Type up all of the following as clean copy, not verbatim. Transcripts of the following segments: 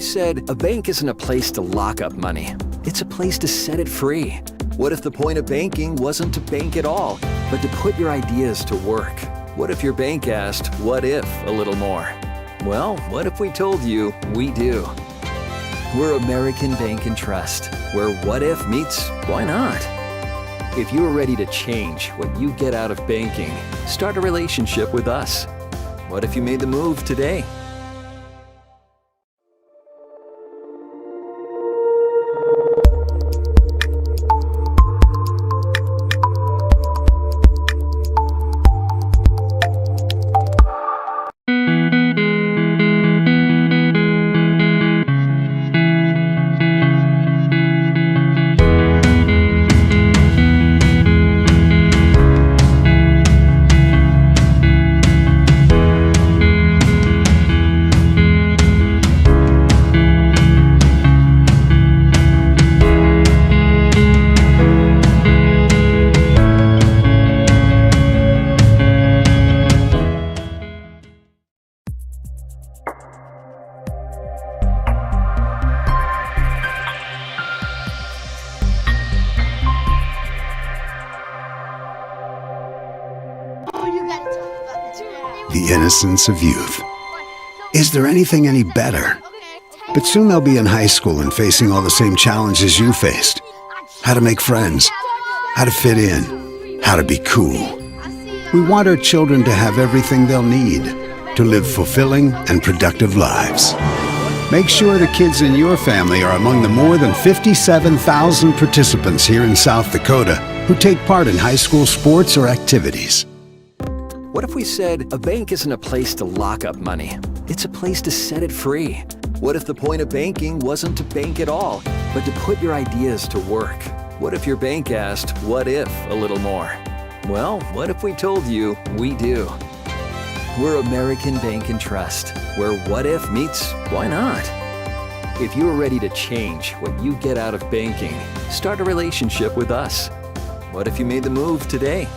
said a bank isn't a place to lock up money? It's a place to set it free. What if the point of banking wasn't to bank at all, but to put your ideas to work? What if your bank asked, what if, a little more? Well, what if we told you we do? We're American Bank and Trust, where what if meets why not? If you're ready to change what you get out of banking, start a relationship with us. What if you made the move today? The innocence of youth. Is there anything any better? But soon they'll be in high school and facing all the same challenges you faced. How to make friends, how to fit in, how to be cool. We want our children to have everything they'll need to live fulfilling and productive lives. Make sure the kids in your family are among the more than 57,000 participants here in South Dakota who take part in high school sports or activities. What if we said a bank isn't a place to lock up money? It's a place to set it free. What if the point of banking wasn't to bank at all, but to put your ideas to work? What if your bank asked, what if, a little more? Well, what if we told you we do? We're American Bank and Trust, where what if meets why not? If you're ready to change what you get out of banking, start a relationship with us. What if you made the move today?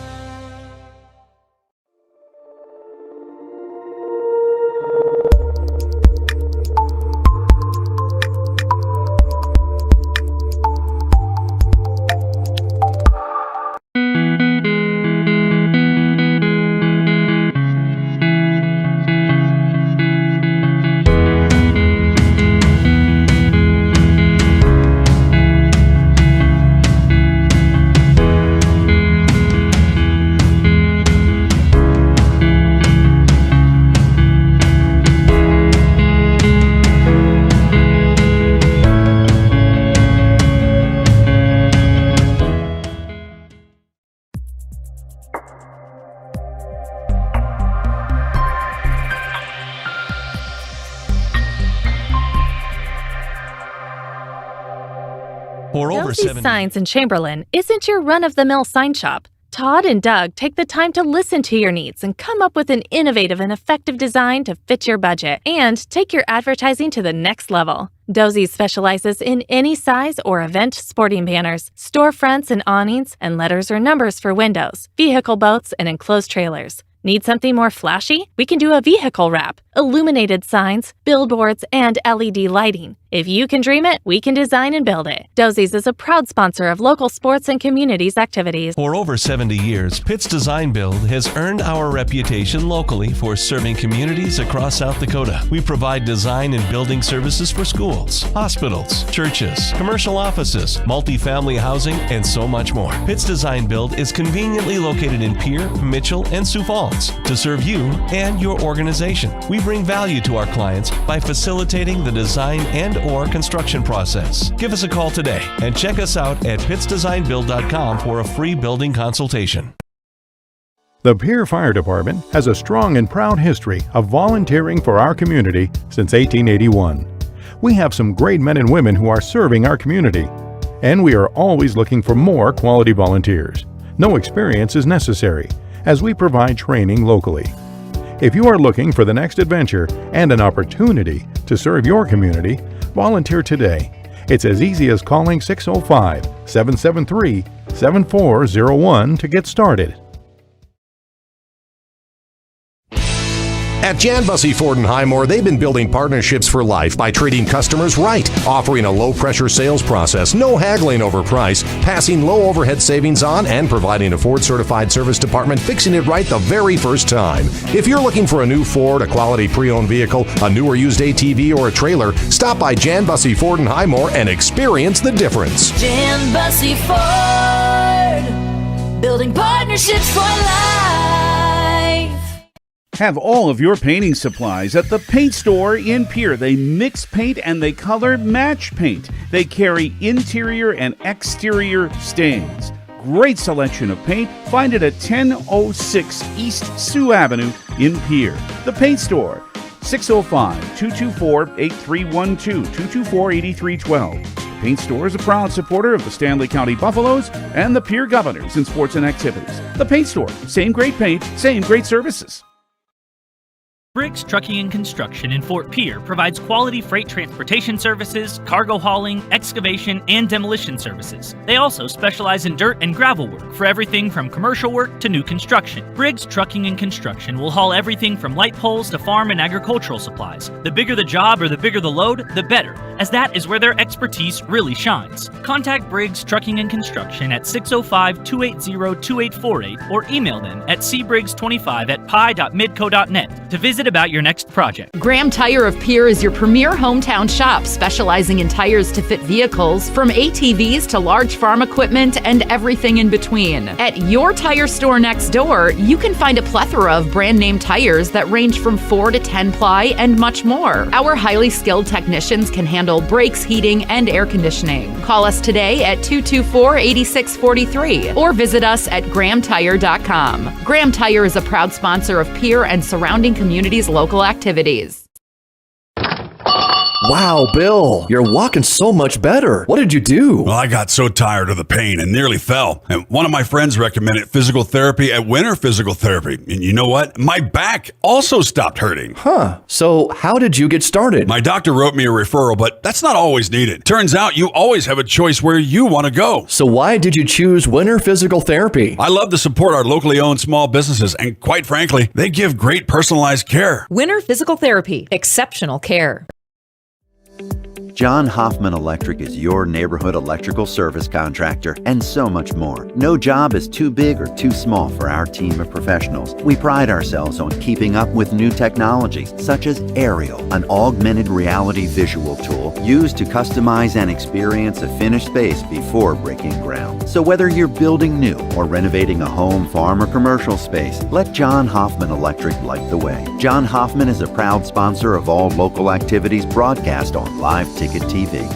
Dosey's Signs in Chamberlain isn't your run-of-the-mill sign shop. Todd and Doug take the time to listen to your needs and come up with an innovative and effective design to fit your budget and take your advertising to the next level. Dosey's specializes in any size or event sporting banners, storefronts and awnings, and letters or numbers for windows, vehicle boats, and enclosed trailers. Need something more flashy? We can do a vehicle wrap, illuminated signs, billboards, and LED lighting. If you can dream it, we can design and build it. Dosey's is a proud sponsor of local sports and communities activities. For over 70 years, Pitt's Design Build has earned our reputation locally for serving communities across South Dakota. We provide design and building services for schools, hospitals, churches, commercial offices, multifamily housing, and so much more. Pitt's Design Build is conveniently located in Pierre, Mitchell, and Sioux Falls to serve you and your organization. We bring value to our clients by facilitating the design and/or construction process. Give us a call today and check us out at pittsdesignbuild.com for a free building consultation. The Pierre Fire Department has a strong and proud history of volunteering for our community since 1881. We have some great men and women who are serving our community, and we are always looking for more quality volunteers. No experience is necessary, as we provide training locally. If you are looking for the next adventure and an opportunity to serve your community, volunteer today. It's as easy as calling 605-773-7401 to get started. At Jan Bussey Ford and Highmore, they've been building partnerships for life by treating customers right, offering a low-pressure sales process, no haggling over price, passing low overhead savings on, and providing a Ford-certified service department fixing it right the very first time. If you're looking for a new Ford, a quality pre-owned vehicle, a new or used ATV, or a trailer, stop by Jan Bussey Ford and Highmore and experience the difference. Jan Bussey Ford, building partnerships for life. Have all of your painting supplies at the paint store in Pierre. They mix paint and they color match paint. They carry interior and exterior stains. Great selection of paint. Find it at 1006 East Sioux Avenue in Pierre. The Paint Store, 605-224-8312, 224-8312. The Paint Store is a proud supporter of the Stanley County Buffaloes and the Pierre Governors in sports and activities. The Paint Store, same great paint, same great services. Briggs Trucking and Construction in Fort Pierre provides quality freight transportation services, cargo hauling, excavation, and demolition services. They also specialize in dirt and gravel work for everything from commercial work to new construction. Briggs Trucking and Construction will haul everything from light poles to farm and agricultural supplies. The bigger the job or the bigger the load, the better, as that is where their expertise really shines. Contact Briggs Trucking and Construction at 605-280-2848 or email them at cbriggs25@pi.midco.net to visit about your next project. Graham Tire of Pierre is your premier hometown shop, specializing in tires to fit vehicles, from ATVs to large farm equipment and everything in between. At your tire store next door, you can find a plethora of brand name tires that range from 4 to 10 ply and much more. Our highly skilled technicians can handle brakes, heating, and air conditioning. Call us today at 224-8643 or visit us at grahamtire.com. Graham Tire is a proud sponsor of Pierre and surrounding communities' local activities. Wow, Bill, you're walking so much better. What did you do? Well, I got so tired of the pain and nearly fell. And one of my friends recommended physical therapy at Winter Physical Therapy. And you know what? My back also stopped hurting. Huh. So how did you get started? My doctor wrote me a referral, but that's not always needed. Turns out you always have a choice where you want to go. So why did you choose Winter Physical Therapy? I love to support our locally owned small businesses, and quite frankly, they give great personalized care. Winter Physical Therapy. Exceptional care. John Hoffman Electric is your neighborhood electrical service contractor, and so much more. No job is too big or too small for our team of professionals. We pride ourselves on keeping up with new technologies, such as Aerial, an augmented reality visual tool used to customize and experience a finished space before breaking ground. So whether you're building new or renovating a home, farm, or commercial space, let John Hoffman Electric light the way. John Hoffman is a proud sponsor of all local activities broadcast on Live Ticket TV.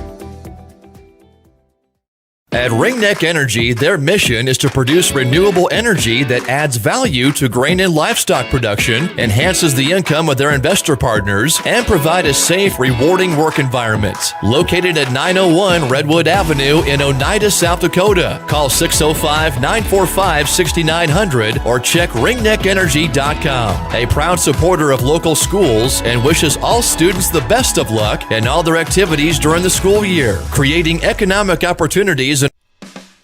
At Ringneck Energy, their mission is to produce renewable energy that adds value to grain and livestock production, enhances the income of their investor partners, and provide a safe, rewarding work environment. Located at 901 Redwood Avenue in Oneida, South Dakota. Call 605-945-6900 or check ringneckenergy.com. A proud supporter of local schools and wishes all students the best of luck in all their activities during the school year, creating economic opportunities.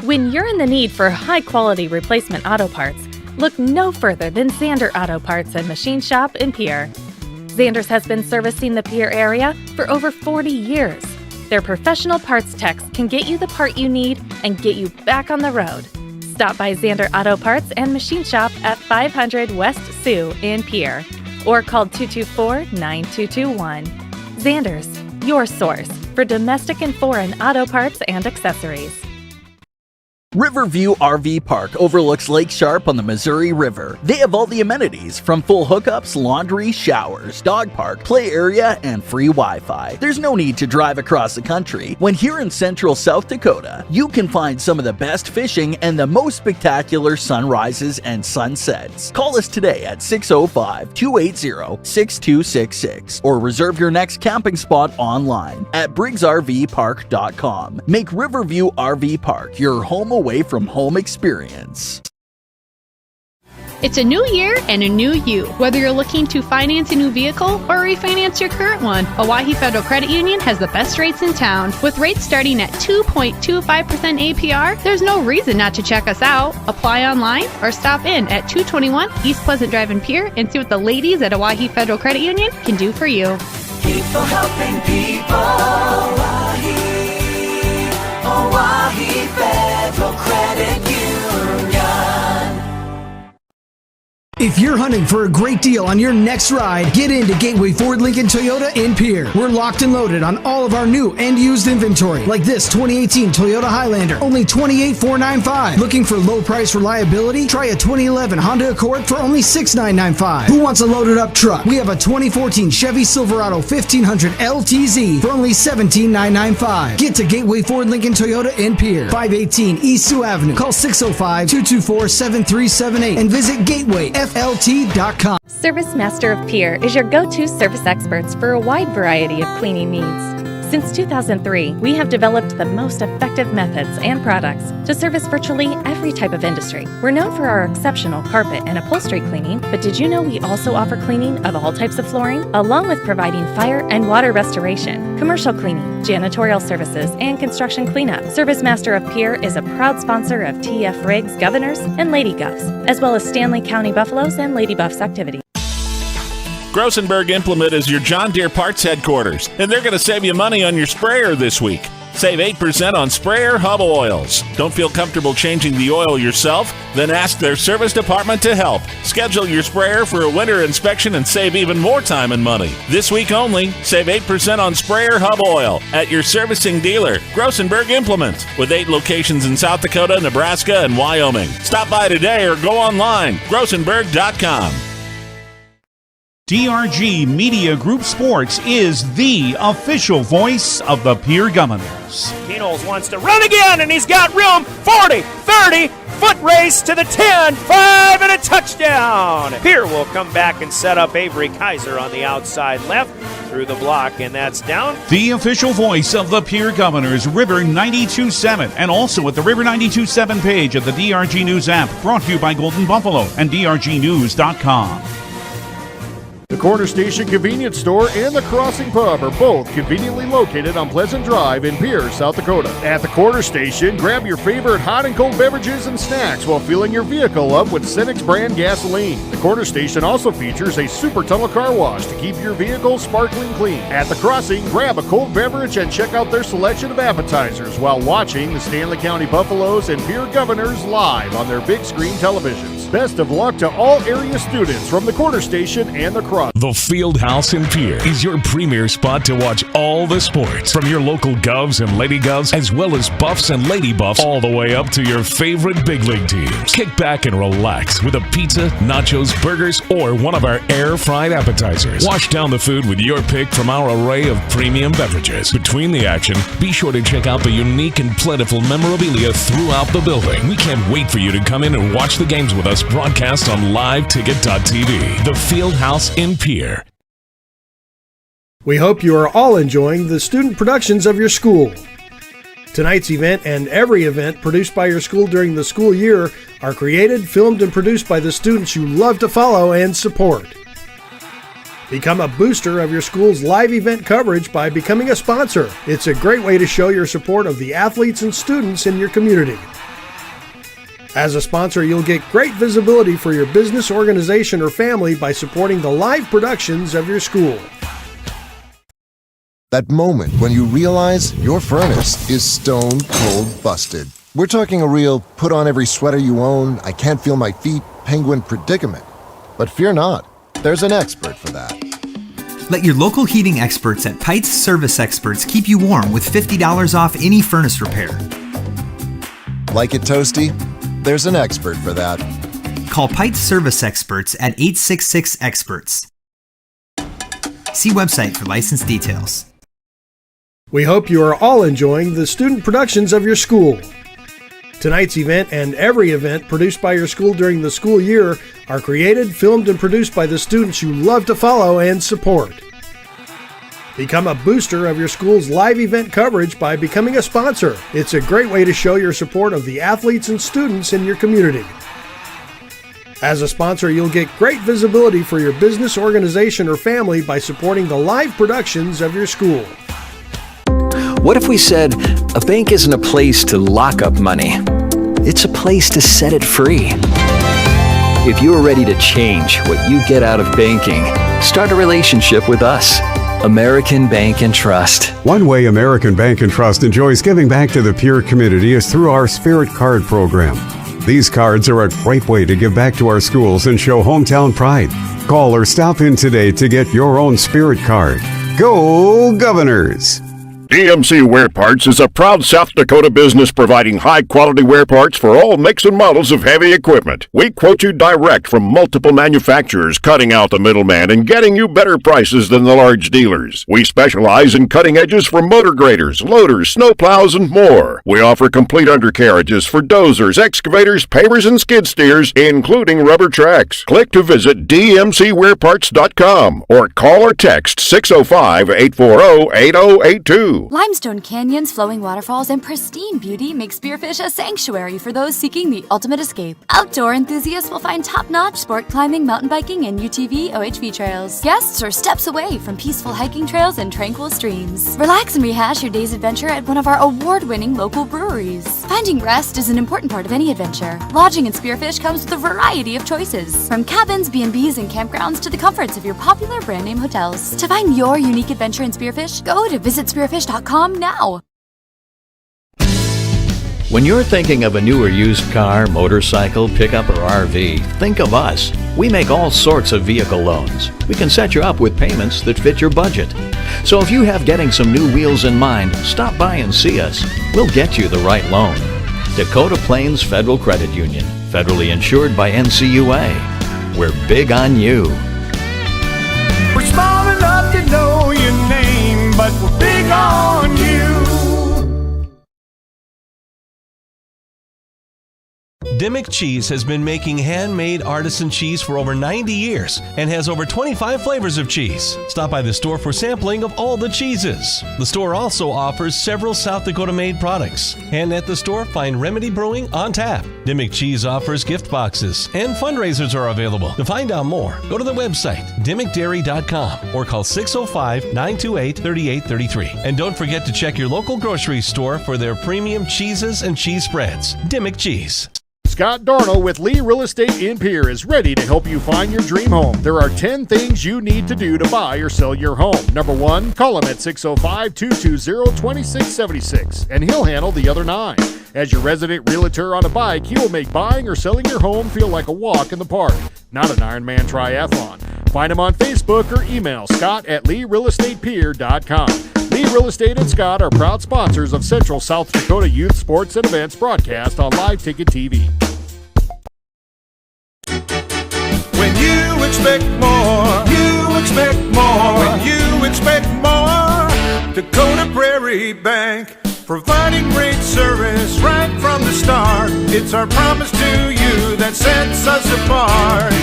When you're in the need for high-quality replacement auto parts, look no further than Zander Auto Parts and Machine Shop in Pierre. Zander's has been servicing the Pierre area for over 40 years. Their professional parts techs can get you the part you need and get you back on the road. Stop by Zander Auto Parts and Machine Shop at 500 West Sioux in Pierre or call 224-9221. Zander's, your source for domestic and foreign auto parts and accessories. Riverview RV Park overlooks Lake Sharp on the Missouri River. They have all the amenities from full hookups, laundry, showers, dog park, play area, and free Wi-Fi. There's no need to drive across the country. When here in central South Dakota, you can find some of the best fishing and the most spectacular sunrises and sunsets. Call us today at 605-280-6266 or reserve your next camping spot online at briggsrvpark.com. Make Riverview RV Park your home away from home experience. It's a new year and a new you. Whether you're looking to finance a new vehicle or refinance your current one, Owyhee Federal Credit Union has the best rates in town. With rates starting at 2.25% APR, there's no reason not to check us out. Apply online or stop in at 221 East Pleasant Drive in Pierre and see what the ladies at Owyhee Federal Credit Union can do for you. People helping people. Owyhee Federal Credit Union. If you're hunting for a great deal on your next ride, get into Gateway Ford Lincoln Toyota in Pierre. We're locked and loaded on all of our new and used inventory, like this 2018 Toyota Highlander, only $28,495. Looking for low price reliability? Try a 2011 Honda Accord for only $6,995. Who wants a loaded up truck? We have a 2014 Chevy Silverado 1500 LTZ for only $17,995. Get to Gateway Ford Lincoln Toyota in Pierre, 518 East Sioux Avenue. Call 605-224-7378 and visit GatewayFLT.com. Service Master of Pierre is your go-to service experts for a wide variety of cleaning needs. Since 2003, we have developed the most effective methods and products to service virtually every type of industry. We're known for our exceptional carpet and upholstery cleaning, but did you know we also offer cleaning of all types of flooring, along with providing fire and water restoration, commercial cleaning, janitorial services, and construction cleanup. Service Master of Pierre is a proud sponsor of TF Riggs, Governors, and Lady Govs, as well as Stanley County Buffaloes and Lady Buffs activities. Grossenberg Implement is your John Deere parts headquarters, and they're going to save you money on your sprayer this week. Save 8% on sprayer hub oils. Don't feel comfortable changing the oil yourself? Then ask their service department to help. Schedule your sprayer for a winter inspection and save even more time and money. This week only, save 8% on sprayer hub oil at your servicing dealer, Grossenberg Implement, with 8 locations in South Dakota, Nebraska, and Wyoming. Stop by today or go online, grossenberg.com. DRG Media Group Sports is the official voice of the Pierre Governors. Kenols wants to run again, and he's got room. 40, 30, foot race to the 10, 5, and a touchdown. Pierre will come back and set up Avery Kaiser on the outside left through the block, and that's down. The official voice of the Pierre Governors, River 92.7, and also at the River 92.7 page of the DRG News app, brought to you by Golden Buffalo and DRGnews.com. The Corner Station Convenience Store and the Crossing Pub are both conveniently located on Pleasant Drive in Pierre, South Dakota. At the Corner Station, grab your favorite hot and cold beverages and snacks while filling your vehicle up with Cenex brand gasoline. The Corner Station also features a super tunnel car wash to keep your vehicle sparkling clean. At the Crossing, grab a cold beverage and check out their selection of appetizers while watching the Stanley County Buffaloes and Pierre Governors live on their big screen televisions. Best of luck to all area students from the Corner Station and the Crossing. The Field House in Pierre is your premier spot to watch all the sports, from your local Govs and Lady Govs, as well as Buffs and Lady Buffs, all the way up to your favorite big league teams. Kick back and relax with a pizza, nachos, burgers, or one of our air-fried appetizers. Wash down the food with your pick from our array of premium beverages. Between the action, be sure to check out the unique and plentiful memorabilia throughout the building. We can't wait for you to come in and watch the games with us, broadcast on liveticket.tv. The Field House in Pierre. We hope you are all enjoying the student productions of your school. Tonight's event and every event produced by your school during the school year are created, filmed, and produced by the students you love to follow and support. Become a booster of your school's live event coverage by becoming a sponsor. It's a great way to show your support of the athletes and students in your community. As a sponsor, you'll get great visibility for your business, organization, or family by supporting the live productions of your school. That moment when you realize your furnace is stone cold busted. We're talking a real put on every sweater you own, I can't feel my feet, penguin predicament. But fear not, there's an expert for that. Let your local heating experts at Pites Service Experts keep you warm with $50 off any furnace repair. Like it toasty? There's an expert for that. Call Pites Service Experts at 866-EXPERTS. See website for license details. We hope you are all enjoying the student productions of your school. Tonight's event and every event produced by your school during the school year are created, filmed, and produced by the students you love to follow and support. Become a booster of your school's live event coverage by becoming a sponsor. It's a great way to show your support of the athletes and students in your community. As a sponsor, you'll get great visibility for your business, organization, or family by supporting the live productions of your school. What if we said a bank isn't a place to lock up money? It's a place to set it free. If you're ready to change what you get out of banking, start a relationship with us. American Bank and Trust. One way American Bank and Trust enjoys giving back to the Pierre community is through our Spirit Card program. These cards are a great way to give back to our schools and show hometown pride. Call or stop in today to get your own Spirit Card. Go Governors! DMC Wear Parts is a proud South Dakota business providing high-quality wear parts for all makes and models of heavy equipment. We quote you direct from multiple manufacturers, cutting out the middleman and getting you better prices than the large dealers. We specialize in cutting edges for motor graders, loaders, snowplows, and more. We offer complete undercarriages for dozers, excavators, pavers, and skid steers, including rubber tracks. Click to visit dmcwearparts.com or call or text 605-840-8082. Limestone canyons, flowing waterfalls, and pristine beauty make Spearfish a sanctuary for those seeking the ultimate escape. Outdoor enthusiasts will find top-notch sport climbing, mountain biking, and UTV OHV trails. Guests are steps away from peaceful hiking trails and tranquil streams. Relax and rehash your day's adventure at one of our award-winning local breweries. Finding rest is an important part of any adventure. Lodging in Spearfish comes with a variety of choices, from cabins, B&Bs, and campgrounds to the comforts of your popular brand-name hotels. To find your unique adventure in Spearfish, go to visitspearfish.com now. When you're thinking of a new or used car, motorcycle, pickup, or RV, think of us. We make all sorts of vehicle loans. We can set you up with payments that fit your budget. So if you have getting some new wheels in mind, stop by and see us. We'll get you the right loan. Dakota Plains Federal Credit Union, federally insured by NCUA. We're big on you. We're small enough to know your name, but we're big on you. Dimmick Cheese has been making handmade artisan cheese for over 90 years and has over 25 flavors of cheese. Stop by the store for sampling of all the cheeses. The store also offers several South Dakota-made products. And at the store, find Remedy Brewing on tap. Dimmick Cheese offers gift boxes, and fundraisers are available. To find out more, go to the website, dimmickdairy.com, or call 605-928-3833. And don't forget to check your local grocery store for their premium cheeses and cheese spreads. Dimmick Cheese. Scott Darno with Lee Real Estate in Pierre is ready to help you find your dream home. There are 10 things you need to do to buy or sell your home. Number 1, call him at 605-220-2676, and he'll handle the other 9. As your resident realtor on a bike, he will make buying or selling your home feel like a walk in the park, not an Ironman triathlon. Find him on Facebook or email scott@LeeRealEstatePierre.com. Lee Real Estate and Scott are proud sponsors of Central South Dakota Youth Sports and Events broadcast on Live Ticket TV. When you expect more, you expect more. When you expect more, Dakota Prairie Bank, providing great service right from the start. It's our promise to you that sets us apart.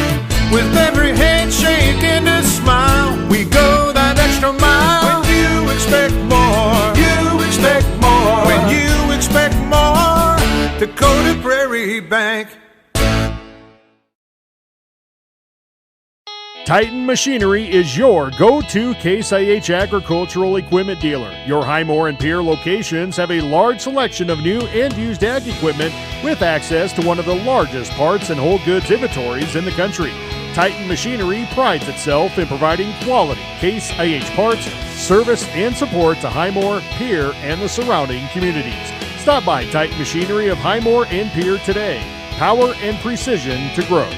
With every handshake and a smile, we go that extra mile. When you expect more, you expect more. When you expect more, Dakota Prairie Bank. Titan Machinery is your go-to Case IH agricultural equipment dealer. Your Highmore and Pierre locations have a large selection of new and used ag equipment with access to one of the largest parts and whole goods inventories in the country. Titan Machinery prides itself in providing quality Case IH parts, service, and support to Highmore, Pierre, and the surrounding communities. Stop by Titan Machinery of Highmore and Pierre today. Power and precision to grow.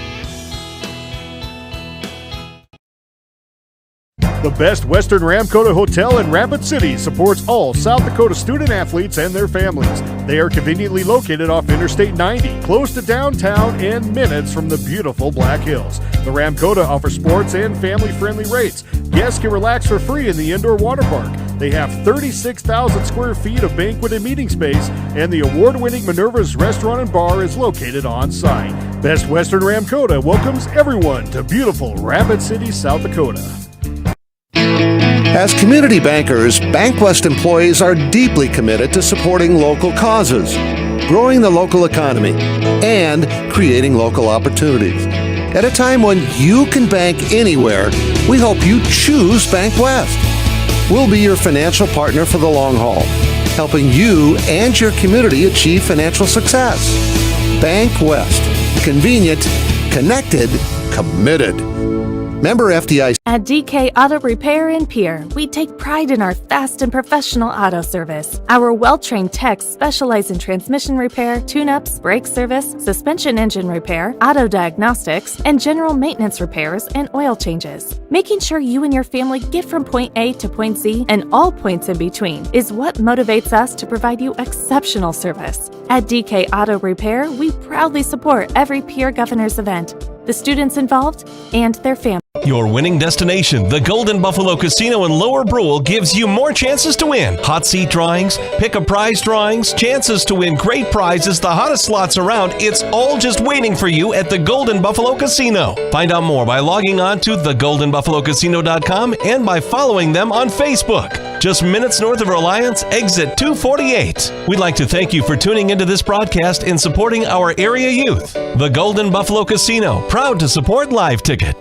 The Best Western Ramkota Hotel in Rapid City supports all South Dakota student athletes and their families. They are conveniently located off Interstate 90, close to downtown and minutes from the beautiful Black Hills. The Ramkota offers sports and family-friendly rates. Guests can relax for free in the indoor water park. They have 36,000 square feet of banquet and meeting space, and the award-winning Minerva's Restaurant and Bar is located on site. Best Western Ramkota welcomes everyone to beautiful Rapid City, South Dakota. As community bankers, BankWest employees are deeply committed to supporting local causes, growing the local economy, and creating local opportunities. At a time when you can bank anywhere, we hope you choose Bank West. We'll be your financial partner for the long haul, helping you and your community achieve financial success. Bank West. Convenient, connected, committed. Member FDIC. At DK Auto Repair in Pierre, we take pride in our fast and professional auto service. Our well-trained techs specialize in transmission repair, tune-ups, brake service, suspension engine repair, auto diagnostics, and general maintenance repairs and oil changes. Making sure you and your family get from point A to point Z and all points in between is what motivates us to provide you exceptional service. At DK Auto Repair, we proudly support every Pierre Governors event, the students involved, and their families. Your winning destination, the Golden Buffalo Casino in Lower Brule, gives you more chances to win. Hot seat drawings, pick a prize drawings, chances to win great prizes, the hottest slots around. It's all just waiting for you at the Golden Buffalo Casino. Find out more by logging on to thegoldenbuffalocasino.com and by following them on Facebook. Just minutes north of Reliance, exit 248. We'd like to thank you for tuning into this broadcast and supporting our area youth. The Golden Buffalo Casino, proud to support Live Ticket.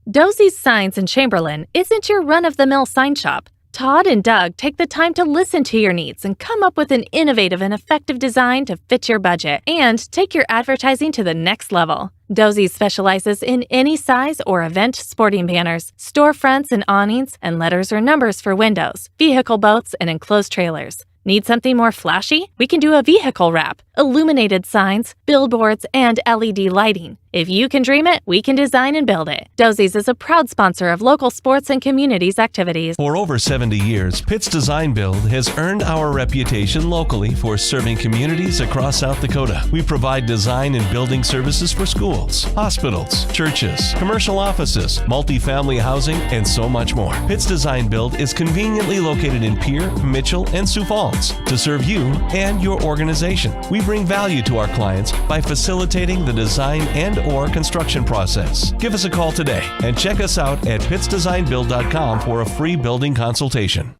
Dosey's Signs in Chamberlain isn't your run-of-the-mill sign shop. Todd and Doug take the time to listen to your needs and come up with an innovative and effective design to fit your budget and take your advertising to the next level. Dosey's specializes in any size or event sporting banners, storefronts and awnings, and letters or numbers for windows, vehicle boats, and enclosed trailers. Need something more flashy? We can do a vehicle wrap, illuminated signs, billboards, and LED lighting. If you can dream it, we can design and build it. Dosey's is a proud sponsor of local sports and communities activities. For over 70 years, Pitt's Design Build has earned our reputation locally for serving communities across South Dakota. We provide design and building services for schools, hospitals, churches, commercial offices, multifamily housing, and so much more. Pitt's Design Build is conveniently located in Pierre, Mitchell, and Sioux Falls to serve you and your organization. We bring value to our clients by facilitating the design and/or construction process. Give us a call today and check us out at pittsdesignbuild.com for a free building consultation.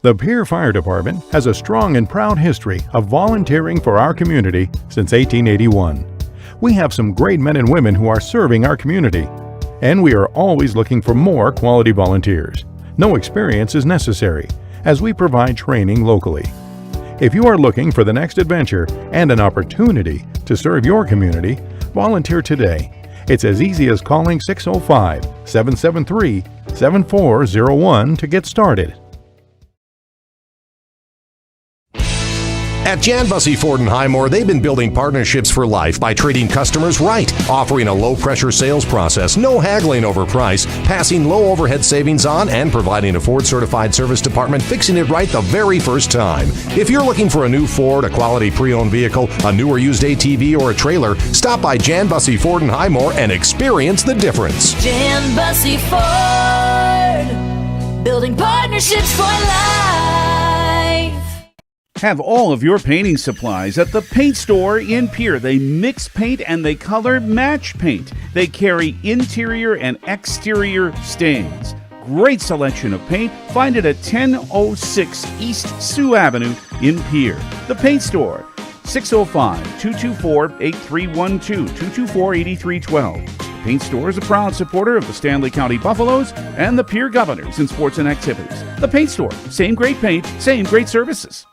The Pierre Fire Department has a strong and proud history of volunteering for our community since 1881. We have some great men and women who are serving our community, and we are always looking for more quality volunteers. No experience is necessary, as we provide training locally. If you are looking for the next adventure and an opportunity to serve your community, volunteer today. It's as easy as calling 605-773-7401 to get started. At Jan Bussey Ford and Highmore, they've been building partnerships for life by treating customers right, offering a low-pressure sales process, no haggling over price, passing low overhead savings on, and providing a Ford-certified service department fixing it right the very first time. If you're looking for a new Ford, a quality pre-owned vehicle, a new or used ATV, or a trailer, stop by Jan Bussey Ford and Highmore and experience the difference. Jan Bussey Ford, building partnerships for life. Have all of your painting supplies at the paint store in Pierre. They mix paint and they color match paint. They carry interior and exterior stains. Great selection of paint. Find it at 1006 East Sioux Avenue in Pierre. The Paint Store, 605-224-8312, 224-8312. The Paint Store is a proud supporter of the Stanley County Buffaloes and the Pierre Governors in sports and activities. The Paint Store, same great paint, same great services.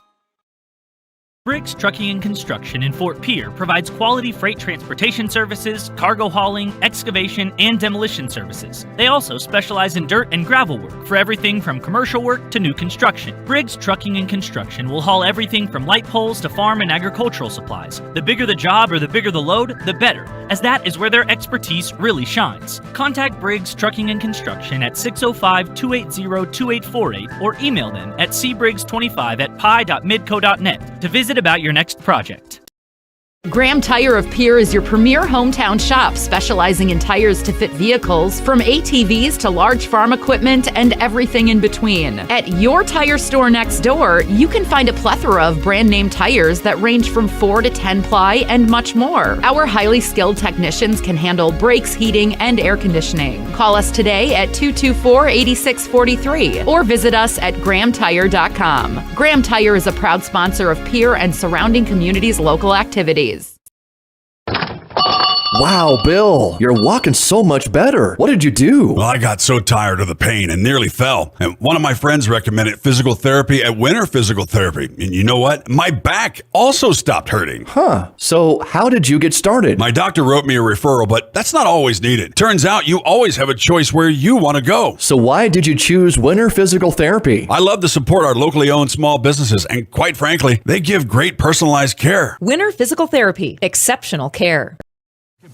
Briggs Trucking and Construction in Fort Pierre provides quality freight transportation services, cargo hauling, excavation, and demolition services. They also specialize in dirt and gravel work for everything from commercial work to new construction. Briggs Trucking and Construction will haul everything from light poles to farm and agricultural supplies. The bigger the job or the bigger the load, the better, as that is where their expertise really shines. Contact Briggs Trucking and Construction at 605-280-2848 or email them at cbriggs25@pi.midco.net to visit about your next project. Graham Tire of Pierre is your premier hometown shop, specializing in tires to fit vehicles, from ATVs to large farm equipment and everything in between. At your tire store next door, you can find a plethora of brand name tires that range from 4 to 10 ply and much more. Our highly skilled technicians can handle brakes, heating, and air conditioning. Call us today at 224-8643 or visit us at grahamtire.com. Graham Tire is a proud sponsor of Pierre and surrounding communities' local activities. Wow, Bill, you're walking so much better. What did you do? Well, I got so tired of the pain and nearly fell. And one of my friends recommended physical therapy at Winter Physical Therapy. And you know what? My back also stopped hurting. Huh. So how did you get started? My doctor wrote me a referral, but that's not always needed. Turns out you always have a choice where you want to go. So why did you choose Winter Physical Therapy? I love to support our locally owned small businesses, and quite frankly, they give great personalized care. Winter Physical Therapy. Exceptional care.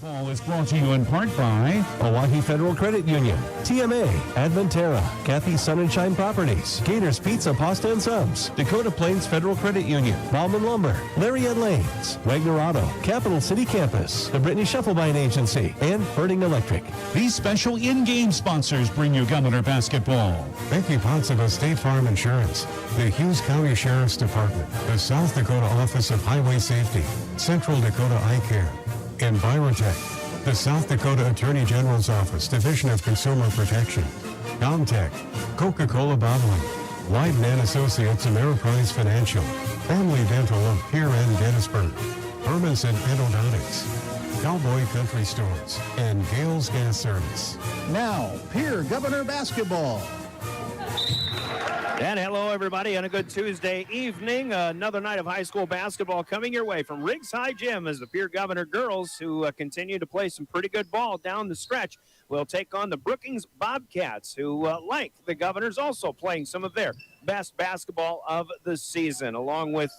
Ball is brought to you in part by Hawaii Federal Credit Union, TMA, Adventera, Kathy's Sun and Shine Properties, Gators Pizza, Pasta and Subs, Dakota Plains Federal Credit Union, Bauman Lumber, Lariat Lanes, Wagner Auto, Capital City Campus, the Brittany Shufflebine Agency, and Herding Electric. These special in-game sponsors bring you Governor Basketball. Becky Ponsonville State Farm Insurance, the Hughes County Sheriff's Department, the South Dakota Office of Highway Safety, Central Dakota Eye Care, Envirotech, the South Dakota Attorney General's Office, Division of Consumer Protection, Comtech, Coca-Cola Bottling, Wideman Associates, Ameriprise Financial, Family Dental of Pierre and Gettysburg, Hermanson Endodontics, Cowboy Country Stores, and Gales Gas Service. Now, Pierre Governor Basketball. And hello, everybody, on a good Tuesday evening. Another night of high school basketball coming your way from Riggs High Gym as the Pierre Governor girls, who continue to play some pretty good ball down the stretch, will take on the Brookings Bobcats, who, like the Governors, also playing some of their best basketball of the season, along with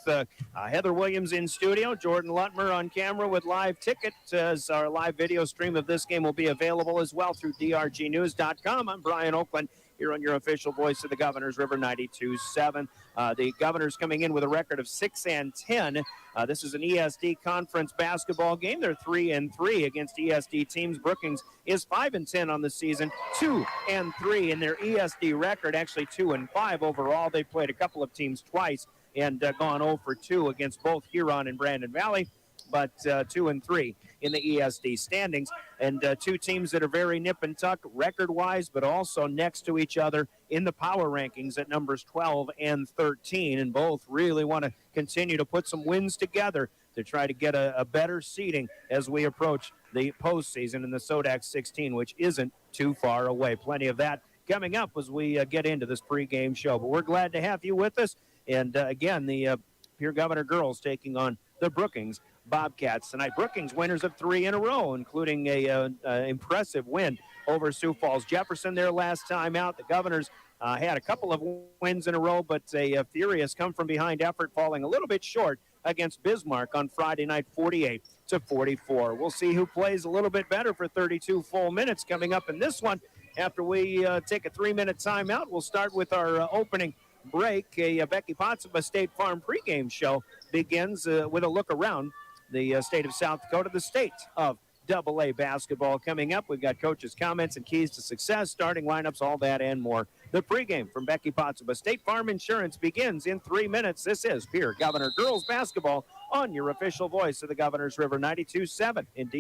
Heather Williams in studio, Jordan Lutmer on camera with live tickets, as our live video stream of this game will be available as well through drgnews.com. I'm Brian Oakland, here on your official voice of the Governors, River 92.7. The Governors coming in with a record of 6-10. This is an ESD conference basketball game. They're 3-3 against ESD teams. Brookings is 5-10 on the season, 2-3 in their ESD record, actually 2-5 overall. They played a couple of teams twice and gone 0-2 against both Huron and Brandon Valley, but 2-3 in the ESD standings, and two teams that are very nip and tuck record-wise, but also next to each other in the power rankings at numbers 12 and 13, and both really want to continue to put some wins together to try to get a better seeding as we approach the postseason in the Sodax 16, which isn't too far away. Plenty of that coming up as we get into this pregame show, but we're glad to have you with us, and again, the Pierre Governor girls taking on the Brookings Bobcats tonight. Brookings winners of 3 in a row, including a impressive win over Sioux Falls Jefferson their last time out. The Governors had a couple of wins in a row, but a furious come-from-behind effort, falling a little bit short against Bismarck on Friday night, 48-44. We'll see who plays a little bit better for 32 full minutes coming up in this one. After we take a 3-minute timeout, we'll start with our opening break. A Becky Ponsonville State Farm pregame show begins with a look around the state of South Dakota, the state of AA basketball coming up. We've got coaches' comments and keys to success, starting lineups, all that and more. The pregame from Becky Ponsonville State Farm Insurance begins in 3 minutes. This is Pierre Governor girls basketball on your official voice of the Governors, River 92.7 in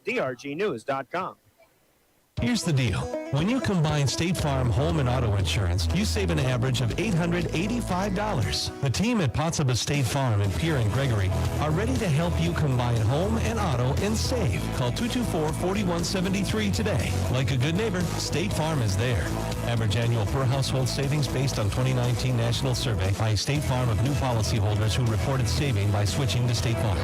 drgnews.com. Here's the deal. When you combine State Farm home and auto insurance, you save an average of $885. The team at Ponsonville State Farm in Pierre and Gregory are ready to help you combine home and auto and save. Call 224-4173 today. Like a good neighbor, State Farm is there. Average annual per household savings based on 2019 national survey by State Farm of new policyholders who reported saving by switching to State Farm.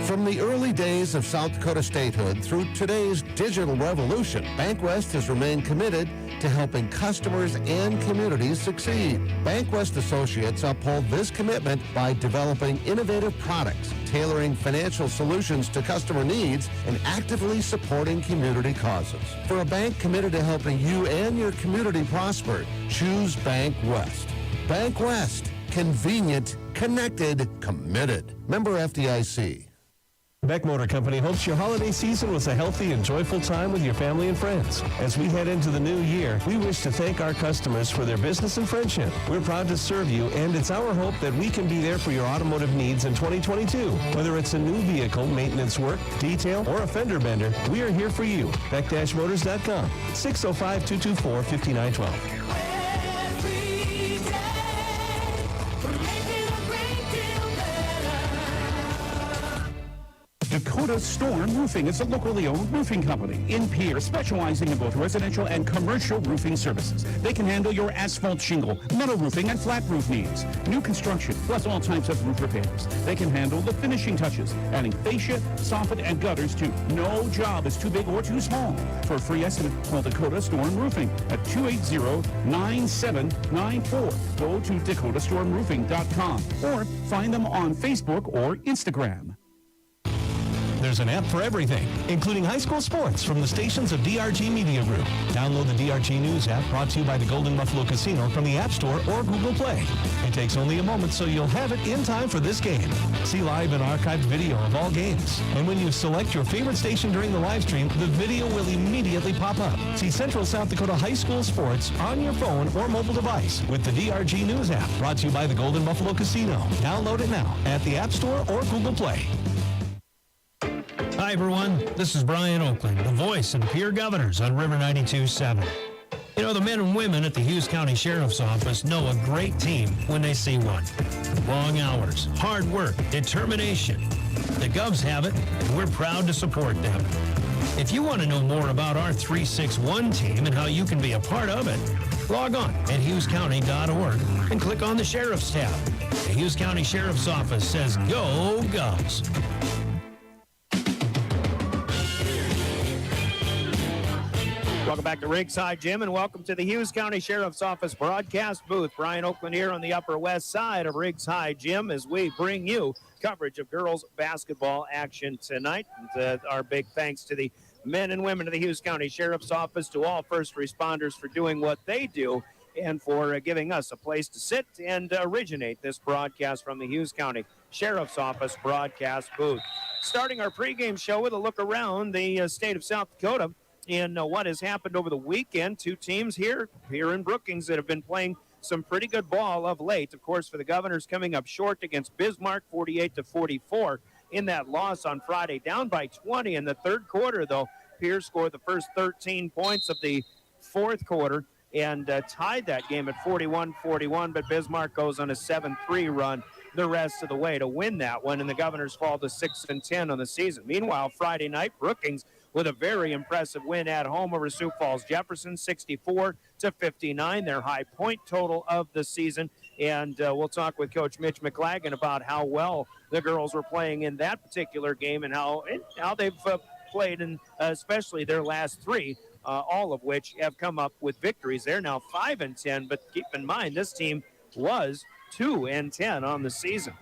From the early days of South Dakota statehood through today's digital revolution, BankWest has remained committed to helping customers and communities succeed. BankWest Associates uphold this commitment by developing innovative products, tailoring financial solutions to customer needs, and actively supporting community causes. For a bank committed to helping you and your community prosper, choose BankWest. BankWest. Convenient, connected, committed. Member FDIC. Beck Motor Company hopes your holiday season was a healthy and joyful time with your family and friends. As we head into the new year, we wish to thank our customers for their business and friendship. We're proud to serve you, and it's our hope that we can be there for your automotive needs in 2022. Whether it's a new vehicle, maintenance work, detail, or a fender bender, we are here for you. Beck-Motors.com, 605-224-5912. Dakota Storm Roofing is a locally owned roofing company in Pierre, specializing in both residential and commercial roofing services. They can handle your asphalt shingle, metal roofing, and flat roof needs. New construction, plus all types of roof repairs. They can handle the finishing touches, adding fascia, soffit, and gutters too. No job is too big or too small. For a free estimate, call Dakota Storm Roofing at 280-9794. Go to dakotastormroofing.com or find them on Facebook or Instagram. There's an app for everything, including high school sports from the stations of DRG Media Group. Download the DRG News app, brought to you by the Golden Buffalo Casino, from the App Store or Google Play. It takes only a moment, so you'll have it in time for this game. See live and archived video of all games. And when you select your favorite station during the live stream, the video will immediately pop up. See Central South Dakota high school sports on your phone or mobile device with the DRG News app, brought to you by the Golden Buffalo Casino. Download it now at the App Store or Google Play. Hi, everyone. This is Brian Oakland, the voice of the Pierre Governors on River 92.7. You know, the men and women at the Hughes County Sheriff's Office know a great team when they see one. Long hours, hard work, determination. The Govs have it, and we're proud to support them. If you want to know more about our 361 team and how you can be a part of it, log on at hughescounty.org and click on the Sheriff's tab. The Hughes County Sheriff's Office says, Go Govs! Welcome back to Riggs High Gym, and welcome to the Hughes County Sheriff's Office broadcast booth. Brian Oakland here on the Upper West Side of Riggs High Gym as we bring you coverage of girls basketball action tonight. And, our big thanks to the men and women of the Hughes County Sheriff's Office, to all first responders for doing what they do, and for giving us a place to sit and originate this broadcast from the Hughes County Sheriff's Office broadcast booth. Starting our pregame show with a look around the state of South Dakota in what has happened over the weekend. Two teams here in Brookings that have been playing some pretty good ball of late. Of course, for the Governors, coming up short against Bismarck, 48-44 in that loss on Friday. Down by 20 in the third quarter, though. Pierce scored the first 13 points of the fourth quarter and tied that game at 41-41, but Bismarck goes on a 7-3 run the rest of the way to win that one, and the Governors fall to 6-10 on the season. Meanwhile, Friday night, Brookings with a very impressive win at home over Sioux Falls Jefferson, 64-59, their high point total of the season. And we'll talk with Coach Mitch McLagan about how well the girls were playing in that particular game and how they've played, in especially their last three, all of which have come up with victories. They're now 5-10, but keep in mind this team was 2-10 on the season.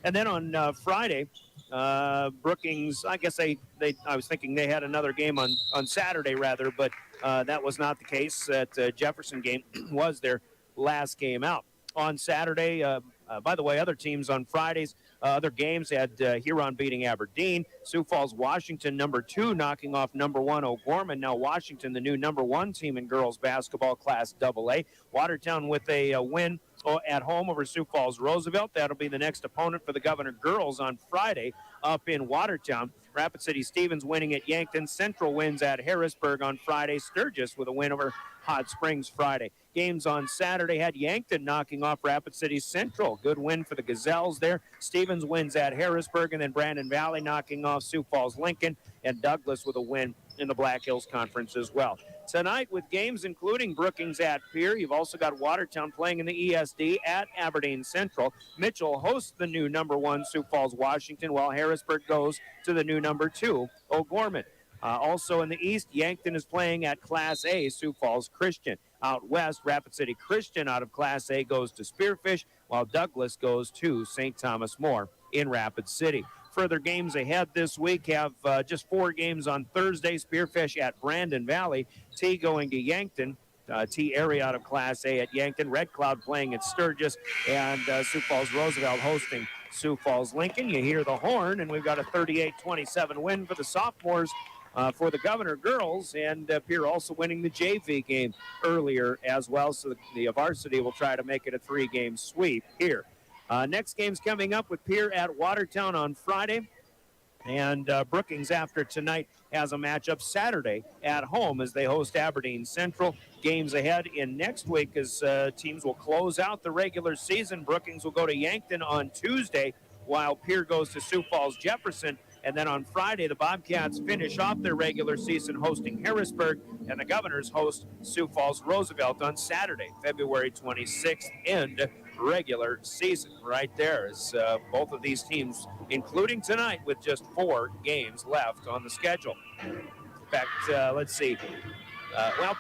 And then on Friday, Brookings, I guess I was thinking they had another game on Saturday rather, but that was not the case. That Jefferson game was their last game out. On Saturday, by the way, other teams on Fridays, other games had Huron beating Aberdeen, Sioux Falls, Washington, number 2, knocking off number 1 O'Gorman. Now Washington, the new number 1 team in girls basketball, Class AA. Watertown with a win at home over Sioux Falls Roosevelt. That'll be the next opponent for the Governor girls on Friday up in Watertown. Rapid City Stevens winning at Yankton. Central wins at Harrisburg on Friday. Sturgis with a win over Hot Springs Friday. Games on Saturday had Yankton knocking off Rapid City Central. Good win for the Gazelles there. Stevens wins at Harrisburg, and then Brandon Valley knocking off Sioux Falls Lincoln, and Douglas with a win in the Black Hills Conference as well. Tonight with games including Brookings at Pierre, you've also got Watertown playing in the ESD at Aberdeen Central. Mitchell hosts the new number 1 Sioux Falls Washington, while Harrisburg goes to the new number 2 O'Gorman. Also in the East, Yankton is playing at Class A, Sioux Falls Christian. Out west, Rapid City Christian out of Class A goes to Spearfish, while Douglas goes to St. Thomas More in Rapid City. Further games ahead this week have just 4 games on Thursday. Spearfish at Brandon Valley, T going to Yankton. T area out of Class A at Yankton. Red Cloud playing at Sturgis, and Sioux Falls Roosevelt hosting Sioux Falls Lincoln. You hear the horn, and we've got a 38-27 win for the sophomores for the Governor girls, and Pierre also winning the JV game earlier as well, so the varsity will try to make it a 3-game sweep here. Next game's coming up with Pierre at Watertown on Friday. And Brookings, after tonight, has a matchup Saturday at home as they host Aberdeen Central. Games ahead in next week as teams will close out the regular season. Brookings will go to Yankton on Tuesday, while Pierre goes to Sioux Falls Jefferson And then on Friday, the Bobcats finish off their regular season hosting Harrisburg, and the Governors host Sioux Falls Roosevelt on Saturday, February 26th, end regular season. Right there is both of these teams, including tonight, with just 4 games left on the schedule. In fact, let's see.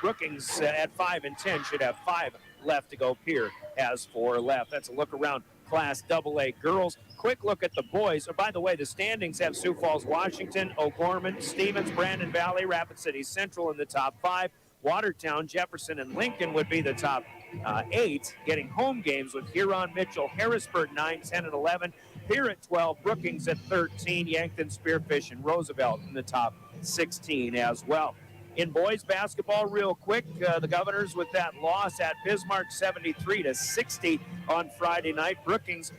Brookings at 5 and 10 should have 5 left to go. Pierre has 4 left. That's a look around Class AA girls. Quick look at the boys. Oh, by the way, the standings have Sioux Falls, Washington, O'Gorman, Stevens, Brandon Valley, Rapid City Central in the top 5. Watertown, Jefferson, and Lincoln would be the top 8, getting home games with Huron, Mitchell, Harrisburg 9, 10, and 11. Pierre at 12, Brookings at 13, Yankton, Spearfish, and Roosevelt in the top 16 as well. In boys basketball, real quick, the Governors with that loss at Bismarck 73-60 on Friday night. Brookings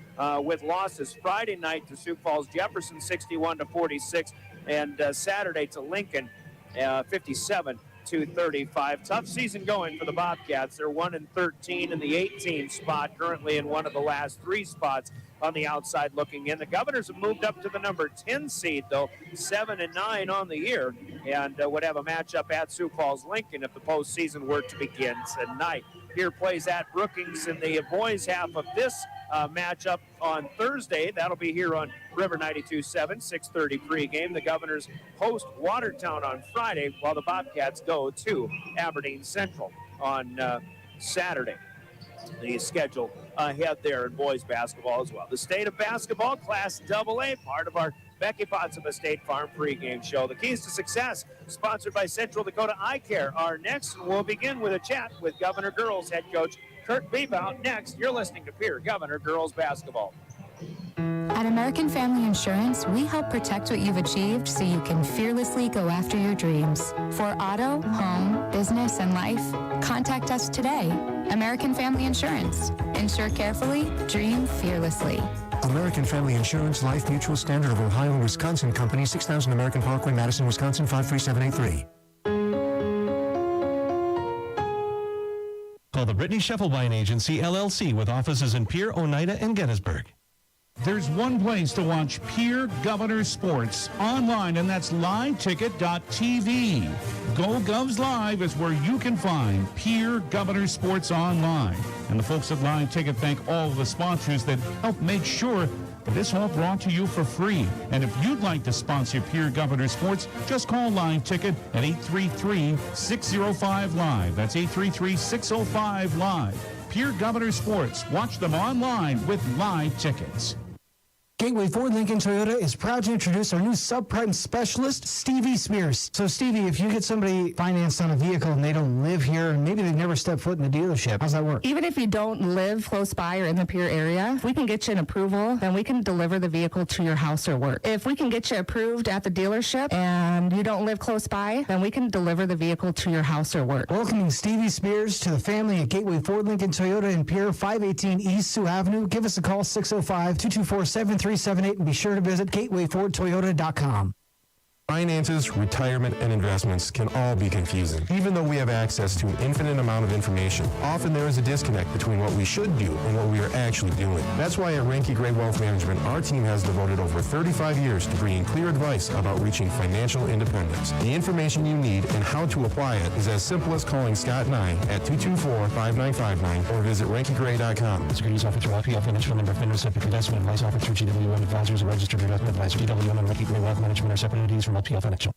with losses Friday night to Sioux Falls Jefferson 61-46, and Saturday to Lincoln 57-35. Tough season going for the Bobcats. They're 1-13 in the 18 spot, currently in one of the last 3 spots on the outside looking in. The Governors have moved up to the number 10 seed, though, 7-9 on the year, and would have a matchup at Sioux Falls Lincoln if the postseason were to begin tonight. Here plays at Brookings in the boys half of this matchup on Thursday. That'll be here on River 92.7, 6:30 pregame. The Governors host Watertown on Friday, while the Bobcats go to Aberdeen Central on Saturday. The schedule ahead there in boys basketball as well. The state of basketball, Class AA, part of our Becky Potsdam State Farm pregame show. The keys to success, sponsored by Central Dakota Eye Care, are next. We'll begin with a chat with Governor Girls head coach Kurt Bebout. Next, you're listening to Pierre Governor Girls Basketball. At American Family Insurance, we help protect what you've achieved so you can fearlessly go after your dreams. For auto, home, business, and life, contact us today. American Family Insurance. Insure carefully, dream fearlessly. American Family Insurance Life Mutual Standard of Ohio and Wisconsin Company, 6000 American Parkway, Madison, Wisconsin, 53783. Call the Brittany Scheffelbein Agency, LLC, with offices in Pierre, Oneida, and Gettysburg. There's one place to watch Pierre Governors sports online, and that's liveticket.tv. GoGovs Live is where you can find Pierre Governors sports online. And the folks at Live Ticket thank all of the sponsors that help make sure that it's all brought to you for free. And if you'd like to sponsor Pierre Governors sports, just call Live Ticket at 833-605-LIVE. That's 833-605-LIVE. Pierre Governors Sports. Watch them online with Live Tickets. Gateway Ford Lincoln Toyota is proud to introduce our new subprime specialist, Stevie Spears. So, Stevie, if you get somebody financed on a vehicle and they don't live here and maybe they've never stepped foot in the dealership, how's that work? Even if you don't live close by or in the Pierre area, if we can get you an approval, then we can deliver the vehicle to your house or work. If we can get you approved at the dealership and you don't live close by, then we can deliver the vehicle to your house or work. Welcoming Stevie Spears to the family at Gateway Ford Lincoln Toyota in Pierre, 518 East Sioux Avenue. Give us a call, 605-224-7378, and be sure to visit gatewayfordtoyota.com. Finances, retirement, and investments can all be confusing. Even though we have access to an infinite amount of information, often there is a disconnect between what we should do and what we are actually doing. That's why at Ranky Gray Wealth Management, our team has devoted over 35 years to bringing clear advice about reaching financial independence. The information you need and how to apply it is as simple as calling Scott and I at 224-5959 or visit rankygray.com. Securities offered through LPL Financial Member FINRA Pacific Investment Advice offered through GWM Advisors, a registered investment advisor. GWM and Ranky Gray Wealth Management are separate entities from LPL Financial.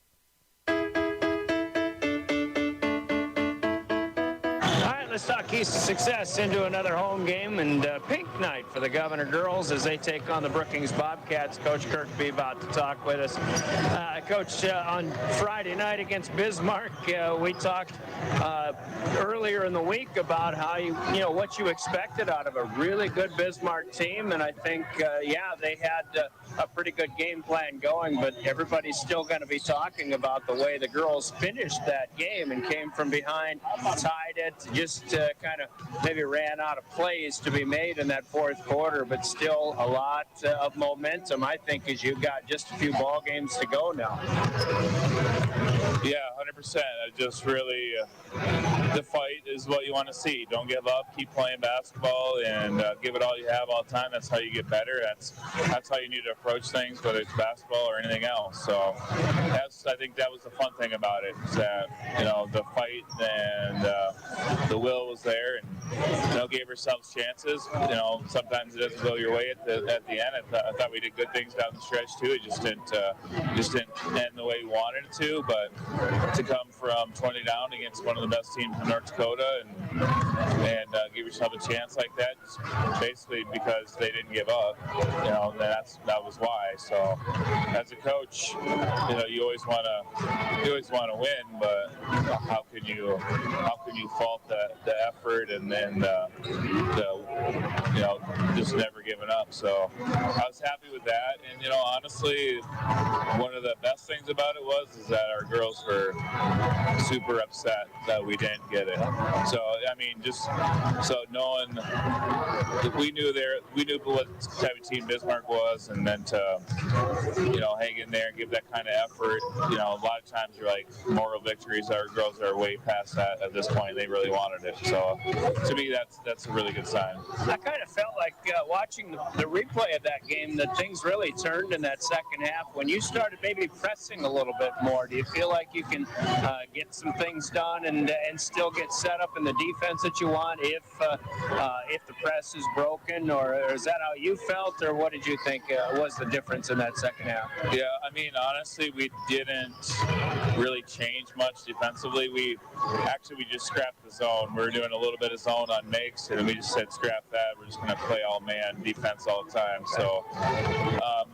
Let's talk keys to success into another home game and pink night for the Governor girls as they take on the Brookings Bobcats. Coach Kirk Bebout to talk with us. Coach, on Friday night against Bismarck, we talked earlier in the week about how what you expected out of a really good Bismarck team, and I think they had a pretty good game plan going, but everybody's still going to be talking about the way the girls finished that game and came from behind, tied it, just kind of maybe ran out of plays to be made in that fourth quarter, but still a lot of momentum, I think, as you've got just a few ball games to go now. Yeah, 100%. Just really, the fight is what you want to see. Don't give up. Keep playing basketball and give it all you have all the time. That's how you get better. That's how you need to approach things, whether it's basketball or anything else. So I think that was the fun thing about it, is that, the fight and the will was there, and gave ourselves chances. Sometimes it doesn't go your way at the end. I thought we did good things down the stretch too. It just didn't end the way we wanted it to. But to come from 20 down against one of the best teams in North Dakota and give yourself a chance like that, just basically because they didn't give up, that was why. So as a coach, you always want to win, but how can you fault the effort and then just never giving up? So I was happy with that, and honestly, one of the best things about it is that our girls were super upset that we didn't get it. So knowing that we knew what type of team Bismarck was, and then to hang in there and give that kind of effort. A lot of times you're like moral victories. Our girls are way past that at this point. They really wanted it. So to me, that's a really good sign. I kind of felt like watching the replay of that game that things really turned in that second half when you started maybe pressing a little bit more. Do you feel like you can get some things done and still get set up in the defense that you want if the press is broken, or is that how you felt, or what did you think was the difference in that second half? Yeah, honestly, we didn't really change much defensively. We just scrapped the zone. We were doing a little bit of zone on makes, and we just said scrap that. We're just going to play all man defense all the time. So,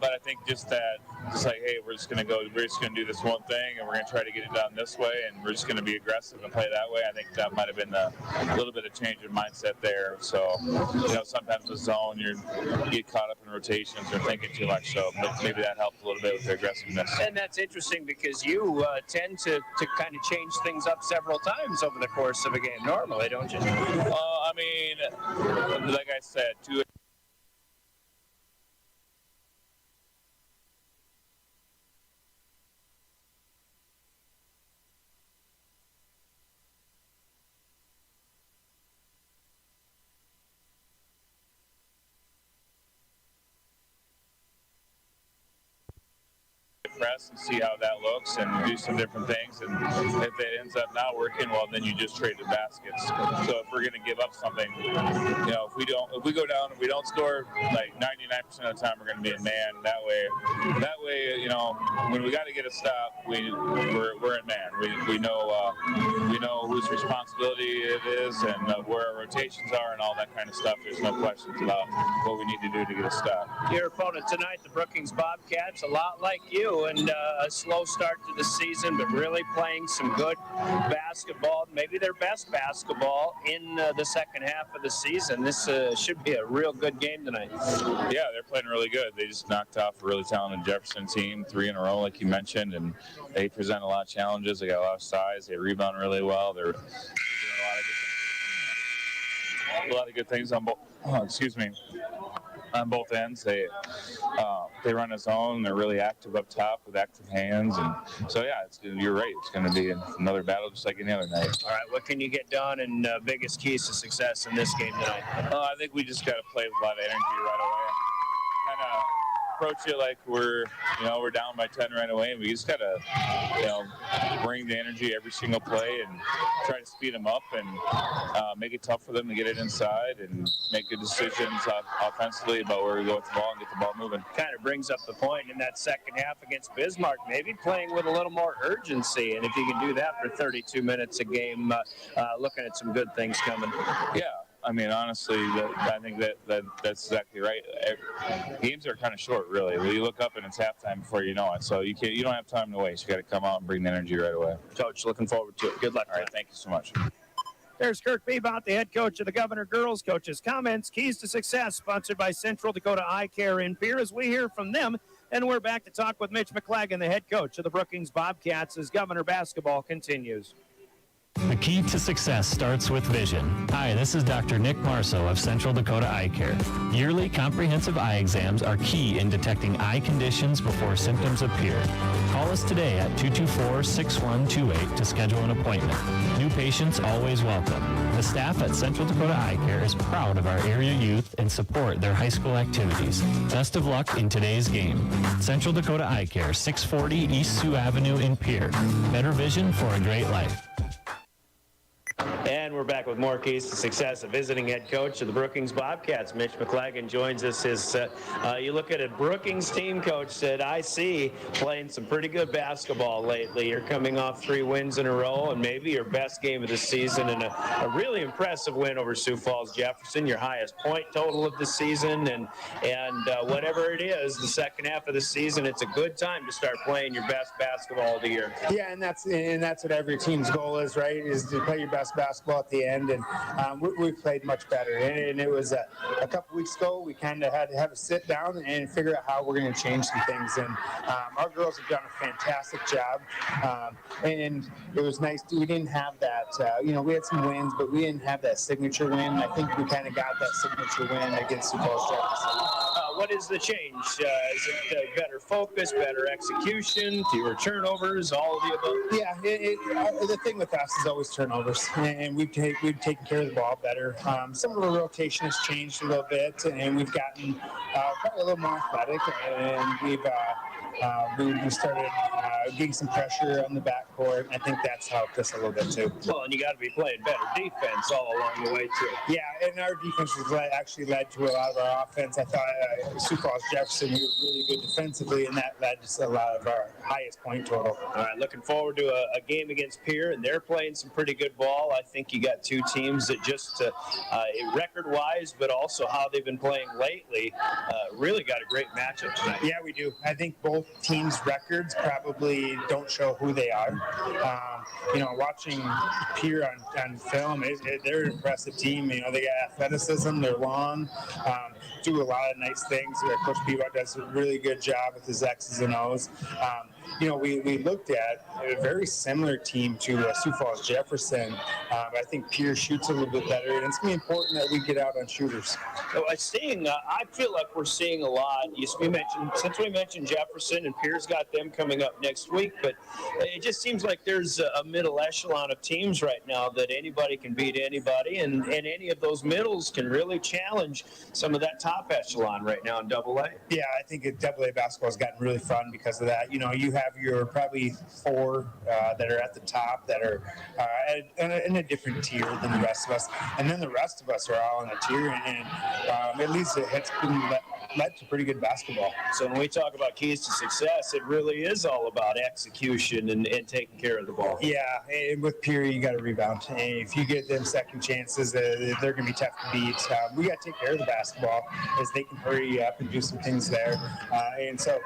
but I think just like, hey, we're just going to do this one thing, and we're going to try to get it done this way, and we're just going to be aggressive and play that way. I think that might have been a little bit of change in mindset there. So, sometimes with zone, you get caught up in rotations or thinking too much. So maybe that helped a little bit with the aggressiveness. And that's interesting because you tend to kind of change things up several times over the course of a game normally, don't you? Like I said, press and see how that looks and do some different things, and if it ends up not working, well, then you just trade the baskets. So if we're going to give up something, if we go down and we don't score, like 99% of the time we're going to be in man. That way, when we got to get a stop, we're in man. We know whose responsibility it is and where our rotations are and all that kind of stuff. There's no questions about what we need to do to get a stop. Your opponent tonight, the Brookings Bobcats, a lot like you, and a slow start to the season, but really playing some good basketball, maybe their best basketball in the second half of the season. This should be a real good game tonight. Yeah, they're playing really good. They just knocked off a really talented Jefferson team 3 in a row, like you mentioned, and they present a lot of challenges. They got a lot of size. They rebound really well. They're doing a lot of good things on both. On both ends. They run a zone. They're really active up top with active hands, and so you're right. It's going to be another battle just like any other night. All right, what can you get done, and biggest keys to success in this game tonight? I think we just got to play with a lot of energy right away. Kind of approach it like we're down by 10 right away, and we just got to bring the energy every single play and try to speed them up and make it tough for them to get it inside and make good decisions offensively about where we go with the ball and get the ball moving. Kind of brings up the point in that second half against Bismarck, maybe playing with a little more urgency, and if you can do that for 32 minutes a game, looking at some good things coming. Yeah. Honestly, I think that's exactly right. Games are kind of short, really. You look up and it's halftime before you know it. So you don't have time to waste. You got to come out and bring the energy right away. Coach, looking forward to it. Good luck. All right, thank you so much. There's Kirk Bebont, the head coach of the Governor Girls. Coach's comments, keys to success, sponsored by Central Dakota Eye Care in Pierre, as we hear from them. And we're back to talk with Mitch McLagan, the head coach of the Brookings Bobcats, as Governor basketball continues. The key to success starts with vision. Hi, this is Dr. Nick Marceau of Central Dakota Eye Care. Yearly comprehensive eye exams are key in detecting eye conditions before symptoms appear. Call us today at 224-6128 to schedule an appointment. New patients always welcome. The staff at Central Dakota Eye Care is proud of our area youth and support their high school activities. Best of luck in today's game. Central Dakota Eye Care, 640 East Sioux Avenue in Pierre. Better vision for a great life. And we're back with more keys to success. A visiting head coach of the Brookings Bobcats, Mitch McLagan, joins us. You look at a Brookings team coach that I see playing some pretty good basketball lately. You're coming off 3 wins in a row and maybe your best game of the season and a really impressive win over Sioux Falls Jefferson, your highest point total of the season. And whatever it is, the second half of the season, it's a good time to start playing your best basketball of the year. Yeah, and that's what every team's goal is, right, is to play your best basketball at the end, and we played much better. And it was a couple weeks ago, we kind of had to have a sit down and figure out how we're going to change some things. And our girls have done a fantastic job. And it was nice. We didn't have that, we had some wins, but we didn't have that signature win. I think we kind of got that signature win against Sioux Falls Jefferson. What is the change? Is it better focus, better execution, fewer turnovers, all of the above? Yeah, the thing with us is always turnovers, and we've taken care of the ball better. Some of our rotation has changed a little bit, and we've gotten probably a little more athletic, and we started getting some pressure on the backcourt. I think that's helped us a little bit too. Well, and you got to be playing better defense all along the way too. Yeah, and our defense has actually led to a lot of our offense. I thought Sioux Falls Jefferson, we were really good defensively, and that led to a lot of our highest point total. All right, looking forward to a game against Pierre, and they're playing some pretty good ball. I think you got two teams that just record-wise, but also how they've been playing lately, really got a great matchup tonight. Yeah, we do. I think both teams' records probably don't show who they are. Watching Pierre on film, they're an impressive team. They got athleticism, they're long, do a lot of nice things. Coach Bebop does a really good job with his X's and O's. We looked at a very similar team to Sioux Falls Jefferson. I think Pierre shoots a little bit better, and it's going to be important that we get out on shooters. I feel like we're seeing a lot. Since we mentioned Jefferson, and Pierre's got them coming up next week, but it just seems like there's a middle echelon of teams right now that anybody can beat anybody, and any of those middles can really challenge some of that top echelon right now in AA. Yeah, I think AA basketball has gotten really fun because of that. You have your probably 4 that are at the top that are in a different tier than the rest of us, and then the rest of us are all in a tier, and at least it's been led to pretty good basketball. So when we talk about keys to success, it really is all about execution and taking care of the ball. Yeah, and with Pierre, you got to rebound. And if you get them second chances, they're going to be tough to beat. We got to take care of the basketball as they can hurry up and do some things there. And so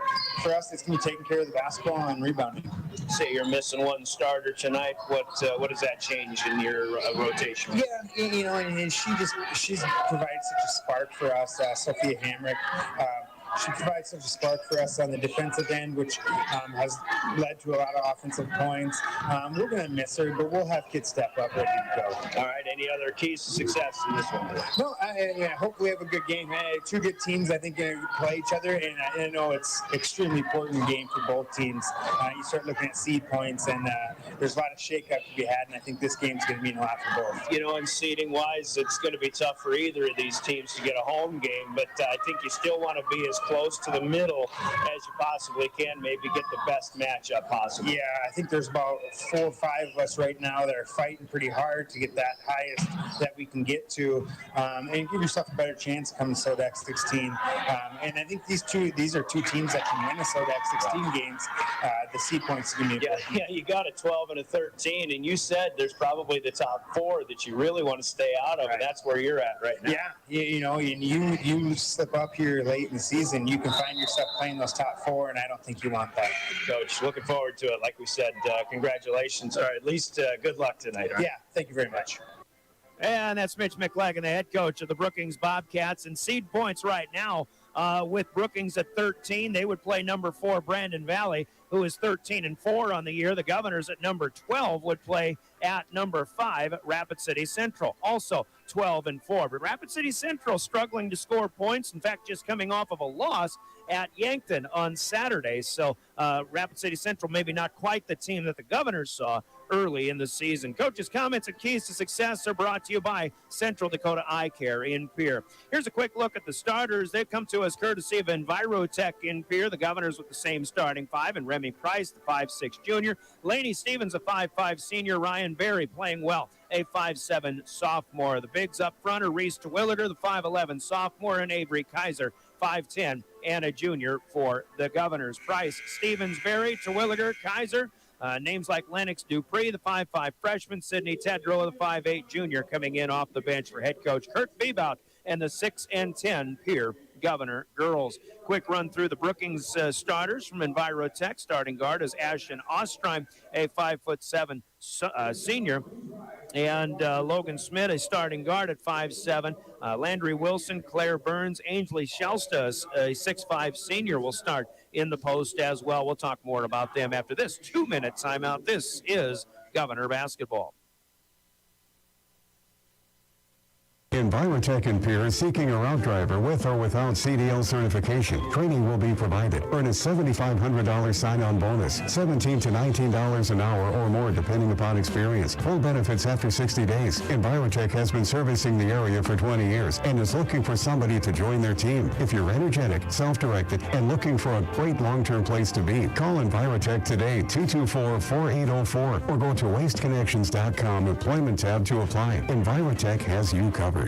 for us, it's going to be taking care of the basketball and rebounding. Say you're missing one starter tonight. What does that change in your rotation? Yeah, and she's provided such a spark for us, Sophia Hamrick. She provides such a spark for us on the defensive end, which has led to a lot of offensive points. We're going to miss her, but we'll have kids step up ready to go. All right, any other keys to success in this one? No, I hope we have a good game. Two good teams, I think, play each other, and I know it's extremely important game for both teams. You start looking at seed points, and there's a lot of shakeup to be had, and I think this game's going to mean a lot for both. And seeding-wise, it's going to be tough for either of these teams to get a home game, but I think you still want to be as close to the middle as you possibly can, maybe get the best matchup possible. Yeah, I think there's about 4 or 5 of us right now that are fighting pretty hard to get that highest that we can get to, and give yourself a better chance coming to Soda X16. And I think these are 2 teams that can win a Soda X16 games. The seed points are going to be important. Yeah, you got a 12 and a 13, and you said there's probably the top 4 that you really want to stay out of, and that's where you're at right now. Yeah, and you slip up here late in the season, you can find yourself playing those top 4, and I don't think you want that. Coach, looking forward to it. Like we said, congratulations, or at least good luck tonight. Right? Yeah, thank you very much. And that's Mitch McLagan, the head coach of the Brookings Bobcats, and seed points right now with Brookings at 13. They would play number 4 Brandon Valley, who is 13-4 on the year. The Governors at number 12 would play at number 5 Rapid City Central, also 12-4. But Rapid City Central struggling to score points. In fact, just coming off of a loss at Yankton on Saturday. So Rapid City Central maybe not quite the team that the Governors saw early in the season. Coach's comments and keys to success are brought to you by Central Dakota Eye Care in Pierre. Here's a quick look at the starters. They've come to us courtesy of Envirotech in Pierre. The Governors with the same starting 5, and Remy Price, the 5'6 junior. Laney Stevens, a 5'5 senior. Ryan Berry playing well, a 5'7 sophomore. The bigs up front are Reese Terwilliger, the 5'11 sophomore, and Avery Kaiser, 5'10 and a junior for the Governors. Price, Stevens, Berry, Terwilliger, Kaiser. Names like Lennox Dupree, the 5'5 freshman, Sidney Tedrow, the 5'8 junior, coming in off the bench for head coach Kurt Bebout and the 6-10 Pierre Governor girls. Quick run through the Brookings starters from Envirotech. Starting guard is Ashton Ostreim, a 5'7" senior. And Logan Smith, a starting guard at 5'7". Landry Wilson, Claire Burns, Ainsley Shelsta, a 6'5 senior, will start in the post as well. We'll talk more about them after this 2-minute timeout. This is Governor Basketball. Envirotech in Pierre is seeking a route driver with or without CDL certification. Training will be provided. Earn a $7,500 sign-on bonus, $17 to $19 an hour or more depending upon experience. Full benefits after 60 days. Envirotech has been servicing the area for 20 years and is looking for somebody to join their team. If you're energetic, self-directed, and looking for a great long-term place to be, call Envirotech today, 224-4804, or go to wasteconnections.com employment tab to apply. Envirotech has you covered.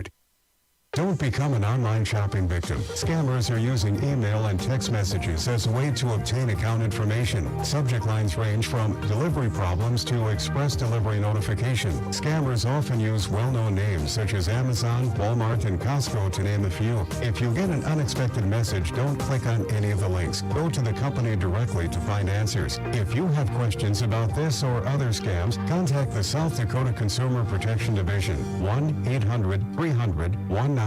Don't become an online shopping victim. Scammers are using email and text messages as a way to obtain account information. Subject lines range from delivery problems to express delivery notification. Scammers often use well-known names such as Amazon, Walmart, and Costco to name a few. If you get an unexpected message, don't click on any of the links. Go to the company directly to find answers. If you have questions about this or other scams, contact the South Dakota Consumer Protection Division, 1-800-300-1986.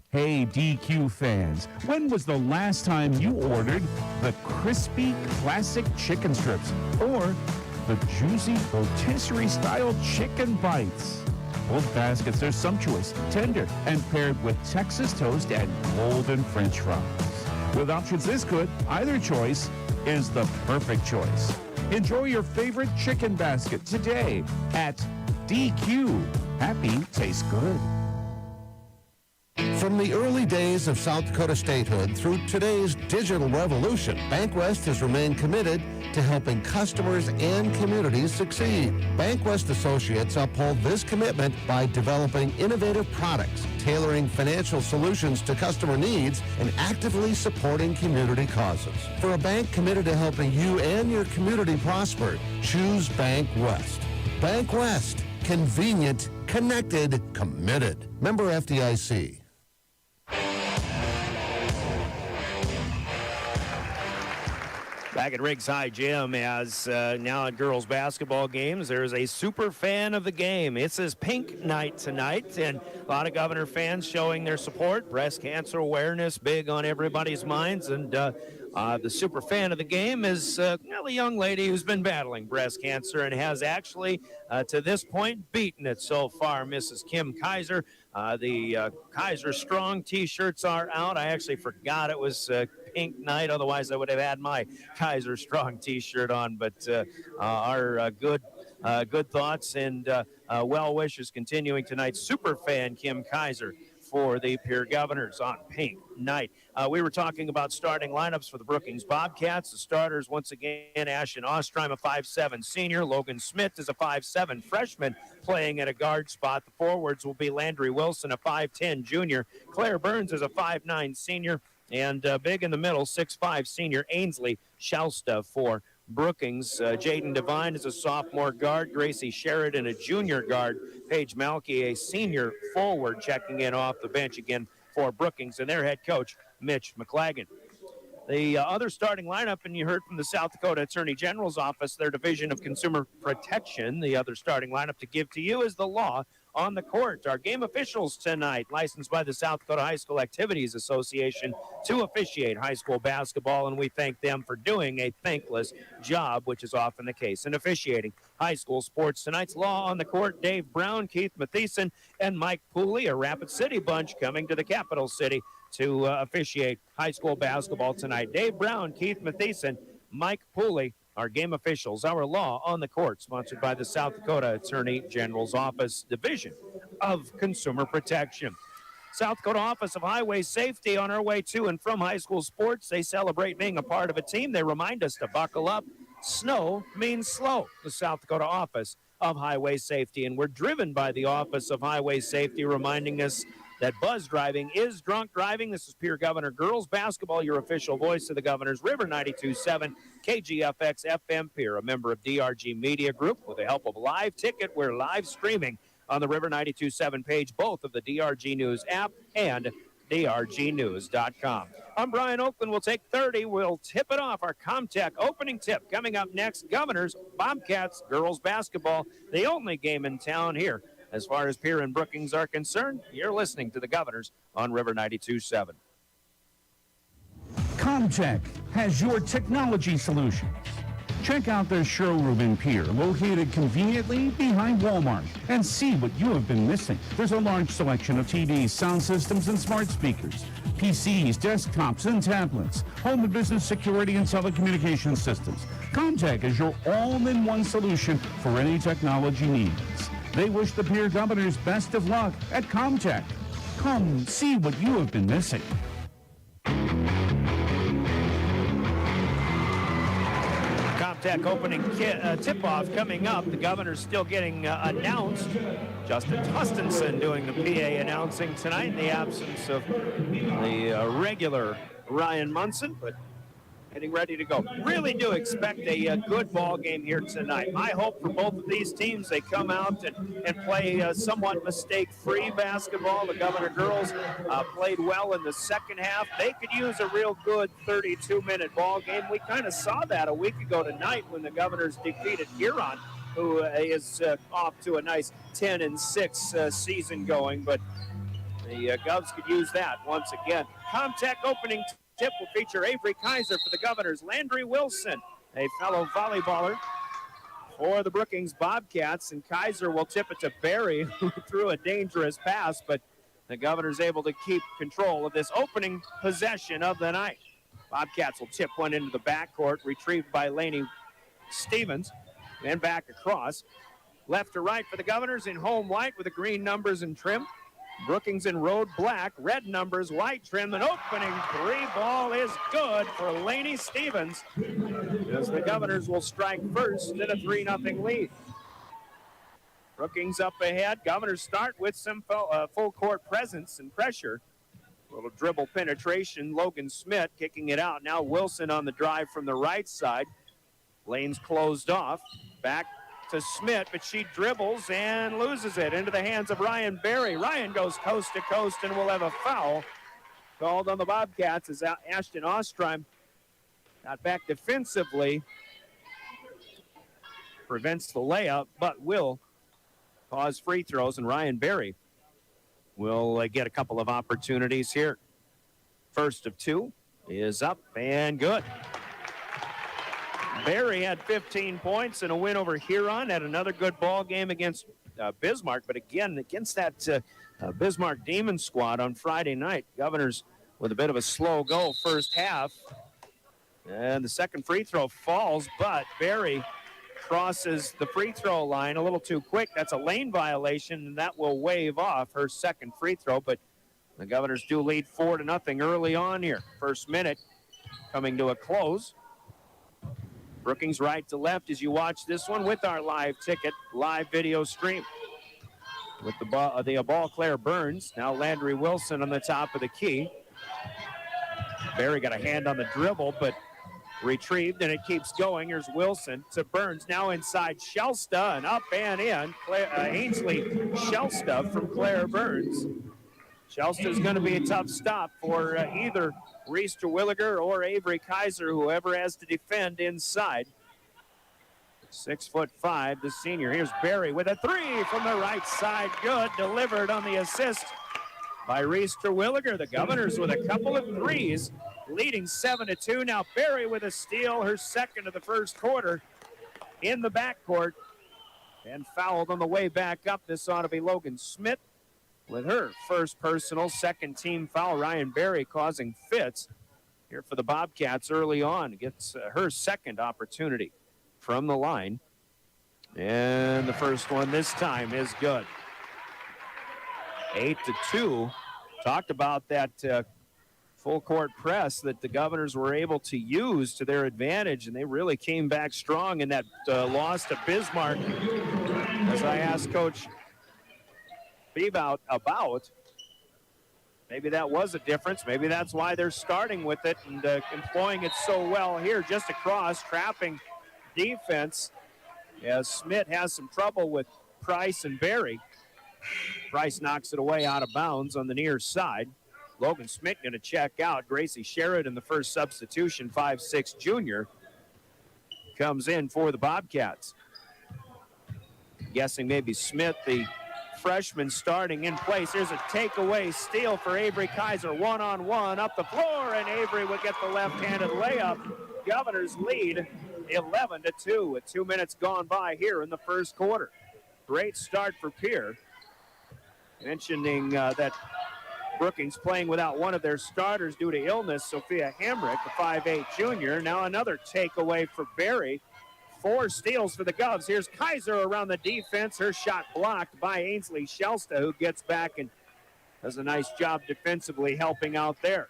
Hey, DQ fans, when was the last time you ordered the crispy classic chicken strips or the juicy rotisserie-style chicken bites? Both baskets are sumptuous, tender, and paired with Texas toast and golden French fries. With options this good, either choice is the perfect choice. Enjoy your favorite chicken basket today at DQ. Happy tastes good. From the early days of South Dakota statehood through today's digital revolution, BankWest has remained committed to helping customers and communities succeed. BankWest Associates uphold this commitment by developing innovative products, tailoring financial solutions to customer needs, and actively supporting community causes. For a bank committed to helping you and your community prosper, choose BankWest. BankWest. Convenient, connected, committed. Member FDIC. Back at Riggs High Gym, as now at girls basketball games, there's a super fan of the game. It's his pink night tonight, and a lot of Governor fans showing their support. Breast cancer awareness big on everybody's minds, and the super fan of the game is a young lady who's been battling breast cancer and has actually, to this point, beaten it so far. Mrs. Kim Kaiser. The Kaiser Strong T-shirts are out. I actually forgot it was pink night. Otherwise, I would have had my Kaiser Strong T-shirt on. But our good thoughts and well wishes continuing tonight. Super fan Kim Kaiser for the Pierre Governors on pink night. We were talking about starting lineups for the Brookings Bobcats. The starters, once again, Ashton Ostreim, a 5'7 senior. Logan Smith is a 5'7 freshman playing at a guard spot. The forwards will be Landry Wilson, a 5'10 junior. Claire Burns is a 5'9 senior. And big in the middle, 6'5 senior Ainsley Shelsta for Brookings. Jaden Devine is a sophomore guard. Gracie Sheridan, a junior guard. Paige Malky, a senior forward, checking in off the bench again for Brookings, and their head coach, Mitch McLagan. The other starting lineup, and you heard from the South Dakota Attorney General's office, their Division of Consumer Protection, the other starting lineup to give to you is the law on the court. Our game officials tonight, licensed by the South Dakota High School Activities Association to officiate high school basketball, and we thank them for doing a thankless job, which is often the case in officiating high school sports. Tonight's Law on the court, Dave Brown, Keith Matheson, and Mike Pooley, a Rapid City bunch coming to the capital city to officiate high school basketball tonight. Dave Brown, Keith Matheson, Mike Pooley, our game officials. Our Law on the court, sponsored by the South Dakota Attorney General's Office, Division of Consumer Protection. South Dakota Office of Highway Safety on our way to and from high school sports. They celebrate being a part of a team. They remind us to buckle up. Snow means slow. The South Dakota Office of Highway Safety. And we're driven by the Office of Highway Safety, reminding us that buzz driving is drunk driving. This is Pierre Governor Girls Basketball, your official voice of the Governors, River 92.7, KGFX FM Pierre, a member of DRG Media Group. With the help of Live Ticket, we're live streaming on the River 92.7 page, both of the DRG News app and drgnews.com. I'm Brian Oakland. We'll take 30. We'll tip it off. Our Comtech opening tip coming up next. Governors, Bobcats, girls basketball, the only game in town here. As far as Pierre and Brookings are concerned, you're listening to the Governors on River 92.7. Comtech has your technology solutions. Check out their showroom in Pierre, located conveniently behind Walmart, and see what you have been missing. There's a large selection of TVs, sound systems, and smart speakers, PCs, desktops, and tablets, home and business security and telecommunications systems. Comtech is your all-in-one solution for any technology needs. They wish the Pierre Governors best of luck at Comtech. Come see what you have been missing. Comtech opening tip-off coming up. The Governors still getting announced. Justin Tustenson doing the PA announcing tonight in the absence of the regular Ryan Munson, but getting ready to go. Really do expect a good ball game here tonight. My hope for both of these teams, they come out and play somewhat mistake-free basketball. The Governor girls played well in the second half. They could use a real good 32-minute ball game. We kind of saw that a week ago tonight when the Governors defeated Huron, who is off to a nice 10-6 season going. But the Govs could use that once again. Comtech opening tip will feature Avery Kaiser for the Governors, Landry Wilson, a fellow volleyballer for the Brookings Bobcats, and Kaiser will tip it to Barry, who threw a dangerous pass, but the Governors able to keep control of this opening possession of the night. Bobcats will tip one into the backcourt, retrieved by Laney Stevens, and back across. Left to right for the Governors in home white with the green numbers and trim. Brookings in road black, red numbers, white trim. An opening three ball is good for Laney Stevens, as the Governors will strike first in a 3-0 lead. Brookings up ahead. Governors start with some full court presence and pressure. A little dribble penetration. Logan Smith kicking it out. Now Wilson on the drive from the right side. Lane's closed off. Back to Smith, but she dribbles and loses it into the hands of Ryan Berry. Ryan goes coast to coast and will have a foul called on the Bobcats as Ashton Ostrom got back defensively. Prevents the layup, but will cause free throws, and Ryan Berry will get a couple of opportunities here. First of two is up and good. Barry had 15 points and a win over Huron. Had another good ball game against Bismarck, but again, against that Bismarck Demon squad on Friday night. Governors with a bit of a slow go first half. And the second free throw falls, but Barry crosses the free throw line a little too quick. That's a lane violation, and that will waive off her second free throw, but the Governors do lead 4-0 early on here. First minute coming to a close. Brookings right to left as you watch this one with our live ticket, live video stream. With the ball, Claire Burns. Now Landry Wilson on the top of the key. Barry got a hand on the dribble, but retrieved, and it keeps going. Here's Wilson to Burns. Now inside Shelsta, and up and in. Ainsley Shelsta from Claire Burns. Shelsta's going to be a tough stop for either Reese Terwilliger or Avery Kaiser, whoever has to defend inside. 6'5", the senior. Here's Berry with a three from the right side. Good. Delivered on the assist by Reese Terwilliger. The Governors with a couple of threes, leading 7-2. Now Berry with a steal, her second of the first quarter in the backcourt. And fouled on the way back up. This ought to be Logan Smith with her first personal, second team foul. Ryan Berry causing fits here for the Bobcats early on. Gets her second opportunity from the line. And the first one this time is good. 8-2. Talked about that full court press that the Governors were able to use to their advantage, and they really came back strong in that loss to Bismarck. As I asked Coach Bebout about, maybe that was a difference. Maybe that's why they're starting with it and employing it so well here. Just across, trapping defense as Smith has some trouble with Price and Berry. Price knocks it away out of bounds on the near side. Logan Smith going to check out. Gracie Sheridan, the first substitution, 5'6" junior, comes in for the Bobcats. Guessing maybe Smith, the freshman, starting in place. Here's a takeaway steal for Avery Kaiser. One-on-one up the floor, and Avery would get the left-handed layup. Governors lead 11-2 with 2 minutes gone by here in the first quarter. Great start for Pierre. Mentioning that Brookings playing without one of their starters due to illness, Sophia Hamrick, the 5'8" junior. Now another takeaway for Berry. 4 steals for the Govs. Here's Kaiser around the defense. Her shot blocked by Ainsley Shelsta, who gets back and does a nice job defensively helping out there.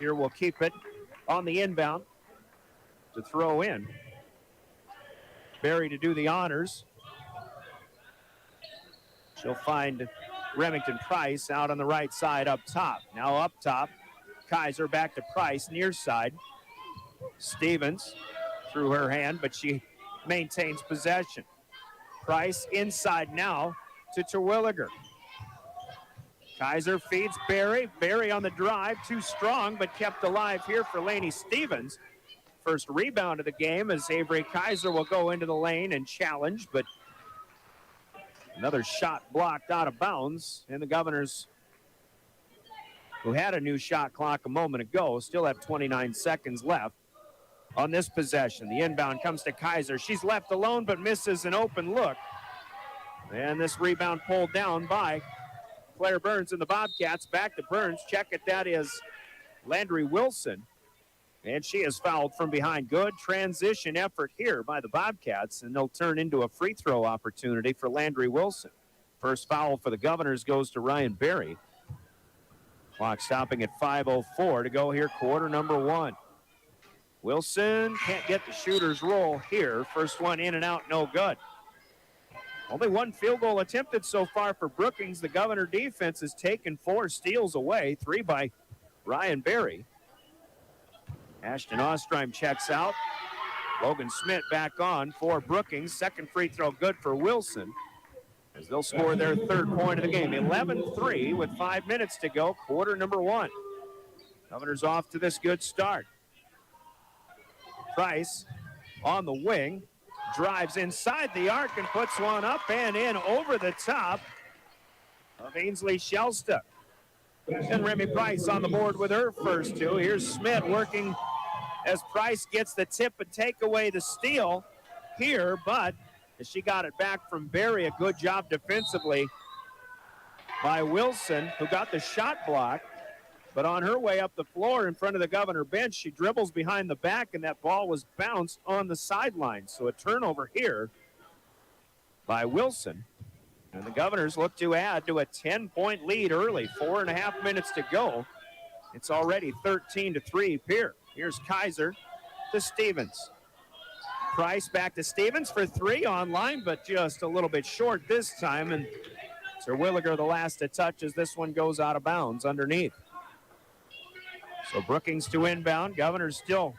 Here we'll keep it on the inbound to throw in. Berry to do the honors. She'll find Remington Price out on the right side up top. Now up top, Kaiser back to Price, near side. Stevens through her hand, but she maintains possession. Price inside now to Terwilliger. Kaiser feeds Berry. Berry on the drive, too strong, but kept alive here for Lainey Stevens. First rebound of the game as Avery Kaiser will go into the lane and challenge, but another shot blocked out of bounds, and the Governors, who had a new shot clock a moment ago, still have 29 seconds left on this possession. The inbound comes to Kaiser. She's left alone but misses an open look. And this rebound pulled down by Claire Burns and the Bobcats. Back to Burns. Check it. That is Landry Wilson. And she is fouled from behind. Good transition effort here by the Bobcats, and they'll turn into a free throw opportunity for Landry Wilson. First foul for the Governors goes to Ryan Berry. Clock stopping at 5:04 to go here, quarter number 1. Wilson can't get the shooter's roll here. First one in and out, no good. Only one field goal attempted so far for Brookings. The Governor defense has taken 4 steals away, 3 by Ryan Berry. Ashton Ostrom checks out. Logan Smith back on for Brookings. Second free throw good for Wilson as they'll score their third point of the game. 11-3 with 5 minutes to go, quarter number 1. Governors off to this good start. Price on the wing, drives inside the arc and puts one up and in over the top of Ainsley Shelsta. And Remy Price on the board with her first 2. Here's Smith working as Price gets the tip and take away the steal here, but as she got it back from Berry, a good job defensively by Wilson, who got the shot block. But on her way up the floor in front of the Governor bench, she dribbles behind the back, and that ball was bounced on the sideline. So a turnover here by Wilson. And the Governors look to add to a 10-point lead early. 4.5 minutes to go. It's already 13-3 Pierre. Here's Kaiser to Stevens. Price back to Stevens for 3 online, but just a little bit short this time. And Terwilliger the last to touch as this one goes out of bounds underneath. So Brookings to inbound. Governors still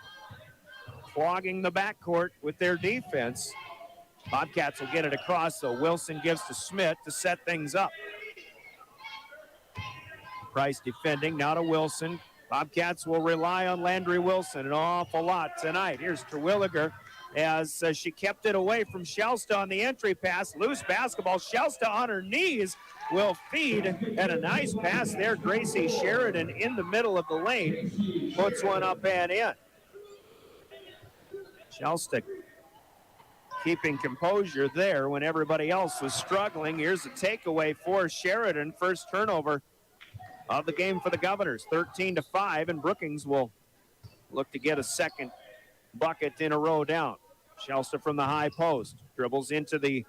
clogging the backcourt with their defense. Bobcats will get it across, so Wilson gives to Smith to set things up. Price defending, now to Wilson. Bobcats will rely on Landry Wilson an awful lot tonight. Here's Terwilliger as she kept it away from Shelsta on the entry pass. Loose basketball. Shelsta on her knees will feed, and a nice pass there. Gracie Sheridan in the middle of the lane puts one up and in. Shelsta keeping composure there when everybody else was struggling. Here's a takeaway for Sheridan. First turnover of the game for the Governors. 13-5, and Brookings will look to get a second bucket in a row down. Shelsta from the high post. Dribbles into the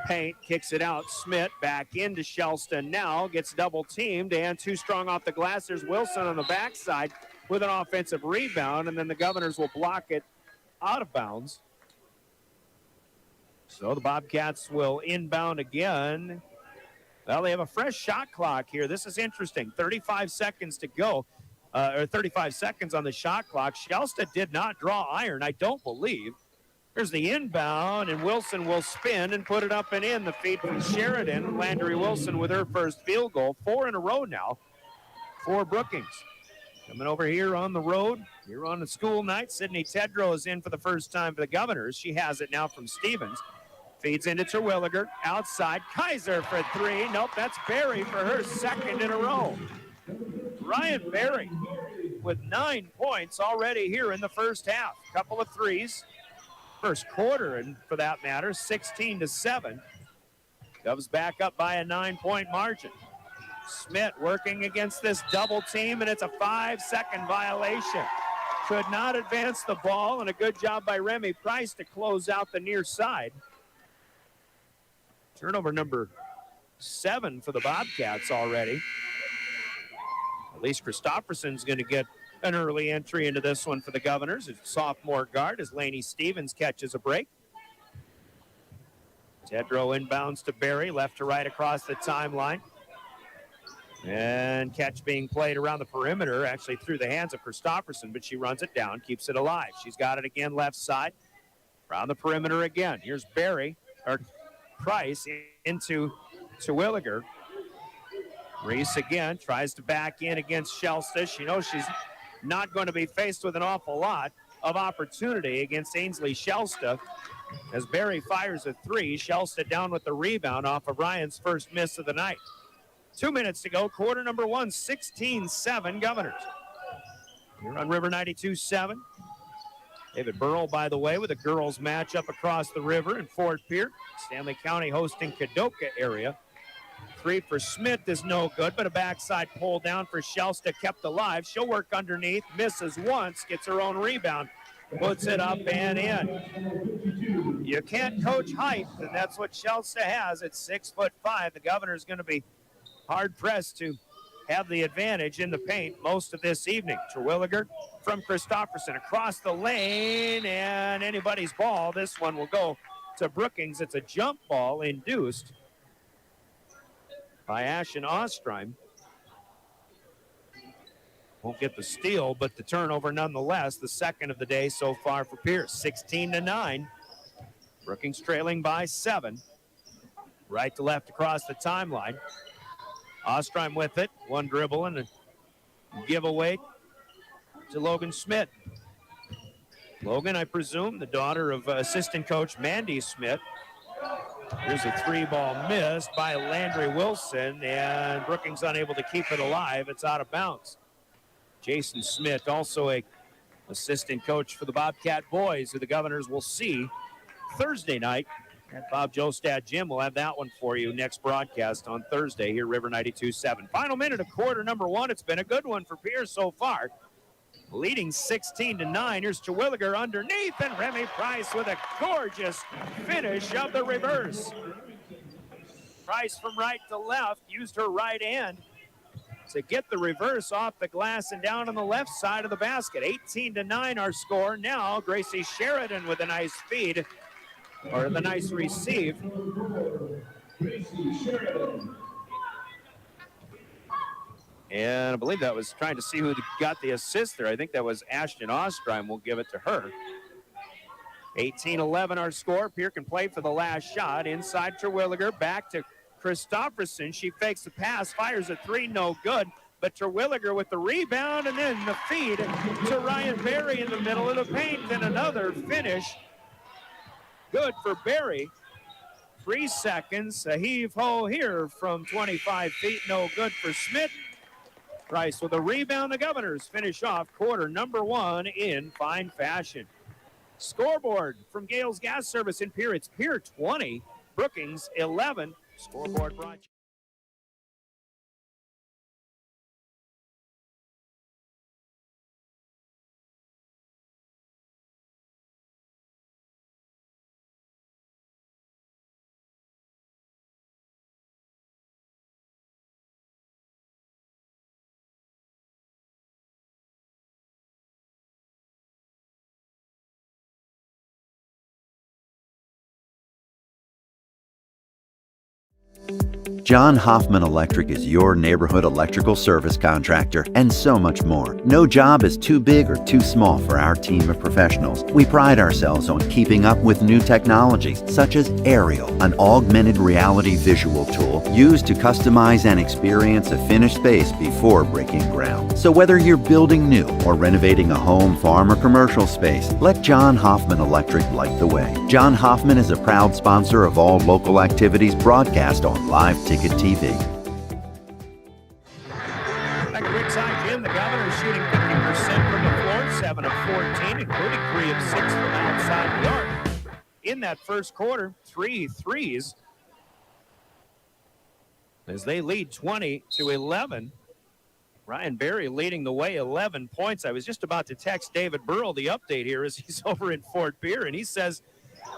paint, kicks it out. Smith back into Shelsta now. Gets double teamed and too strong off the glass. There's Wilson on the backside with an offensive rebound, and then the Governors will block it out of bounds. So the Bobcats will inbound again. Well, they have a fresh shot clock here. This is interesting. 35 seconds to go, or 35 seconds on the shot clock. Shelsta did not draw iron, I don't believe. There's the inbound, and Wilson will spin and put it up and in. The feed from Sheridan. Landry Wilson with her first field goal. 4 in a row now for Brookings. Coming over here on the road, here on the school night, Sydney Tedrow is in for the first time for the Governors. She has it now from Stevens. Feeds into Terwilliger, outside, Kaiser for 3. Nope, that's Berry for her second in a row. Ryan Berry with 9 points already here in the first half. Couple of threes. First quarter, and for that matter, 16-7. Govs back up by a 9-point margin. Smith working against this double team, and it's a 5-second violation. Could not advance the ball, and a good job by Remy Price to close out the near side. Turnover number 7 for the Bobcats already. Elise Christopherson's going to get an early entry into this one for the Governors. It's sophomore guard as Lainey Stevens catches a break. Tedrow inbounds to Berry, left to right across the timeline. And catch being played around the perimeter, actually through the hands of Christopherson, but she runs it down, keeps it alive. She's got it again left side. Around the perimeter again. Here's Price into Terwilliger. Reese again tries to back in against Shelsta. She knows she's not going to be faced with an awful lot of opportunity against Ainsley Shelsta. As Berry fires a 3, Shelsta down with the rebound off of Ryan's first miss of the night. 2 minutes to go, quarter number 1, 16-7 Governors. Here on River 92.7. David Burrell, by the way, with a girls matchup across the river in Fort Pierre. Stanley County hosting Kadoka area. 3 for Smith is no good, but a backside pull down for Shelsta kept alive. She'll work underneath, misses once, gets her own rebound, puts it up and in. You can't coach height, and that's what Shelsta has at 6'5". The Governor's going to be hard-pressed to have the advantage in the paint most of this evening. Terwilliger from Christopherson across the lane, and anybody's ball. This one will go to Brookings. It's a jump ball induced by Ashton Ostreim. Won't get the steal, but the turnover nonetheless. The second of the day so far for Pierce. 16-9. Brookings trailing by 7. Right to left across the timeline. Ostreim with it. One dribble and a giveaway to Logan Smith. Logan, I presume, the daughter of assistant coach Mandy Smith. Here's a 3-ball missed by Landry Wilson, and Brookings unable to keep it alive. It's out of bounds. Jason Smith, also a assistant coach for the Bobcat boys, who the Governors will see Thursday night at Bob Jostad Gym. We'll have that one for you next broadcast on Thursday here, River 92.7. Final minute of quarter number 1. It's been a good one for Pierce so far. Leading 16-9. Here's Terwilliger underneath, and Remy Price with a gorgeous finish of the reverse. Price from right to left used her right hand to get the reverse off the glass and down on the left side of the basket. 18-9 our score. Now Gracie Sheridan with a nice feed, or the nice receive. And I believe that was trying to see who got the assist there. I think that was Ashton Ostreim. We'll give it to her. 18-11 our score. Pierre can play for the last shot. Inside Terwilliger, back to Christopherson. She fakes the pass, fires a 3, no good. But Terwilliger with the rebound, and then the feed to Ryan Berry in the middle of the paint, and another finish good for Barry. 3 seconds, a heave-ho here from 25 feet, no good for Smith. Price with a rebound. The Governors finish off quarter number 1 in fine fashion. Scoreboard from Gales Gas Service in Pierre. It's Pierre 20, Brookings 11. Scoreboard brought you. John Hoffman Electric is your neighborhood electrical service contractor, and so much more. No job is too big or too small for our team of professionals. We pride ourselves on keeping up with new technologies, such as Aerial, an augmented reality visual tool used to customize and experience a finished space before breaking ground. So whether you're building new or renovating a home, farm, or commercial space, let John Hoffman Electric light the way. John Hoffman is a proud sponsor of all local activities broadcast on Live Ticket TV. Back at Ringside Gym, the Governors shooting 50% from the floor, 7 of 14, including 3 of 6 from outside the arc. In that first quarter, 3 threes as they lead 20-11. Ryan Berry leading the way, 11 points. I was just about to text David Burrell the update here as he's over in Fort Pierre, and he says,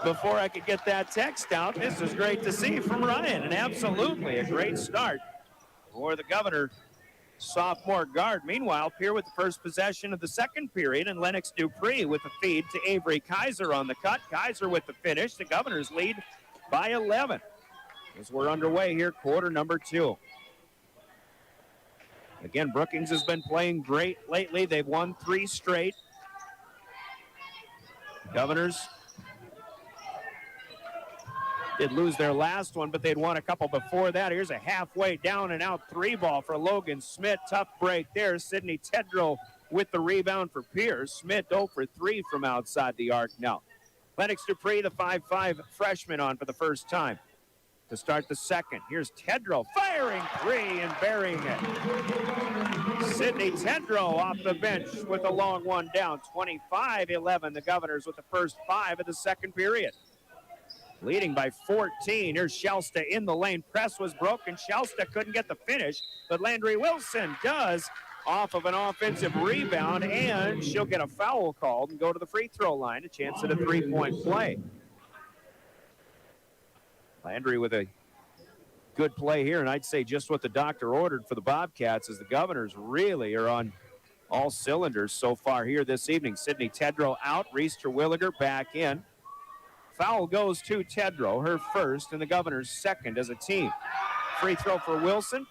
before I could get that text out, this is great to see from Ryan, and absolutely a great start for the Governor sophomore guard. Meanwhile, Pierre with the first possession of the second period, and Lennox Dupree with the feed to Avery Kaiser on the cut. Kaiser with the finish. The Governors lead by 11 as we're underway here, quarter number 2. Again, Brookings has been playing great lately. They've won 3 straight. Governors did lose their last one, but they'd won a couple before that. Here's a halfway down and out 3 ball for Logan Smith. Tough break there. Sidney Tedrow with the rebound for Pierce. Smith 0 for 3 from outside the arc now. Lennox Dupree, the 5'5 freshman, on for the first time to start the second. Here's Tedrow firing 3 and burying it. Sidney Tedrow off the bench with a long one down. 25-11, the Governors with the first 5 of the second period. Leading by 14. Here's Shelsta in the lane. Press was broken. Shelsta couldn't get the finish, but Landry Wilson does off of an offensive rebound, and she'll get a foul called and go to the free throw line. A chance at a 3-point play. Landry with a good play here, and I'd say just what the doctor ordered for the Bobcats, as the Governors really are on all cylinders so far here this evening. Sidney Tedrow out. Reese Terwilliger back in. Foul goes to Tedrow, her first, and the Governors' second as a team. Free throw for Wilson.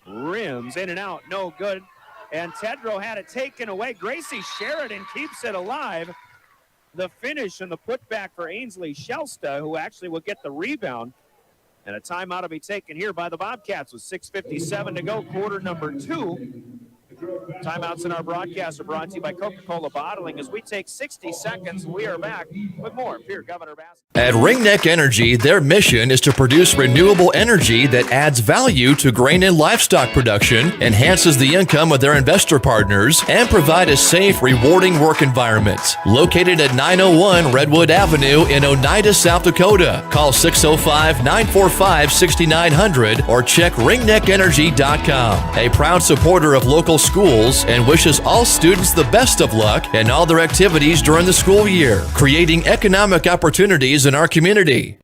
Rims in and out, no good. And Tedrow had it taken away. Gracie Sheridan keeps it alive. The finish and the putback for Ainsley Shelsta, who actually will get the rebound. And a timeout will be taken here by the Bobcats with 6:57 to go, quarter number 2. Timeouts in our broadcast are brought to you by Coca-Cola Bottling. As we take 60 seconds, we are back with more Pierre Governor Basketball. At Ringneck Energy, their mission is to produce renewable energy that adds value to grain and livestock production, enhances the income of their investor partners, and provide a safe, rewarding work environment. Located at 901 Redwood Avenue in Oneida, South Dakota. Call 605-945-6900 or check ringneckenergy.com. A proud supporter of local schools and wishes all students the best of luck in all their activities during the school year, creating economic opportunities in our community.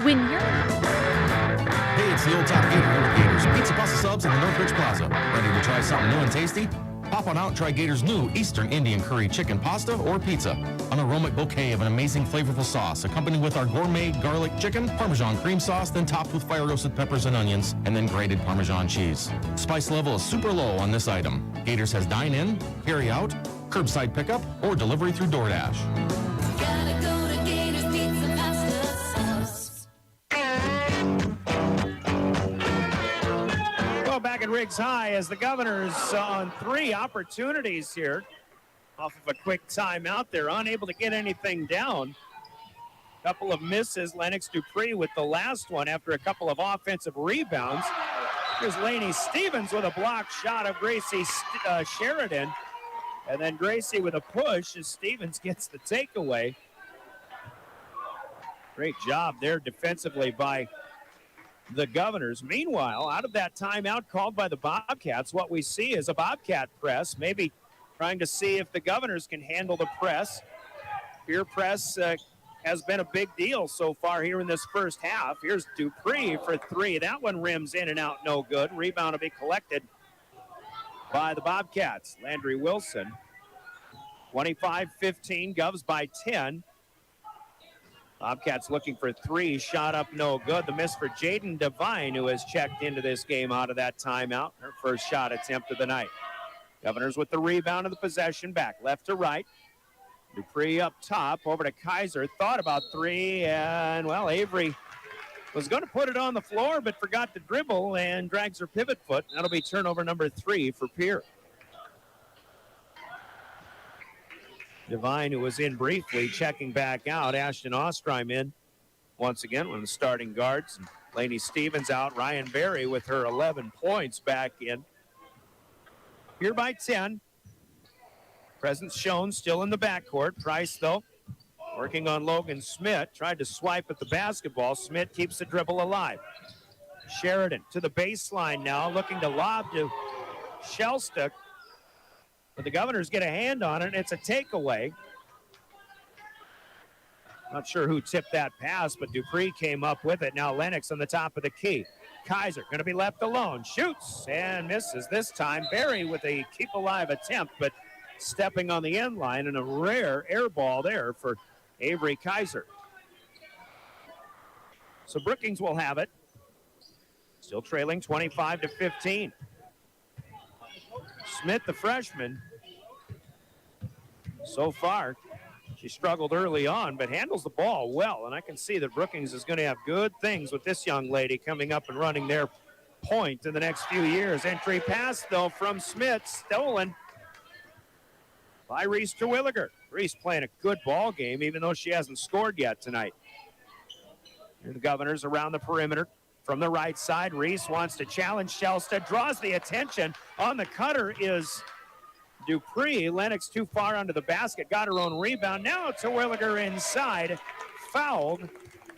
When you're... Hey, it's the old top Gator here with Gators Pizza Pasta Subs in the Northridge Plaza. Ready to try something new and tasty? Pop on out and try Gator's new Eastern Indian Curry Chicken Pasta or Pizza. An aromatic bouquet of an amazing flavorful sauce, accompanied with our gourmet garlic chicken, Parmesan cream sauce, then topped with fire-roasted peppers and onions, and then grated Parmesan cheese. Spice level is super low on this item. Gators has dine-in, carry-out, curbside pickup, or delivery through DoorDash. Gotta go to Gators Pizza Pasta Subs. Well, back at Riggs High as the Governors on 3 opportunities here off of a quick timeout. They're unable to get anything down. Couple of misses. Lennox Dupree with the last one after a couple of offensive rebounds. Here's Lainey Stevens with a block shot of Gracie Sheridan. And then Gracie with a push as Stevens gets the takeaway. Great job there defensively by the Governors. Meanwhile, out of that timeout called by the Bobcats, what we see is a Bobcat press, maybe trying to see if the Governors can handle the press. Peer press has been a big deal so far here in this first half. Here's Dupree for three. That one rims in and out, no good. Rebound will be collected by the Bobcats. Landry Wilson, 25-15, Govs by 10. Bobcats looking for three, shot up, no good. The miss for Jaden Devine, who has checked into this game out of that timeout. Her first shot attempt of the night. Governors with the rebound of the possession, back left to right. Dupree up top, over to Kaiser, thought about three, and, well, Avery was going to put it on the floor, but forgot to dribble and drags her pivot foot. That'll be turnover number 3 for Pierre. Devine, who was in briefly, checking back out. Ashton Ostrom in once again, one of the starting guards. Lainey Stevens out. Ryan Berry with her 11 points back in. Here by 10. Presence shown still in the backcourt. Price, though, working on Logan Smith. Tried to swipe at the basketball. Smith keeps the dribble alive. Sheridan to the baseline now, looking to lob to Shellstock. But the Governors get a hand on it, and it's a takeaway. Not sure who tipped that pass, but Dupree came up with it. Now Lennox on the top of the key. Kaiser going to be left alone. Shoots and misses this time. Berry with a keep-alive attempt, but stepping on the end line, and a rare air ball there for Avery Kaiser. So Brookings will have it. Still trailing 25-15. Smith, the freshman, so far, she struggled early on, but handles the ball well. And I can see that Brookings is going to have good things with this young lady coming up and running their point in the next few years. Entry pass, though, from Smith, stolen by Reese Terwilliger. Reese playing a good ball game, even though she hasn't scored yet tonight. Here the Governors around the perimeter. From the right side, Reese wants to challenge Shellstead, draws the attention. On the cutter is Dupree. Lennox too far under the basket, got her own rebound. Now Terwilliger inside, fouled,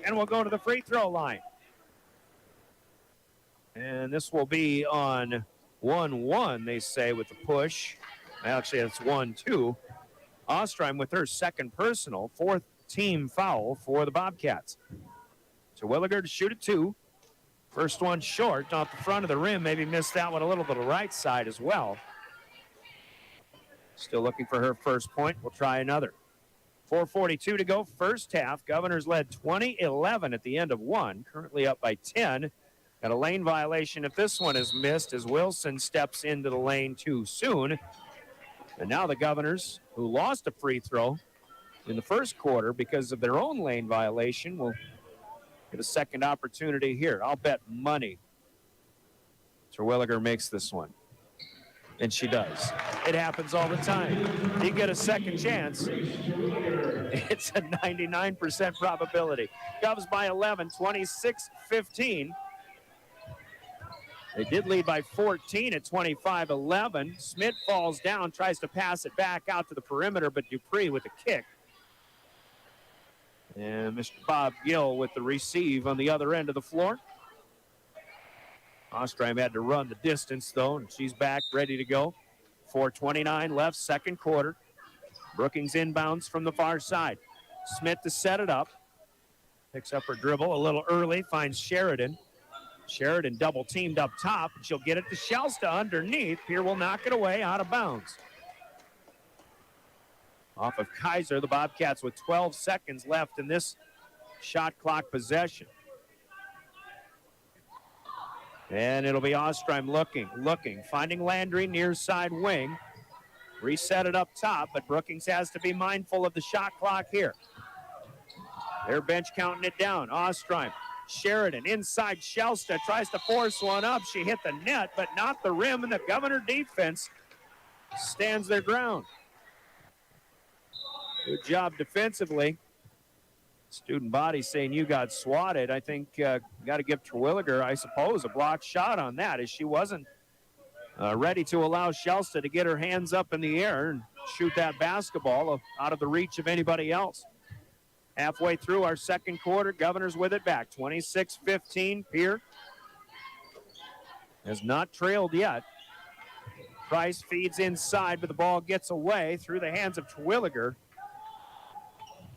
and will go to the free throw line. And this will be on 1-1, they say, with the push. Actually, it's 1-2. Ostrom with her second personal, fourth team foul for the Bobcats. Terwilliger to shoot at 2. First one short off the front of the rim. Maybe missed that one a little to the right side as well. Still looking for her first point. We'll try another. 4:42 to go, first half. Governors led 20-11 at the end of 1. Currently up by 10. Got a lane violation if this one is missed as Wilson steps into the lane too soon. And now the Governors, who lost a free throw in the first quarter because of their own lane violation, will get a second opportunity here. I'll bet money Terwilliger makes this one. And she does. It happens all the time. You get a second chance, it's a 99% probability. Govs by 11, 26-15. They did lead by 14 at 25-11. Smith falls down, tries to pass it back out to the perimeter, but Dupree with a kick. And Mr. Bob Gill with the receive on the other end of the floor. Ostrom had to run the distance, though, and she's back, ready to go. 4:29 left, second quarter. Brookings inbounds from the far side. Smith to set it up. Picks up her dribble a little early, finds Sheridan. Sheridan double teamed up top, and she'll get it to Shelsta underneath. Pierre will knock it away out of bounds. Off of Kaiser, the Bobcats with 12 seconds left in this shot clock possession. And it'll be Ostrom looking, finding Landry near side wing. Reset it up top, but Brookings has to be mindful of the shot clock here. Their bench counting it down. Ostrom, Sheridan inside Shelsta, tries to force one up. She hit the net, but not the rim, and the Governor defense stands their ground. Good job defensively Student body saying you got swatted. I think got to give Terwilliger, I suppose, a blocked shot on that, as she wasn't ready to allow Shelston to get her hands up in the air and shoot that basketball out of the reach of anybody else. Halfway through our second quarter, Governors with it back. 26-15. Pierre has not trailed yet. Price feeds inside, but the ball gets away through the hands of Terwilliger.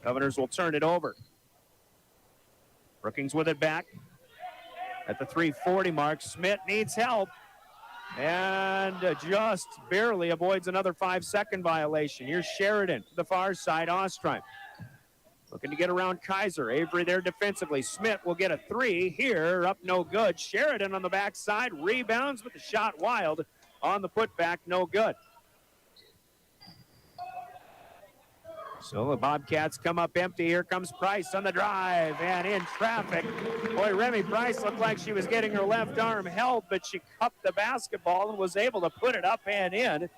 Governors will turn it over. Brookings with it back at the 3:40 mark. Smith needs help and just barely avoids another 5-second violation. Here's Sheridan to the far side. Ostreim looking to get around Kaiser. Avery there defensively. Smith will get a three here. Up no good. Sheridan on the backside. Rebounds, but the shot wild on the putback. No good. So the Bobcats come up empty. Here comes Price on the drive and in traffic. Boy, Remy Price looked like she was getting her left arm held, but she cupped the basketball and was able to put it up and in.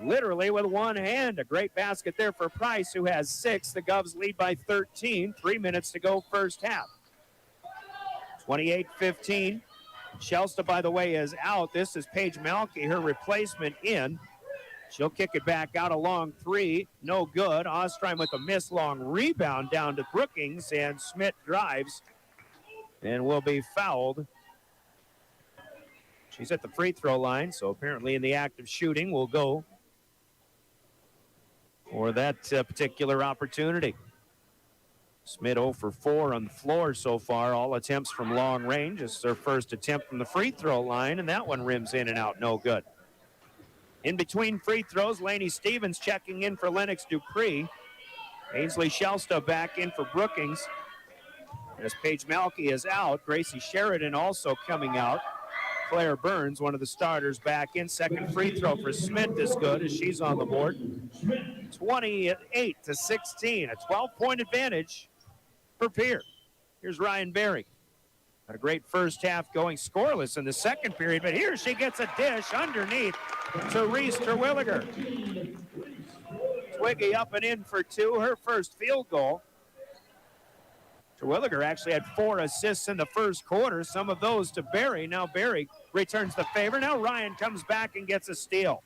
Literally with one hand. A great basket there for Price, who has 6. The Govs lead by 13. 3 minutes to go first half. 28-15. Shelston, by the way, is out. This is Paige Malky, her replacement, in. She'll kick it back out a long three. No good. Ostreim with a miss long rebound down to Brookings, and Smith drives and will be fouled. She's at the free throw line, so apparently in the act of shooting will go for that particular opportunity. Smith 0 for 4 on the floor so far. All attempts from long range. This is their first attempt from the free throw line, and that one rims in and out. No good. In between free throws, Lainey Stevens checking in for Lennox Dupree. Ainsley Shelston back in for Brookings. As Paige Malky is out, Gracie Sheridan also coming out. Claire Burns, one of the starters, back in. Second free throw for Smith is good as she's on the board. 28-16, a 12-point advantage for Pierre. Here's Ryan Berry. Had a great first half, going scoreless in the second period, but here she gets a dish underneath to Reese Terwilliger. Twiggy up and in for 2, her first field goal. Terwilliger actually had 4 assists in the first quarter, some of those to Berry. Now Berry returns the favor. Now Ryan comes back and gets a steal.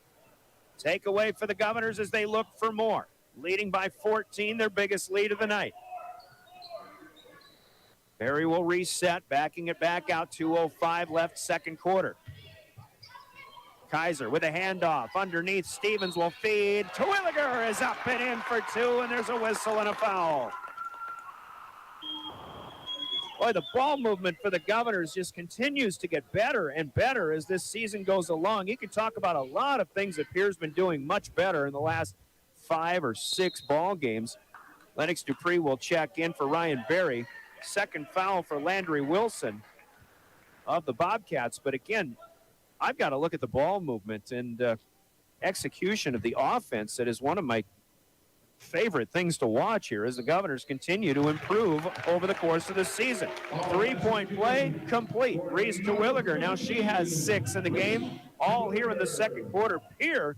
Takeaway for the Governors as they look for more. Leading by 14, their biggest lead of the night. Berry will reset, backing it back out. 2:05 left, second quarter. Kaiser with a handoff underneath. Stevens will feed. Terwilliger is up and in for 2, and there's a whistle and a foul. Boy, the ball movement for the Governors just continues to get better and better as this season goes along. You can talk about a lot of things that Pierre's been doing much better in the last 5 or 6 ball games. Lennox Dupree will check in for Ryan Berry. Second foul for Landry Wilson of the Bobcats. But again, I've got to look at the ball movement and execution of the offense. That is one of my favorite things to watch here as the Governors continue to improve over the course of the season. 3-point play complete. Reese Terwilliger, now she has 6 in the game, all here in the second quarter. Pierre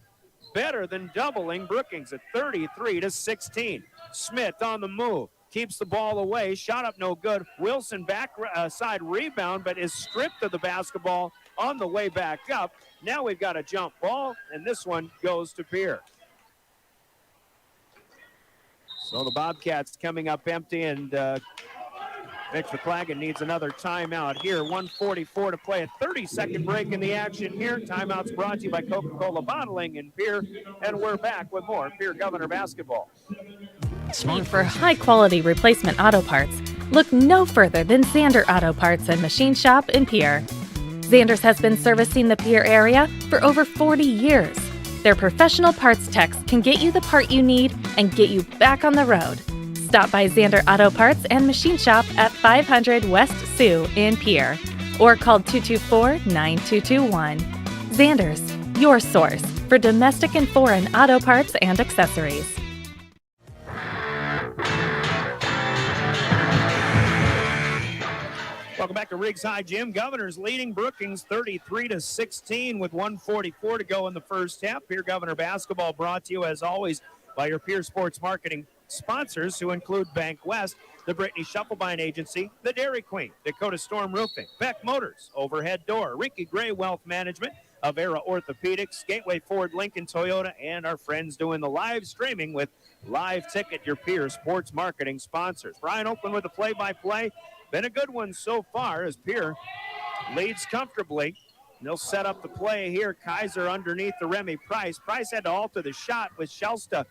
better than doubling Brookings at 33-16. Smith on the move. Keeps the ball away. Shot up no good. Wilson back side rebound, but is stripped of the basketball on the way back up. Now we've got a jump ball, and this one goes to Pierre. So the Bobcats coming up empty, and Mitch McClagan needs another timeout here. 1:44 to play. A 30-second break in the action here. Timeouts brought to you by Coca-Cola Bottling in Pierre, and we're back with more Pierre Governor basketball. For high-quality replacement auto parts, look no further than Zander Auto Parts and Machine Shop in Pierre. Zander's has been servicing the Pierre area for over 40 years. Their professional parts techs can get you the part you need and get you back on the road. Stop by Zander Auto Parts and Machine Shop at 500 West Sioux in Pierre or call 224-9221. Zander's, your source for domestic and foreign auto parts and accessories. Welcome back to Riggs High Gym. Governors leading Brookings 33-16 with 1:44 to go in the first half. Pierre Governor basketball brought to you, as always, by your Pierre Sports Marketing sponsors who include Bank West, the Brittany Shufflebine Agency, the Dairy Queen, Dakota Storm Roofing, Beck Motors, Overhead Door, Ricky Gray Wealth Management, Avera Orthopedics, Gateway Ford Lincoln Toyota, and our friends doing the live streaming with Live Ticket, your Pierre sports marketing sponsors. Brian Oakland with the play-by-play. Been a good one so far as Pierre leads comfortably. They'll set up the play here. Kaiser underneath the Remy Price. Price had to alter the shot with Shelsta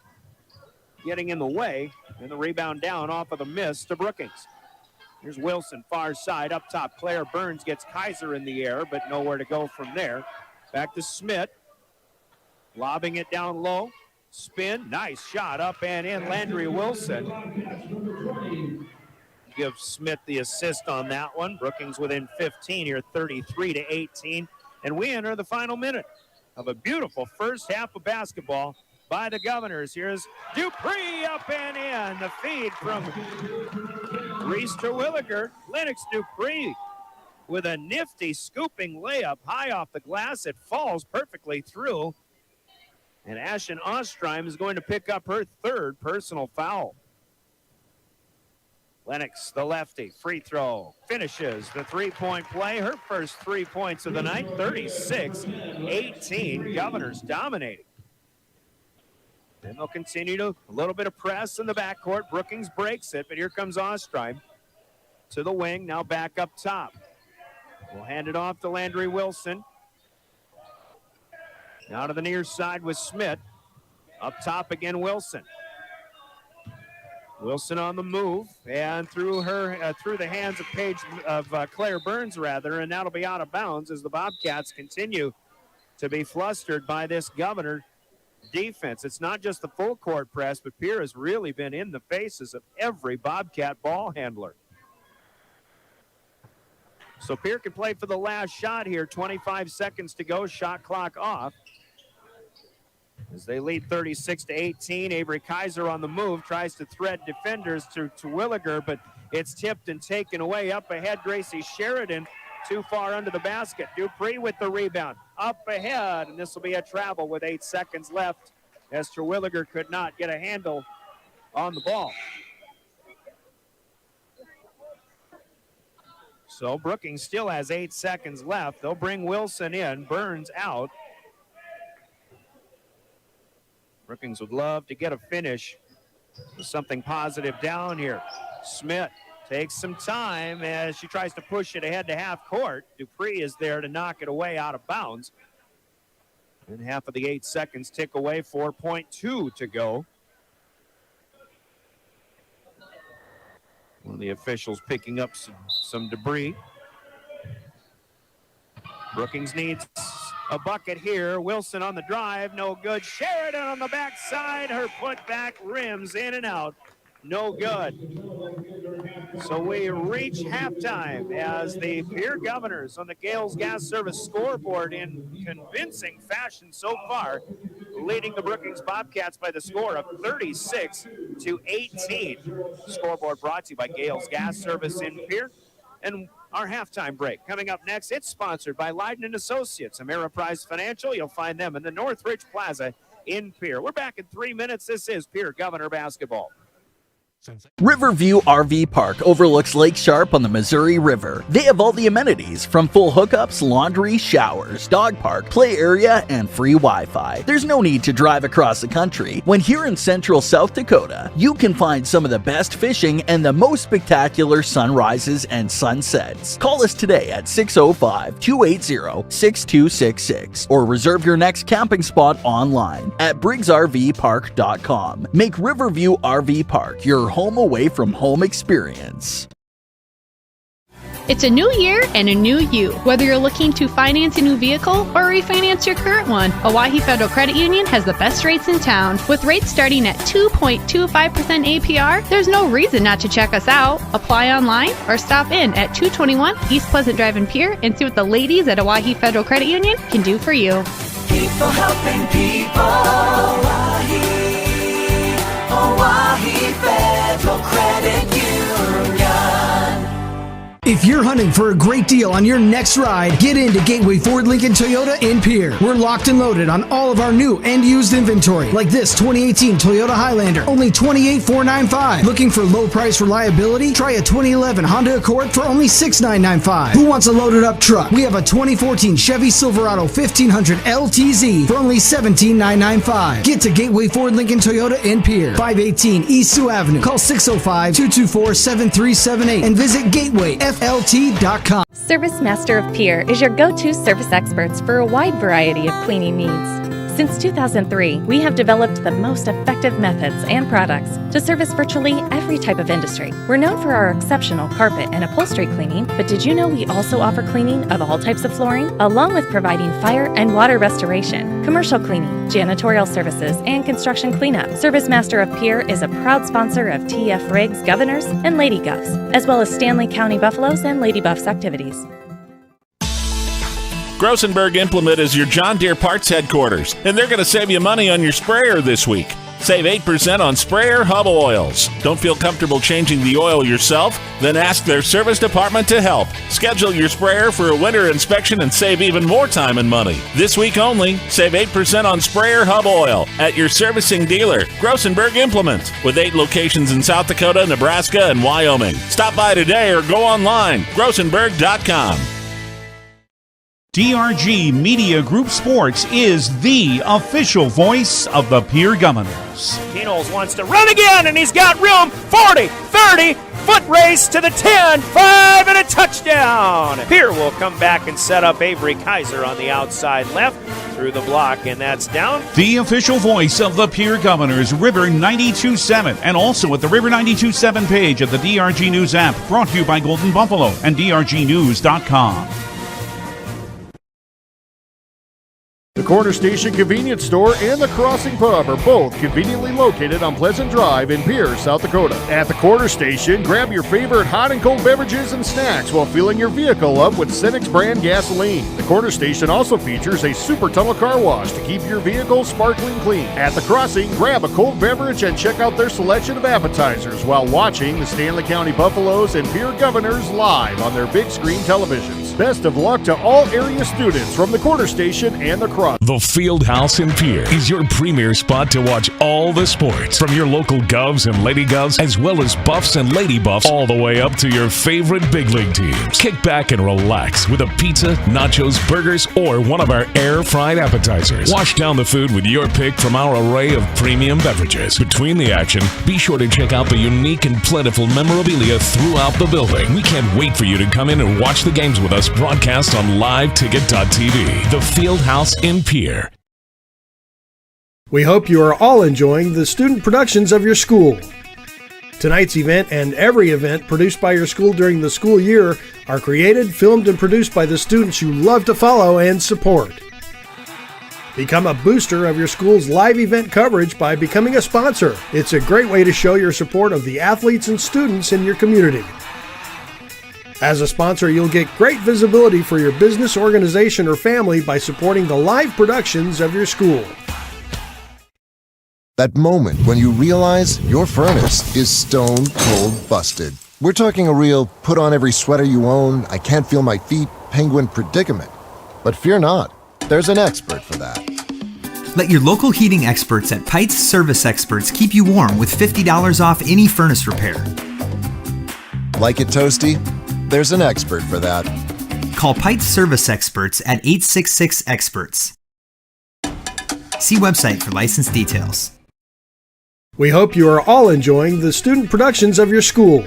getting in the way, and the rebound down off of the miss to Brookings. Here's Wilson, far side, up top. Claire Burns gets Kaiser in the air, but nowhere to go from there. Back to Smith, lobbing it down low. Spin, nice shot up and in. Landry Wilson gives Smith the assist on that one. Brookings within 15 here, 33-18. And we enter the final minute of a beautiful first half of basketball by the Governors. Here's Dupree up and in. The feed from Reese Terwilliger. Lennox Dupree with a nifty scooping layup high off the glass. It falls perfectly through. And Ashen Ostrom is going to pick up her third personal foul. Lennox, the lefty, free throw, finishes the three-point play. Her first 3 points of the night, 36-18. Governors dominating. Then they'll continue to a little bit of press in the backcourt. Brookings breaks it, but here comes Ostrom to the wing, now back up top. We'll hand it off to Landry Wilson. Now to the near side with Smith. Up top again, Wilson. Wilson on the move, and through the hands of Claire Burns, and that'll be out of bounds as the Bobcats continue to be flustered by this Governor defense. It's not just the full court press, but Pierre has really been in the faces of every Bobcat ball handler. So Pierre can play for the last shot here. 25 seconds to go, shot clock off. As they lead 36-18, Avery Kaiser on the move, tries to thread defenders to Williger, but it's tipped and taken away. Up ahead, Gracie Sheridan, too far under the basket. Dupree with the rebound, up ahead, and this will be a travel with 8 seconds left as Terwilliger could not get a handle on the ball. So Brookings still has 8 seconds left. They'll bring Wilson in, Burns out. Brookings would love to get a finish with something positive down here. Smith takes some time as she tries to push it ahead to half court. Dupree is there to knock it away out of bounds. And half of the 8 seconds tick away, 4.2 to go. One of the officials picking up some debris. Brookings needs a bucket here. Wilson on the drive, no good. Sheridan on the backside. Her putback rims in and out. No good. So we reach halftime as the Pierre Governors on the Gales Gas Service scoreboard in convincing fashion so far, leading the Brookings Bobcats by the score of 36-18. Scoreboard brought to you by Gales Gas Service in Pierre. And our halftime break coming up next. It's sponsored by Leiden & Associates, Ameriprise Financial. You'll find them in the Northridge Plaza in Pierre. We're back in 3 minutes. This is Pierre Governor Basketball. Riverview RV Park overlooks Lake Sharp on the Missouri River. They have all the amenities from full hookups, laundry, showers, dog park, play area, and free Wi-Fi. There's no need to drive across the country. When here in central South Dakota, you can find some of the best fishing and the most spectacular sunrises and sunsets. Call us today at 605-280-6266 or reserve your next camping spot online at briggsrvpark.com. Make Riverview RV Park your home away from home experience. It's a new year and a new you. Whether you're looking to finance a new vehicle or refinance your current one, Owyhee Federal Credit Union has the best rates in town. With rates starting at 2.25% APR, there's no reason not to check us out. Apply online or stop in at 221 East Pleasant Drive in Pierre and see what the ladies at Owyhee Federal Credit Union can do for you. People helping people. Owyhee Federal Credit Union. If If you're hunting for a great deal on your next ride, get into Gateway Ford Lincoln Toyota in Pierre. We're locked and loaded on all of our new and used inventory, like this 2018 Toyota Highlander, only $28,495. Looking for low price reliability? Try a 2011 Honda Accord for only $6,995. Who wants a loaded up truck? We have a 2014 Chevy Silverado 1500 LTZ for only $17,995. Get to Gateway Ford Lincoln Toyota in Pierre, 518 East Sioux Avenue. Call 605-224-7378 and visit gatewayflt.com. Service Master of Pierre is your go-to service experts for a wide variety of cleaning needs. Since 2003, we have developed the most effective methods and products to service virtually every type of industry. We're known for our exceptional carpet and upholstery cleaning, but did you know we also offer cleaning of all types of flooring, along with providing fire and water restoration, commercial cleaning, janitorial services, and construction cleanup. Service Master of Pierre is a proud sponsor of TF Riggs Governors and Lady Govs, as well as Stanley County Buffaloes and Lady Buffs activities. Grossenberg Implement is your John Deere parts headquarters, and they're going to save you money on your sprayer this week. Save 8% on sprayer hub oils. Don't feel comfortable changing the oil yourself? Then ask their service department to help. Schedule your sprayer for a winter inspection and save even more time and money. This week only, save 8% on sprayer hub oil at your servicing dealer, Grossenberg Implement, with 8 locations in South Dakota, Nebraska, and Wyoming. Stop by today or go online, grossenberg.com. DRG Media Group Sports is the official voice of the Pierre Governors. Keenholz wants to run again, and he's got room. 40, 30, foot race to the 10, 5, and a touchdown. Pierre will come back and set up Avery Kaiser on the outside left through the block, and that's down. The official voice of the Pierre Governors, River 92.7, and also at the River 92.7 page of the DRG News app, brought to you by Golden Buffalo and DRGnews.com. The Corner Station Convenience Store and the Crossing Pub are both conveniently located on Pleasant Drive in Pierre, South Dakota. At the Corner Station, grab your favorite hot and cold beverages and snacks while filling your vehicle up with Cenex brand gasoline. The Corner Station also features a super tunnel car wash to keep your vehicle sparkling clean. At the Crossing, grab a cold beverage and check out their selection of appetizers while watching the Stanley County Buffaloes and Pierre Governors live on their big screen televisions. Best of luck to all area students from the Corner Station and the Crossing. The Field House in Pierre is your premier spot to watch all the sports, from your local Govs and Lady Govs, as well as Buffs and Lady Buffs, all the way up to your favorite big league teams. Kick back and relax with a pizza, nachos, burgers, or one of our air-fried appetizers. Wash down the food with your pick from our array of premium beverages. Between the action, be sure to check out the unique and plentiful memorabilia throughout the building. We can't wait for you to come in and watch the games with us, broadcast on liveticket.tv. The Field House in Pierre. We hope you are all enjoying the student productions of your school. Tonight's event and every event produced by your school during the school year are created, filmed, and produced by the students you love to follow and support. Become a booster of your school's live event coverage by becoming a sponsor. It's a great way to show your support of the athletes and students in your community. As a sponsor, you'll get great visibility for your business, organization, or family by supporting the live productions of your school. That moment when you realize your furnace is stone cold busted. We're talking a real put on every sweater you own, I can't feel my feet, penguin predicament. But fear not, there's an expert for that. Let your local heating experts at Pites Service Experts keep you warm with $50 off any furnace repair. Like it toasty? There's an expert for that. Call Pites Service Experts at 866-EXPERTS. See website for license details. We hope you are all enjoying the student productions of your school.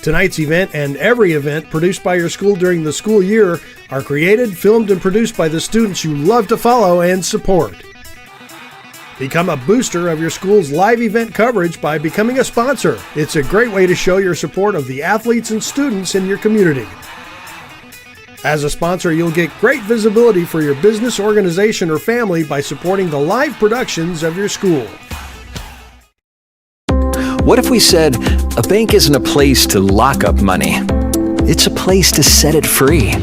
Tonight's event and every event produced by your school during the school year are created, filmed, and produced by the students you love to follow and support. Become a booster of your school's live event coverage by becoming a sponsor. It's a great way to show your support of the athletes and students in your community. As a sponsor, you'll get great visibility for your business, organization, or family by supporting the live productions of your school. What if we said, a bank isn't a place to lock up money? It's a place to set it free.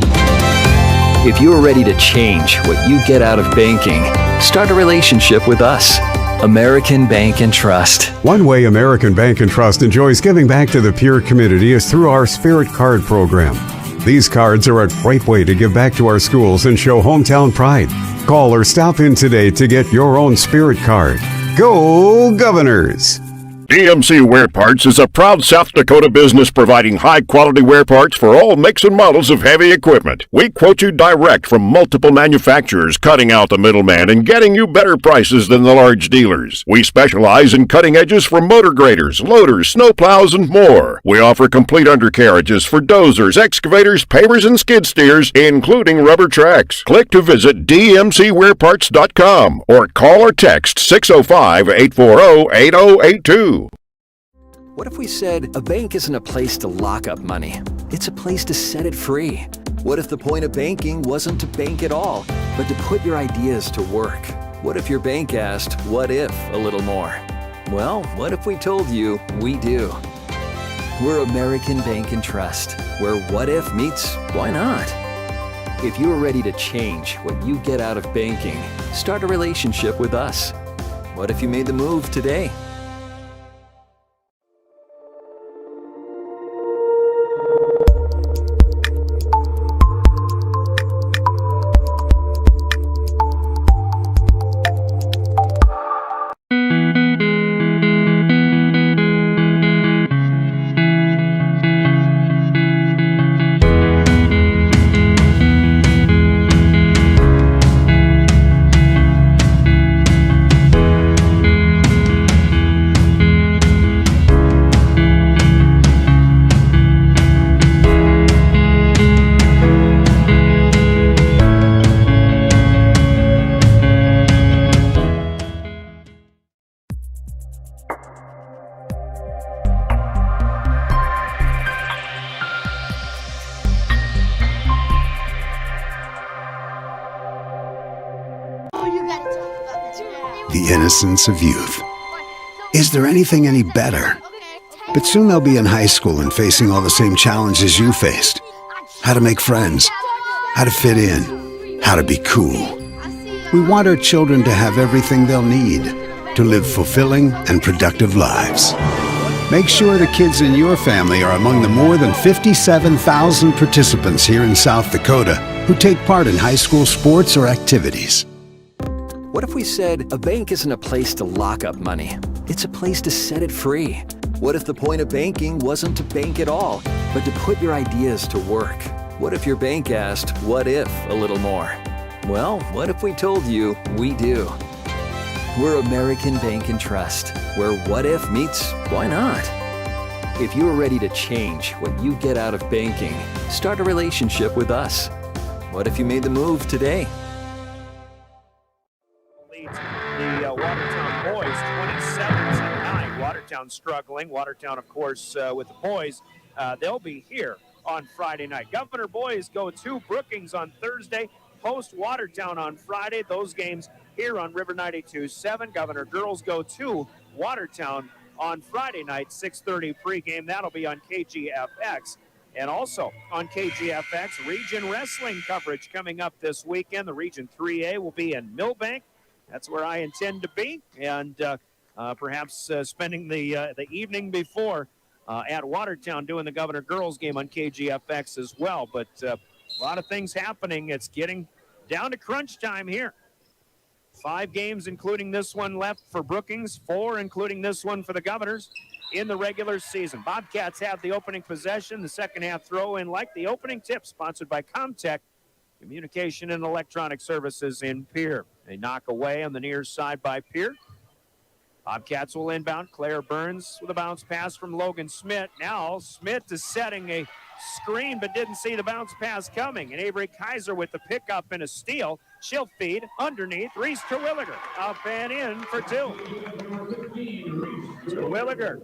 If you're ready to change what you get out of banking, start a relationship with us. American Bank and Trust. One way American Bank and Trust enjoys giving back to the Pierre community is through our Spirit Card program. These cards are a great way to give back to our schools and show hometown pride. Call or stop in today to get your own Spirit Card. Go Governors! DMC Wear Parts is a proud South Dakota business providing high-quality wear parts for all makes and models of heavy equipment. We quote you direct from multiple manufacturers, cutting out the middleman and getting you better prices than the large dealers. We specialize in cutting edges for motor graders, loaders, snowplows, and more. We offer complete undercarriages for dozers, excavators, pavers, and skid steers, including rubber tracks. Click to visit dmcwearparts.com or call or text 605-840-8082. What if we said a bank isn't a place to lock up money? It's a place to set it free. What if the point of banking wasn't to bank at all, but to put your ideas to work? What if your bank asked, what if, a little more? Well, what if we told you we do? We're American Bank and Trust, where what if meets why not? If you're ready to change what you get out of banking, start a relationship with us. What if you made the move today? The innocence of youth. Is there anything any better? But soon they'll be in high school and facing all the same challenges you faced. How to make friends, how to fit in, how to be cool. We want our children to have everything they'll need to live fulfilling and productive lives. Make sure the kids in your family are among the more than 57,000 participants here in South Dakota who take part in high school sports or activities. What if we said a bank isn't a place to lock up money? It's a place to set it free. What if the point of banking wasn't to bank at all, but to put your ideas to work? What if your bank asked, what if, a little more? Well, what if we told you we do? We're American Bank and Trust, where what if meets why not? If you're ready to change what you get out of banking, start a relationship with us. What if you made the move today? The Watertown boys 27-9. Watertown struggling. Watertown, of course, with the boys. They'll be here on Friday night. Governor boys go to Brookings on Thursday. Post Watertown on Friday. Those games here on River 92.7. Governor girls go to Watertown on Friday night, 6:30 pregame. That'll be on KGFX. And also on KGFX, Region Wrestling coverage coming up this weekend. The Region 3A will be in Millbank. That's where I intend to be, and perhaps spending the evening before at Watertown doing the Governor Girls game on KGFX as well. But a lot of things happening. It's getting down to crunch time here. 5 games, including this one, left for Brookings. 4, including this one for the Governors in the regular season. Bobcats have the opening possession. The second half throw-in, like the opening tip, sponsored by Comtech Communication and Electronic Services in Pierre. They knock away on the near side by Pierre. Bobcats will inbound. Claire Burns with a bounce pass from Logan Smith. Now Smith is setting a screen but didn't see the bounce pass coming. And Avery Kaiser with the pickup and a steal. She'll feed underneath. Reese Terwilliger up and in for 2. Terwilliger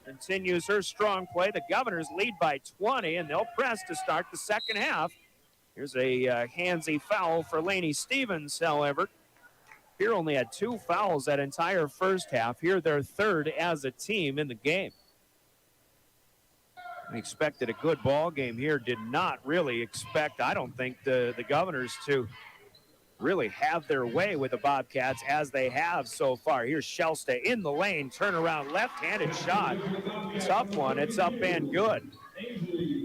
continues her strong play. The Governors lead by 20, and they'll press to start the second half. Here's a handsy foul for Lainey Stevens, however. Here only had 2 fouls that entire first half. Here they're third as a team in the game. We expected a good ball game here. Did not really expect, I don't think, the Governors to really have their way with the Bobcats as they have so far. Here's Shelsta in the lane, turnaround left-handed shot. Tough one, it's up and good.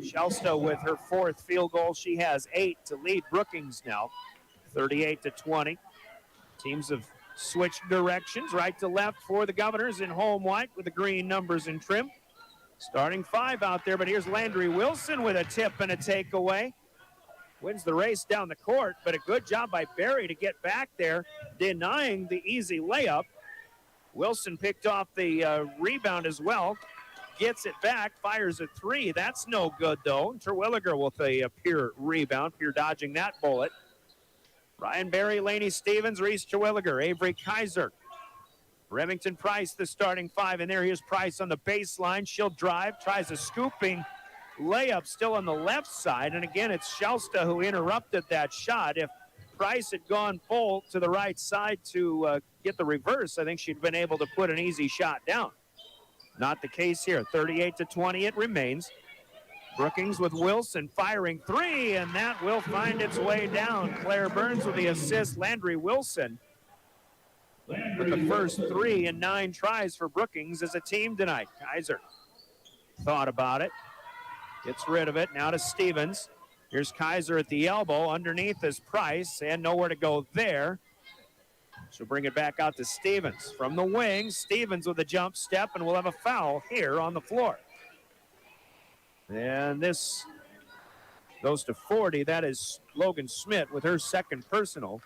Shelsta with her 4th field goal. She has 8 to lead Brookings now, 38-20. Teams have switched directions, right to left for the Governors in home white with the green numbers in trim. Starting 5 out there, but here's Landry Wilson with a tip and a takeaway. Wins the race down the court, but a good job by Barry to get back there, denying the easy layup. Wilson picked off the rebound as well. Gets it back, fires a 3. That's no good, though. Terwilliger with a Pierre rebound. Pierre dodging that bullet. Ryan Barry, Laney Stevens, Reese Terwilliger, Avery Kaiser. Remington Price, the starting 5 in there. Here's Price on the baseline. She'll drive, tries a scooping layup still on the left side. And again, it's Shelsta who interrupted that shot. If Price had gone full to the right side to get the reverse, I think she'd been able to put an easy shot down. Not the case here. 38-20 it remains. Brookings with Wilson firing 3, and that will find its way down. Claire Burns with the assist. Landry Wilson with the first 3 in 9 tries for Brookings as a team tonight. Kaiser thought about it. Gets rid of it. Now to Stevens. Here's Kaiser at the elbow. Underneath is Price, and nowhere to go there. She'll bring it back out to Stevens. From the wing, Stevens with a jump step, and we'll have a foul here on the floor. And this goes to 40. That is Logan Schmidt with her 2nd personal.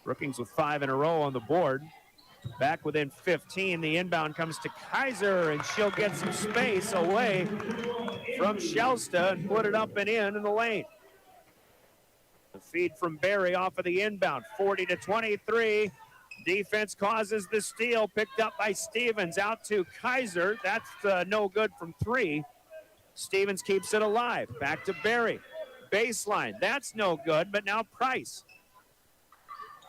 Brookings with 5 in a row on the board. Back within 15. The inbound comes to Kaiser, and she'll get some space away from Shelsta and put it up and in the lane. The feed from Barry off of the inbound, 40-23. Defense causes the steal, picked up by Stevens, out to Kaiser. That's no good from 3. Stevens keeps it alive. Back to Barry. Baseline, that's no good, but now Price.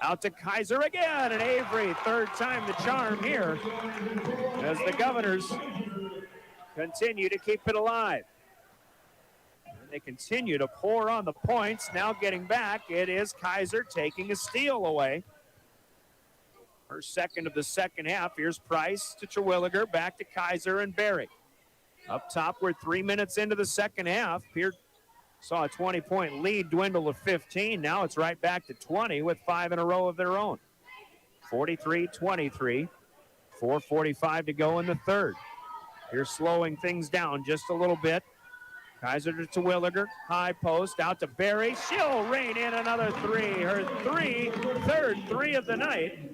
Out to Kaiser again, and Avery, 3rd time the charm here as the Governors continue to keep it alive. They continue to pour on the points. Now getting back, it is Kaiser taking a steal away. Her 2nd of the second half. Here's Price to Terwilliger, back to Kaiser and Barry. Up top, we're 3 minutes into the second half. Pierre saw a 20-point lead dwindle to 15. Now it's right back to 20 with 5 in a row of their own. 43-23. 4:45 to go in the 3rd. Here's slowing things down just a little bit. Kaiser to Terwilliger, high post, out to Barry. She'll rain in another 3. Her 3rd 3 of the night.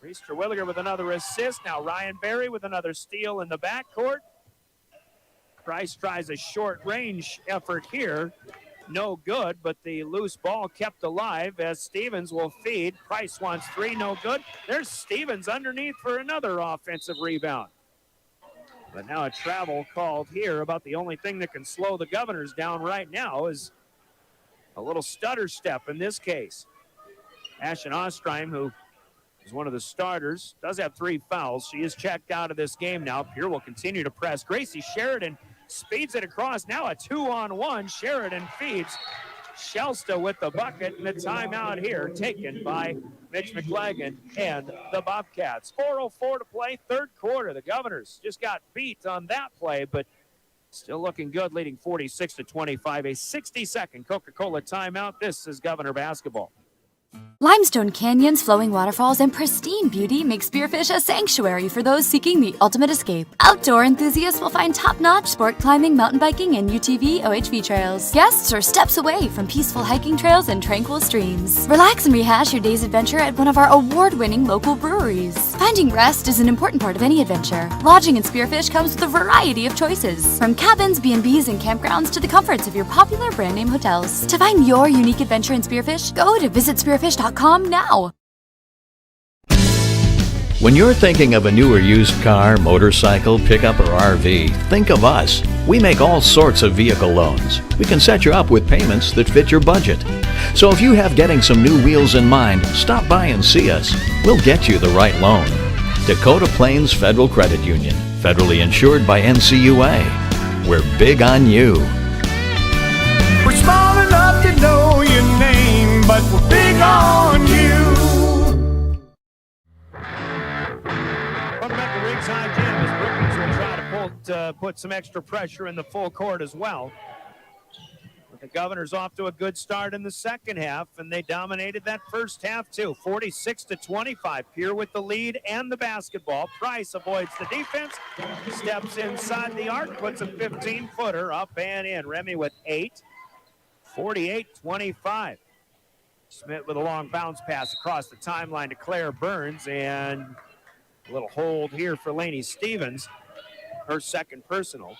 Reese Terwilliger with another assist. Now Ryan Barry with another steal in the backcourt. Price tries a short range effort here. No good, but the loose ball kept alive as Stevens will feed. Price wants 3, no good. There's Stevens underneath for another offensive rebound. But now a travel called here. About the only thing that can slow the Governors down right now is a little stutter step in this case. Ashen Ostreim, who is one of the starters, does have 3 fouls. She is checked out of this game now. Pierre will continue to press. Gracie Sheridan speeds it across. Now a 2-on-1. Sheridan feeds. Shelsta with the bucket, and the timeout here taken by Mitch McLagan and the Bobcats. 4:04 to play, 3rd quarter. The Governors just got beat on that play, but still looking good, leading 46-25. A 60-second Coca-Cola timeout. This is Governor basketball. Limestone canyons, flowing waterfalls, and pristine beauty make Spearfish a sanctuary for those seeking the ultimate escape. Outdoor enthusiasts will find top-notch sport climbing, mountain biking, and UTV OHV trails. Guests are steps away from peaceful hiking trails and tranquil streams. Relax and rehash your day's adventure at one of our award-winning local breweries. Finding rest is an important part of any adventure. Lodging in Spearfish comes with a variety of choices, from cabins, B&Bs, and campgrounds to the comforts of your popular brand-name hotels. To find your unique adventure in Spearfish, go to visitspearfish.com now. When you're thinking of a new or used car, motorcycle, pickup, or RV, think of us. We make all sorts of vehicle loans. We can set you up with payments that fit your budget. So if you have getting some new wheels in mind, stop by and see us. We'll get you the right loan. Dakota Plains Federal Credit Union, federally insured by NCUA. We're big on you. We're small enough to know put some extra pressure in the full court as well. But the Governors off to a good start in the second half, and they dominated that first half too. 46-25. Pierre with the lead and the basketball. Price avoids the defense, steps inside the arc, puts a 15-footer up and in. Remy with 8. 48-25. Smith with a long bounce pass across the timeline to Claire Burns, and a little hold here for Lainey Stevens, her second personal.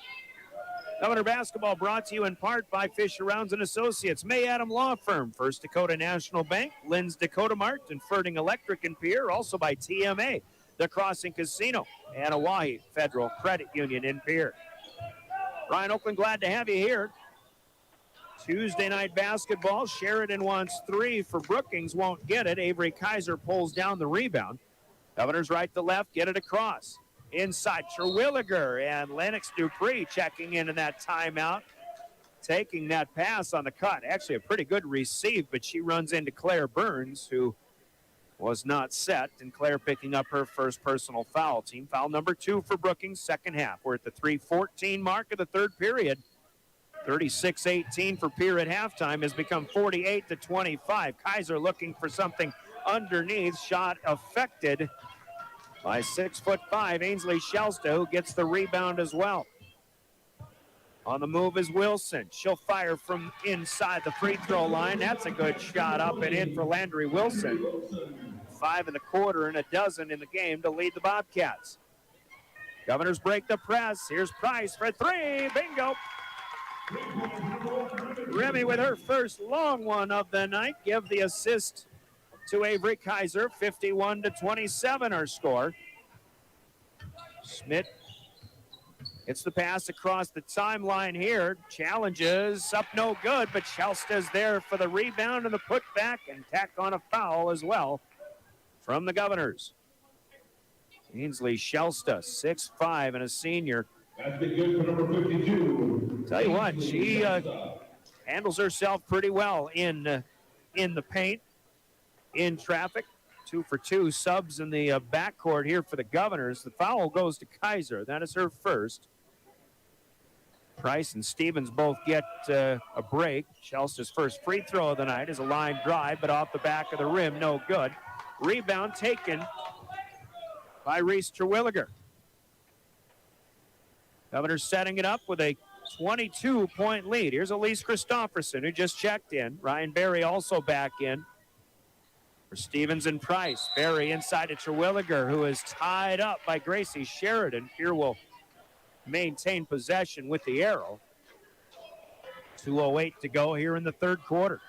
Governor basketball brought to you in part by Fisher Rounds and Associates, May Adam Law Firm, First Dakota National Bank, Lynn's Dakota Mart, and Ferding Electric in Pierre, also by TMA, The Crossing Casino, and Oahe Federal Credit Union in Pierre. Ryan Oakland, glad to have you here. Tuesday night basketball. Sheridan wants 3 for Brookings, won't get it. Avery Kaiser pulls down the rebound. Governors right to left, get it across. Inside Terwilliger, and Lennox Dupree checking in that timeout, taking that pass on the cut. Actually a pretty good receive, but she runs into Claire Burns, who was not set, and Claire picking up her first personal foul. Team foul number 2 for Brookings, second half. We're at the 3:14 mark of the third period. 36-18 for Pierre at halftime has become 48-25. Kaiser looking for something underneath. Shot affected by 6'5" Ainsley Shelsta, who gets the rebound as well. On the move is Wilson. She'll fire from inside the free throw line. That's a good shot up and in for Landry Wilson. 5 in the quarter and a dozen in the game to lead the Bobcats. Governors break the press. Here's Price for 3. Bingo. Remy with her first long one of the night. Give the assist to Avery Kaiser. 51-27 our score. Schmidt gets the pass across the timeline here. Challenges up no good, but Shelsta's there for the rebound and the putback, and tack on a foul as well from the Governors. Ainsley Shelsta, 6'5" and a senior. That's been good for number 52. Tell you what, she handles herself pretty well in the paint, in traffic. 2 for 2 subs in the backcourt here for the Governors. The foul goes to Kaiser. That is her first. Price and Stevens both get a break. Chelsea's first free throw of the night is a line drive, but off the back of the rim, no good. Rebound taken by Reese Terwilliger. Governors setting it up with a 22-point lead. Here's Elise Christofferson, who just checked in. Ryan Berry also back in for Stevens and Price. Berry inside to Terwilliger, who is tied up by Gracie Sheridan. Here will maintain possession with the arrow. 2:08 to go here in the third quarter.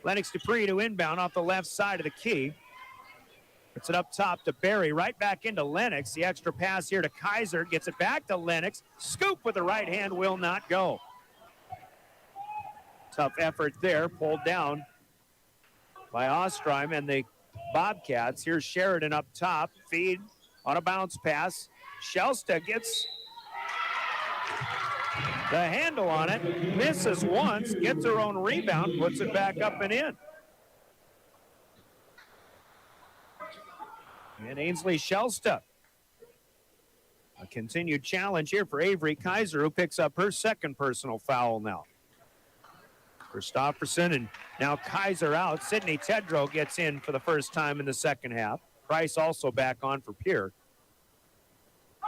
Lennox Dupree to inbound off the left side of the key. Puts it up top to Berry, right back into Lennox. The extra pass here to Kaiser, gets it back to Lennox. Scoop with the right hand will not go. Tough effort there, pulled down by Ostrom and the Bobcats. Here's Sheridan up top, feed on a bounce pass. Shelsta gets the handle on it, misses once, gets her own rebound, puts it back up and in. And Ainsley Shelsta. A continued challenge here for Avery Kaiser, who picks up her second personal foul now. Christofferson and now Kaiser out. Sydney Tedrow gets in for the first time in the second half. Price also back on for Pierre.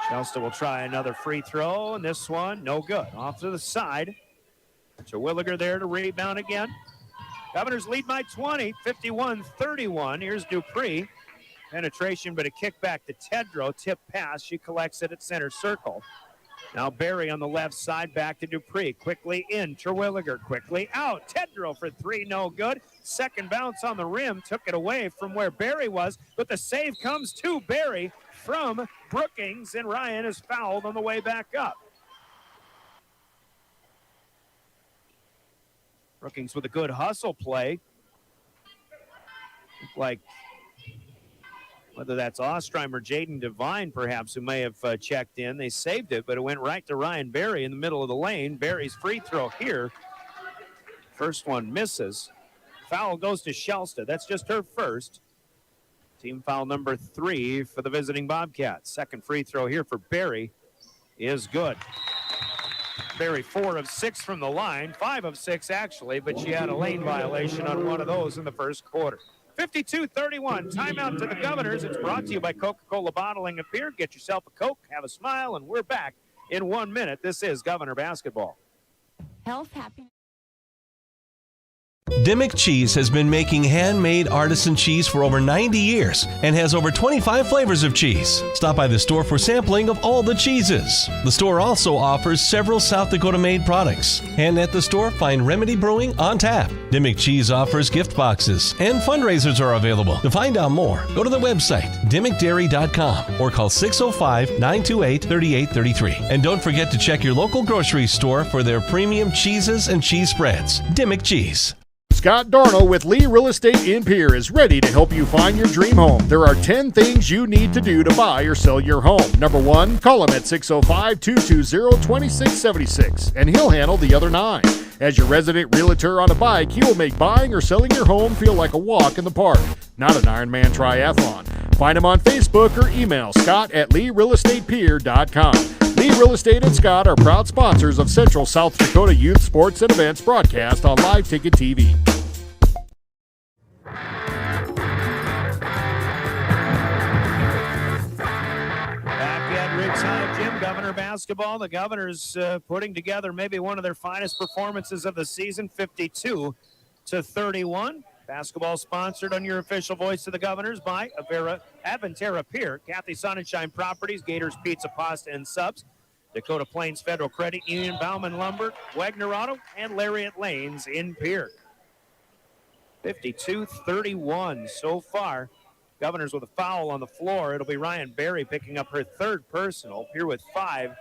Shelsta will try another free throw, and this one, no good. Off to the side. Terwilliger there to rebound again. Governors lead by 20, 51-31. Here's Dupree. Penetration, but a kickback to Tedrow. Tip pass. She collects it at center circle. Now Berry on the left side, back to Dupree. Quickly in. Terwilliger quickly out. Tedrow for 3, no good. Second bounce on the rim. Took it away from where Berry was, but the save comes to Berry from Brookings, and Ryan is fouled on the way back up. Brookings with a good hustle play. Looked like whether that's Ostrom or Jaden Devine, perhaps, who may have checked in. They saved it, but it went right to Ryan Berry in the middle of the lane. Berry's free throw here. First one misses. Foul goes to Shelsta. That's just her first. Team foul number 3 for the visiting Bobcats. Second free throw here for Barry is good. Barry 4 of 6 from the line, 5 of 6 actually, but she had a lane violation on one of those in the first quarter. 52-31, timeout to the Governors. It's brought to you by Coca-Cola Bottling of Beer. Get yourself a Coke, have a smile, and we're back in 1 minute. This is Governor Basketball. Health, happiness. Dimmick Cheese has been making handmade artisan cheese for over 90 years and has over 25 flavors of cheese. Stop by the store for sampling of all the cheeses. The store also offers several South Dakota-made products. And at the store, find Remedy Brewing on tap. Dimmick Cheese offers gift boxes, and fundraisers are available. To find out more, go to the website, dimmickdairy.com, or call 605-928-3833. And don't forget to check your local grocery store for their premium cheeses and cheese spreads. Dimmick Cheese. Scott Darno with Lee Real Estate in Pierre is ready to help you find your dream home. There are 10 things you need to do to buy or sell your home. Number 1, call him at 605-220-2676, and he'll handle the other 9. As your resident realtor on a bike, he will make buying or selling your home feel like a walk in the park, not an Ironman triathlon. Find him on Facebook or email scott@LeeRealEstatePierre.com. Lee Real Estate and Scott are proud sponsors of Central South Dakota Youth Sports and Events broadcast on Live Ticket TV. Back at Ridgeside Gym, Governor Basketball. The Governors putting together maybe one of their finest performances of the season, 52-31. Basketball sponsored on your official voice of the Governors by Aventera Pier, Kathy Sonnenschein Properties, Gators Pizza, Pasta, and Subs, Dakota Plains Federal Credit Union, Bauman Lumber, Wagner Auto, and Lariat Lanes in Pier. 52-31 so far. Governors with a foul on the floor. It'll be Ryan Berry picking up her 3rd personal. Pier with 5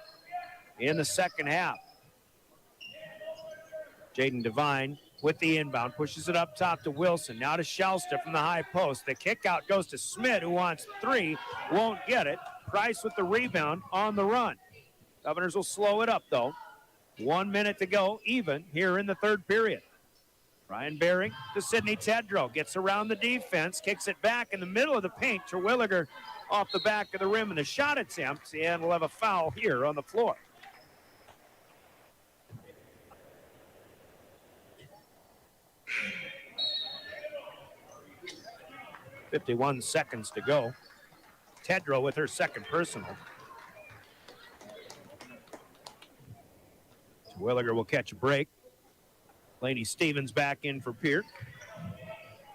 in the second half. Jaden Devine with the inbound, pushes it up top to Wilson. Now to Shelster from the high post. The kick out goes to Smith, who wants 3, won't get it. Price with the rebound on the run. Governors will slow it up, though. 1 minute to go, even here in the 3rd period. Ryan Berry to Sidney Tedrow. Gets around the defense, kicks it back in the middle of the paint. Terwilliger off the back of the rim in the shot attempt, and we'll have a foul here on the floor. .51 seconds to go. Tedrow with her 2nd personal. Terwilliger will catch a break. Laney Stevens back in for Pierre.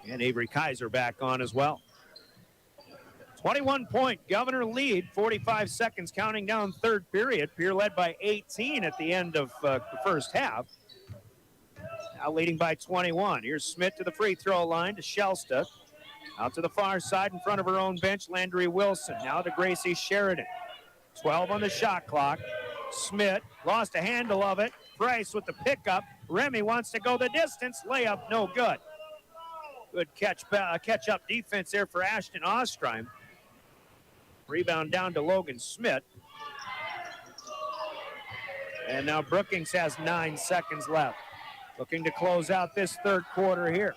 And Avery Kaiser back on as well. 21-point Governor lead, 45 seconds counting down 3rd period. Pierre led by 18 at the end of the first half. Now leading by 21. Here's Smith to the free throw line to Shelsta. Out to the far side in front of her own bench, Landry Wilson. Now to Gracie Sheridan. 12 on the shot clock. Smith lost a handle of it. Price with the pickup. Remy wants to go the distance. Layup no good. Good catch-up defense there for Ashton Ostreim. Rebound down to Logan Smith. And now Brookings has 9 seconds left. Looking to close out this 3rd quarter here.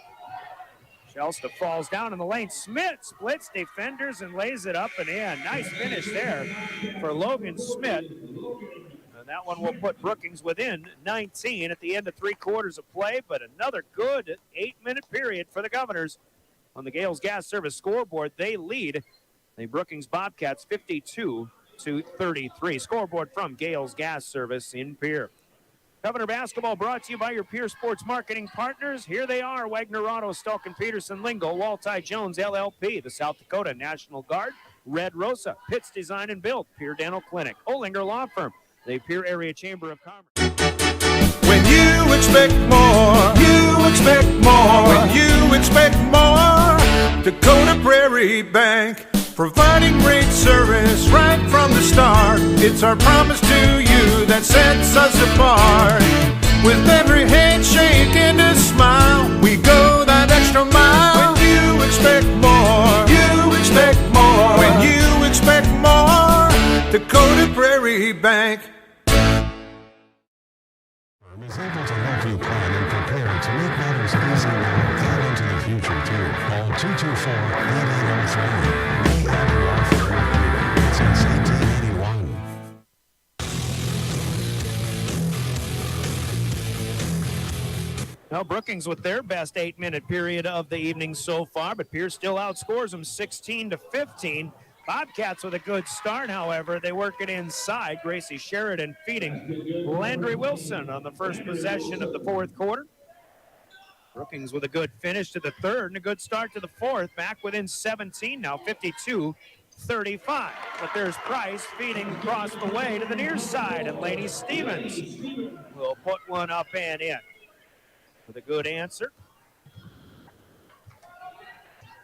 Shelsta falls down in the lane. Smith splits defenders and lays it up and in. Nice finish there for Logan Smith. And that one will put Brookings within 19 at the end of 3 quarters of play, but another good 8-minute period for the Governors. On the Gales Gas Service scoreboard, they lead the Brookings Bobcats 52-33. Scoreboard from Gales Gas Service in Pierre. Governor Basketball brought to you by your Pierre Sports Marketing partners. Here they are: Wagner Auto, Stalkin Peterson Lingo, Walti Jones LLP, the South Dakota National Guard, Red Rosa, Pitts Design and Build, Pierre Dental Clinic, Olinger Law Firm, the Pierre Area Chamber of Commerce. When you expect more, you expect more. When you expect more, Dakota Prairie Bank, providing great service right from the start. It's our promise to you that sets us apart. With every handshake and a smile, we go that extra mile. When you expect more, you expect more. When you expect more, Dakota Prairie Bank. Is able to help you plan and prepare to make matters easy now and into the future, too. Call 224-8803. They have the offer here, Peter. Since 1881. Now, Brookings with their best 8-minute period of the evening so far, but Pierce still outscores them 16-15. Bobcats with a good start, however. They work it inside. Gracie Sheridan feeding Landry Wilson on the first possession of the fourth quarter. Brookings with a good finish to the third and a good start to the fourth. Back within 17 now, 52-35. But there's Price feeding across the way to the near side, and Lady Stevens will put one up and in with a good answer.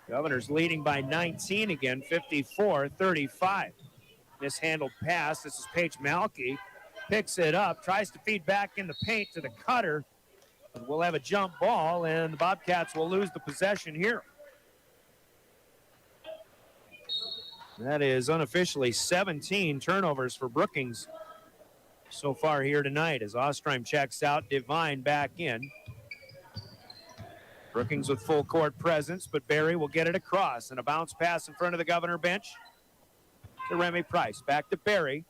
Governors leading by 19 again, 54-35. Mishandled pass. This is Paige Malky. Picks it up, tries to feed back in the paint to the cutter. But we'll have a jump ball, and the Bobcats will lose the possession here. That is unofficially 17 turnovers for Brookings so far here tonight as Ostrom checks out, Devine back in. Brookings with full court presence, but Barry will get it across, and a bounce pass in front of the Governor bench to Remy Price. Back to Barry.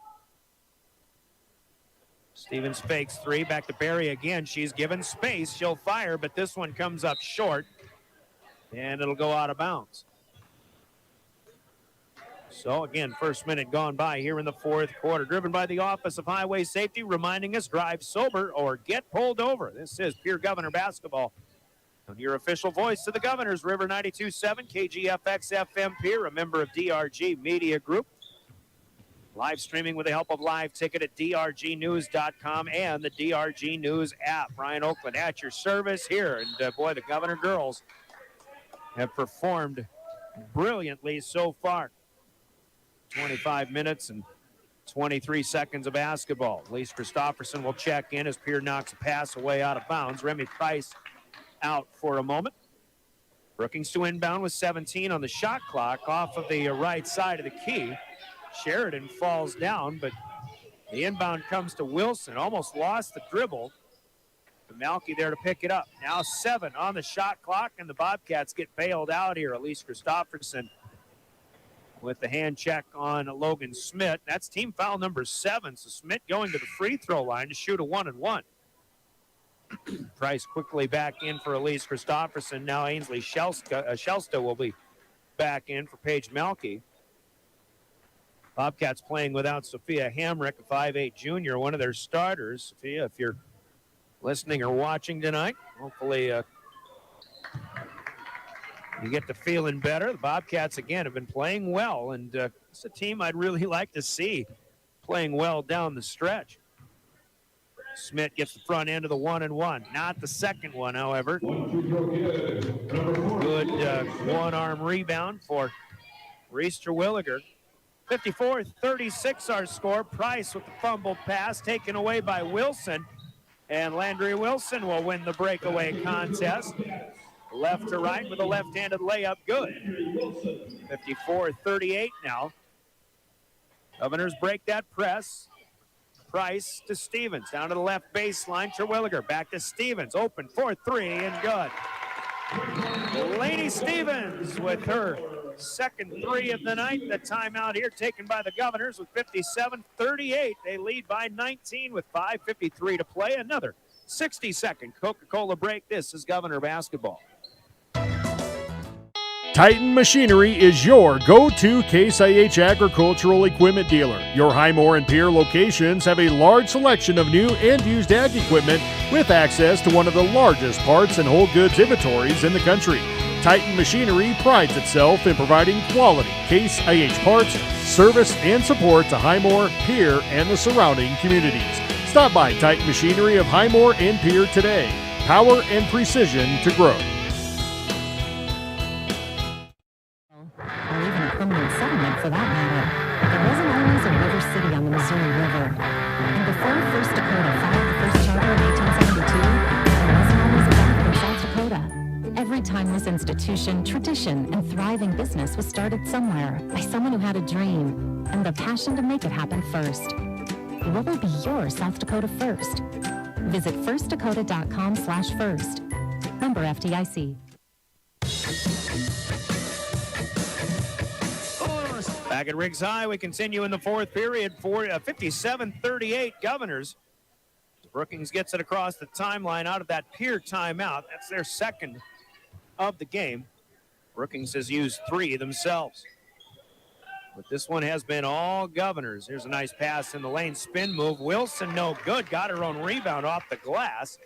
Stevens fakes three, back to Barry again. She's given space, she'll fire, but this one comes up short, and it'll go out of bounds. So again, first minute gone by here in the fourth quarter. Driven by the Office of Highway Safety, reminding us drive sober or get pulled over. This is Pierre Governor basketball. On your official voice to the Governors, River 92.7, KGFX FM Pierre, a member of DRG Media Group. Live streaming with the help of Live Ticket at drgnews.com and the DRG News app. Ryan Oakland at your service here. And boy, the Governor girls have performed brilliantly so far. 25 minutes and 23 seconds of basketball. Elise Christopherson will check in as Pierre knocks a pass away out of bounds. Remy Price out for a moment. Brookings to inbound with 17 on the shot clock off of the right side of the key. Sheridan falls down, but the inbound comes to Wilson. Almost lost the dribble. Malky there to pick it up. Now 7 on the shot clock, and the Bobcats get bailed out here. Elise Christopherson with the hand check on Logan Smith. That's team foul number 7, so Smith going to the free throw line to shoot a 1-and-1. Price quickly back in for Elise Christopherson. Now Ainsley Shelsta will be back in for Paige Malky. Bobcats playing without Sophia Hamrick, a 5'8 junior, one of their starters. Sophia, if you're listening or watching tonight, hopefully you get to feeling better. The Bobcats, again, have been playing well, and it's a team I'd really like to see playing well down the stretch. Smith gets the front end of the 1-and-1. Not the second one, however. Good one-arm rebound for Reese Terwilliger. 54-36 our score. Price with the fumble pass taken away by Wilson. And Landry Wilson will win the breakaway contest. Left to right with a left-handed layup. Good. 54-38 now. Governors break that press. Price to Stevens, down to the left baseline. Terwilliger back to Stevens, open for 3 and good. Lady Stevens with her second 3 of the night. The timeout here taken by the Governors with 57-38. They lead by 19 with 5:53 to play. Another 60-second Coca-Cola break. This is Governor basketball. Titan Machinery is your go-to Case IH agricultural equipment dealer. Your Highmore and Pierre locations have a large selection of new and used ag equipment with access to one of the largest parts and whole goods inventories in the country. Titan Machinery prides itself in providing quality Case IH parts, service, and support to Highmore, Pierre, and the surrounding communities. Stop by Titan Machinery of Highmore and Pierre today. Power and precision to grow. Or even a permanent settlement for that matter. There wasn't always a river city on the Missouri River. And before First Dakota filed the first charter in 1872, there wasn't always a bank in South Dakota. Every time this institution, tradition, and thriving business was started somewhere by someone who had a dream and the passion to make it happen first. What will be your South Dakota first? Visit firstdakota.com/first. Member FDIC. Back at Riggs High, we continue in the fourth period for 57-38 Governors. Brookings gets it across the timeline out of that Pierre timeout. That's their second of the game. Brookings has used 3 themselves. But this one has been all Governors. Here's a nice pass in the lane. Spin move. Wilson, no good. Got her own rebound off the glass.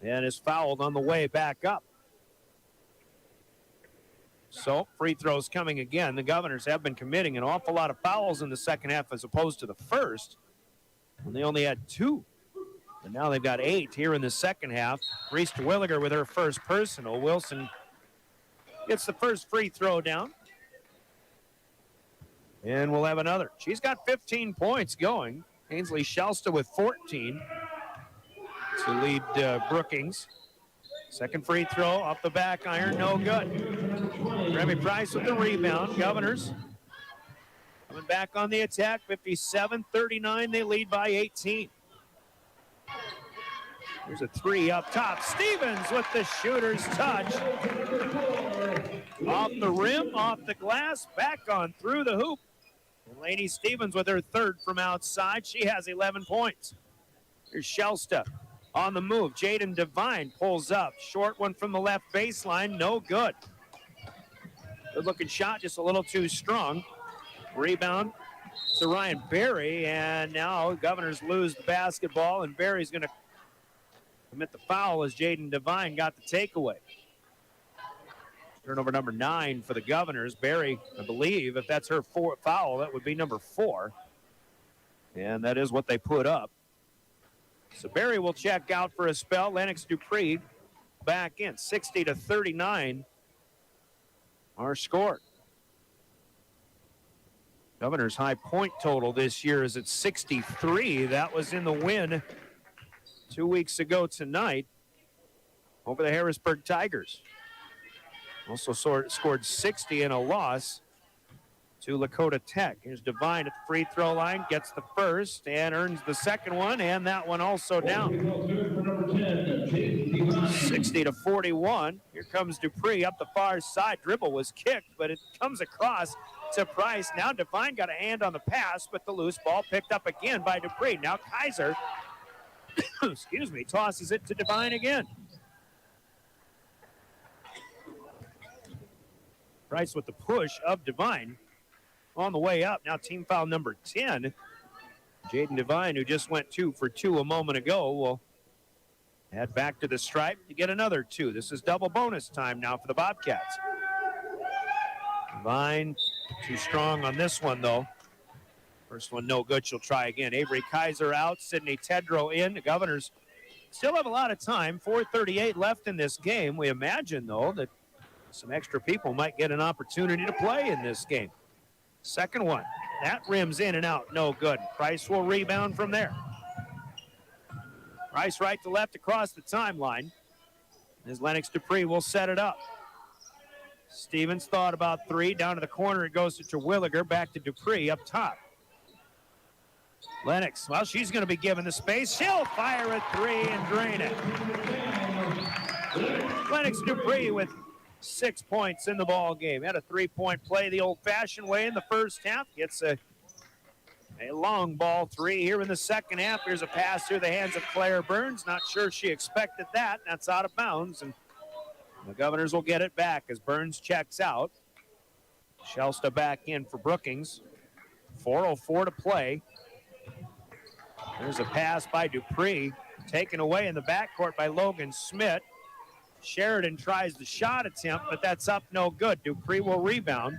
And is fouled on the way back up. So, free throws coming again. The Governors have been committing an awful lot of fouls in the second half as opposed to the first, when they only had 2. But now they've got 8 here in the second half. Reese Terwilliger with her first personal. Wilson gets the first free throw down. And we'll have another. She's got 15 points going. Ainsley Shelsta with 14 to lead Brookings. Second free throw off the back iron, no good. Remy Price with the rebound. Governors coming back on the attack. 57-39, they lead by 18. Here's a 3 up top. Stevens with the shooter's touch. Off the rim, off the glass, back on through the hoop. And Lady Stevens with her third from outside. She has 11 points. Here's Shelsta on the move. Jaden Devine pulls up. Short one from the left baseline. No good. Good looking shot, just a little too strong. Rebound to Ryan Berry. And now Governors lose the basketball. And Berry's going to commit the foul as Jaden Devine got the takeaway. Turnover number 9 for the Governors. Berry, I believe, if that's her fourth foul, that would be number 4. And that is what they put up. So Berry will check out for a spell. Lennox Dupree back in. 60-39 our score. Governors' high point total this year is at 63. That was in the win 2 weeks ago tonight over the Harrisburg Tigers. Also scored 60 in a loss to Lakota Tech. Here's Devine at the free throw line, gets the first and earns the second one, and that one also down. 60-41. Here comes Dupree up the far side. Dribble was kicked, but it comes across to Price. Now Devine got a hand on the pass, but the loose ball picked up again by Dupree. Now Kaiser, excuse me, tosses it to Devine again. Price with the push of Devine on the way up. Now team foul number 10. Jaden Devine, who just went 2 for 2 a moment ago, will head back to the stripe to get another 2. This is double bonus time now for the Bobcats. Devine too strong on this one, though. First one no good. She'll try again. Avery Kaiser out. Sydney Tedrow in. The Governors still have a lot of time. 4:38 left in this game. We imagine, though, that some extra people might get an opportunity to play in this game. Second one. That rims in and out. No good. Price will rebound from there. Price right to left across the timeline. As Lennox Dupree will set it up. Stevens thought about 3. Down to the corner it goes to Terwilliger. Back to Dupree up top. Lennox, well, she's going to be given the space. She'll fire a 3 and drain it. Lennox Dupree with 6 points in the ball game. Had a 3-point play the old-fashioned way in the first half. Gets a long ball 3 here in the second half. Here's a pass through the hands of Claire Burns. Not sure she expected that. That's out of bounds, and the Governors will get it back as Burns checks out. Shelsta back in for Brookings. 4:04 to play. There's a pass by Dupree. Taken away in the backcourt by Logan Smith. Sheridan tries the shot attempt, but that's up no good. Dupree will rebound.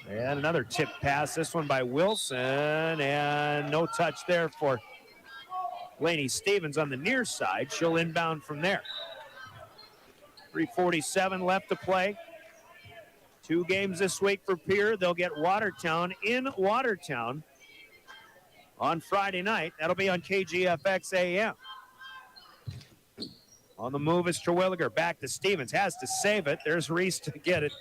And another tip pass, this one by Wilson, and no touch there for Lainey Stevens on the near side. She'll inbound from there. 3:47 left to play. 2 games this week for Pierre. They'll get Watertown in Watertown on Friday night. That'll be on KGFX AM. On the move is Terwilliger. Back to Stevens. Has to save it. There's Reese to get it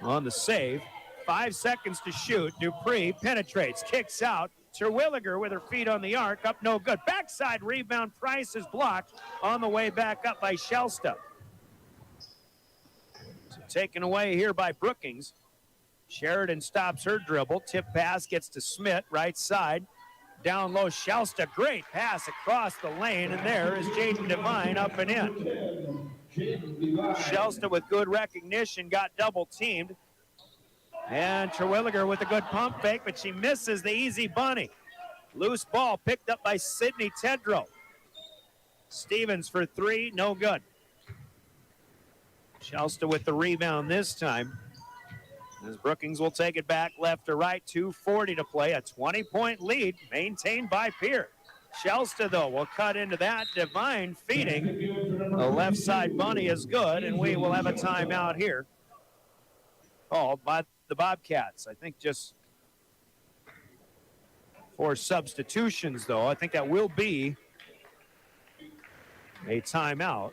on the save. 5 seconds to shoot. Dupree penetrates. Kicks out. Terwilliger with her feet on the arc, up no good. Backside rebound, Price is blocked on the way back up by Shelsta. So taken away here by Brookings. Sheridan stops her dribble. Tip pass gets to Smith, right side. Down low, Shelsta, great pass across the lane, and there is Jaden Devine up and in. Shelsta with good recognition, got double teamed. And Terwilliger with a good pump fake, but she misses the easy bunny. Loose ball picked up by Sydney Tedrow. Stevens for three, no good. Shelsta with the rebound this time. As Brookings will take it back left to right, 2:40 to play. A 20-point lead maintained by Pierre. Shelsta, though, will cut into that. Devine feeding. The left side bunny is good, and we will have a timeout here called by the Bobcats. I think just for substitutions, though. I think that will be a timeout.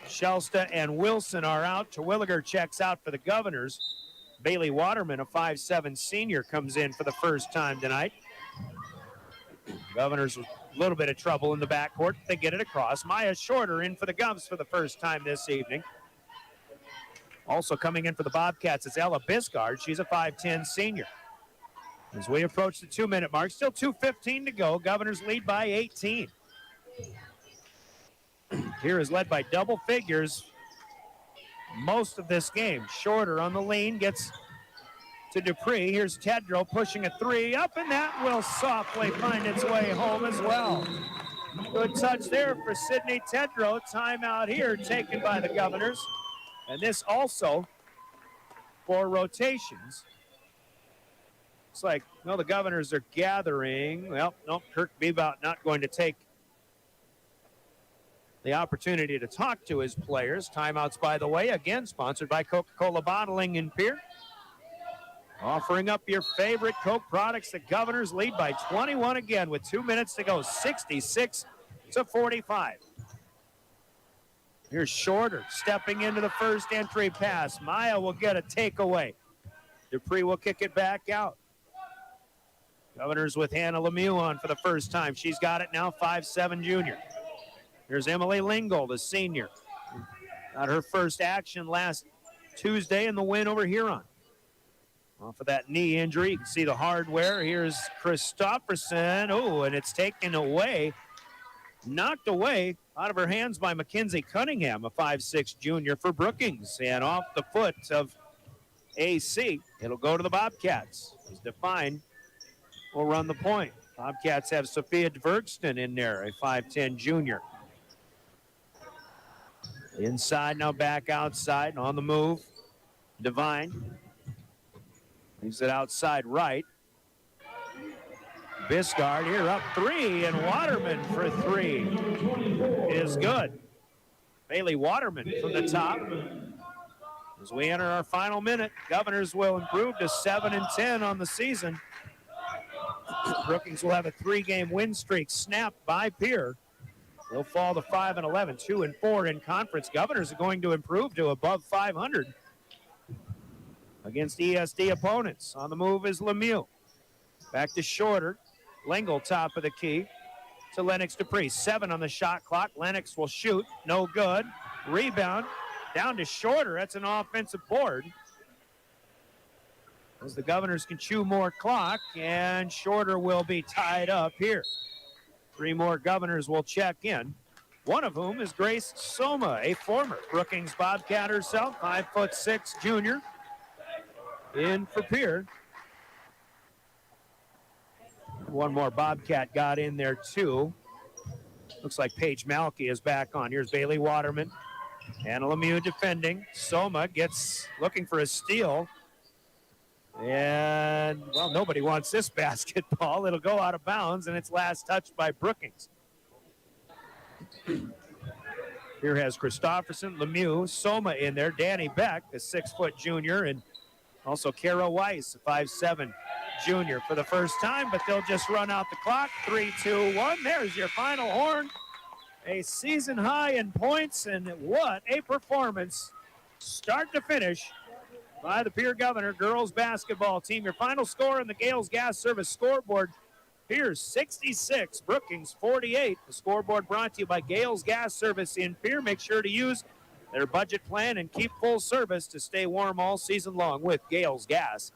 Shelsta and Wilson are out. Terwilliger checks out for the Governors. Bailey Waterman, a 5'7" senior, comes in for the first time tonight. Governors with a little bit of trouble in the backcourt. They get it across. Maya Shorter in for the Govs for the first time this evening. Also coming in for the Bobcats is Ella Biscard. She's a 5'10" senior. As we approach the 2-minute mark, still 2:15 to go. Governors lead by 18. Here is led by double figures most of this game. Shorter on the lean, gets to Dupree. Here's Tedrow pushing a three up, and that will softly find its way home as well. Good touch there for Sydney Tedrow. Timeout here taken by the Governors. And this also for rotations. Looks like, no, the Governors are gathering. Well, no, Kirk Bebout not going to take the opportunity to talk to his players. Timeouts, by the way, again sponsored by Coca-Cola Bottling in Pierre. Offering up your favorite Coke products. The Governors lead by 21 again with 2 minutes to go, 66-45. Here's Shorter stepping into the first entry pass. Maya will get a takeaway. Dupree will kick it back out. Governors with Hannah Lemieux on for the first time. She's got it now, 5'7" junior. Here's Emily Lingle, the senior. Got her first action last Tuesday in the win over Huron. Off of that knee injury, you can see the hardware. Here's Christopherson. Oh, and it's taken away, knocked away out of her hands by Mackenzie Cunningham, a 5'6" junior for Brookings. And off the foot of AC, it'll go to the Bobcats. As Define will run the point. Bobcats have Sophia Dvergston in there, a 5'10" junior. Inside, now back outside, on the move. Devine leaves it outside right. Biscard here up three, and Waterman for three is good. Bailey Waterman from the top. As we enter our final minute, Governors will improve to 7-10 on the season. Brookings will have a 3-game win streak snapped by Pierre. They'll fall to 5-11, 2-4 in conference. Governors are going to improve to above 500 against ESD opponents. On the move is Lemieux. Back to Shorter. Lingle top of the key to Lennox Dupree. 7 on the shot clock. Lennox will shoot. No good. Rebound. Down to Shorter. That's an offensive board. As the Governors can chew more clock, and Shorter will be tied up here. 3 more Governors will check in, one of whom is Grace Soma, a former Brookings Bobcat herself, 5'6" junior, in for Pierre. One more Bobcat got in there too. Looks like Paige Malky is back on. Here's Bailey Waterman. Hannah Lemieux defending. Soma gets looking for a steal. And, well, nobody wants this basketball. It'll go out of bounds, and it's last touched by Brookings. Here has Christopherson, Lemieux, Soma in there. Danny Beck, a 6-foot junior, and also Kara Weiss, a 5'7" junior for the first time, but they'll just run out the clock. 3, 2, 1. There's your final horn. A season high in points, and what a performance, start to finish, by the Pierre Governor girls basketball team. Your final score on the Gales Gas Service scoreboard: Pierre 66, Brookings 48. The scoreboard brought to you by Gales Gas Service in Pierre. Make sure to use their budget plan and keep full service to stay warm all season long with Gales Gas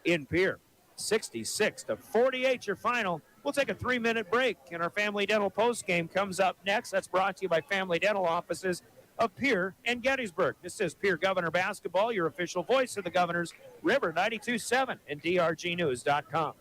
in Pierre. 66-48 your final. We'll take a 3-minute break, and our Family Dental postgame comes up next. That's brought to you by Family Dental offices of Pierre and Gettysburg. This is Pierre Governor Basketball, your official voice of the Governors, River 92.7 and drgnews.com.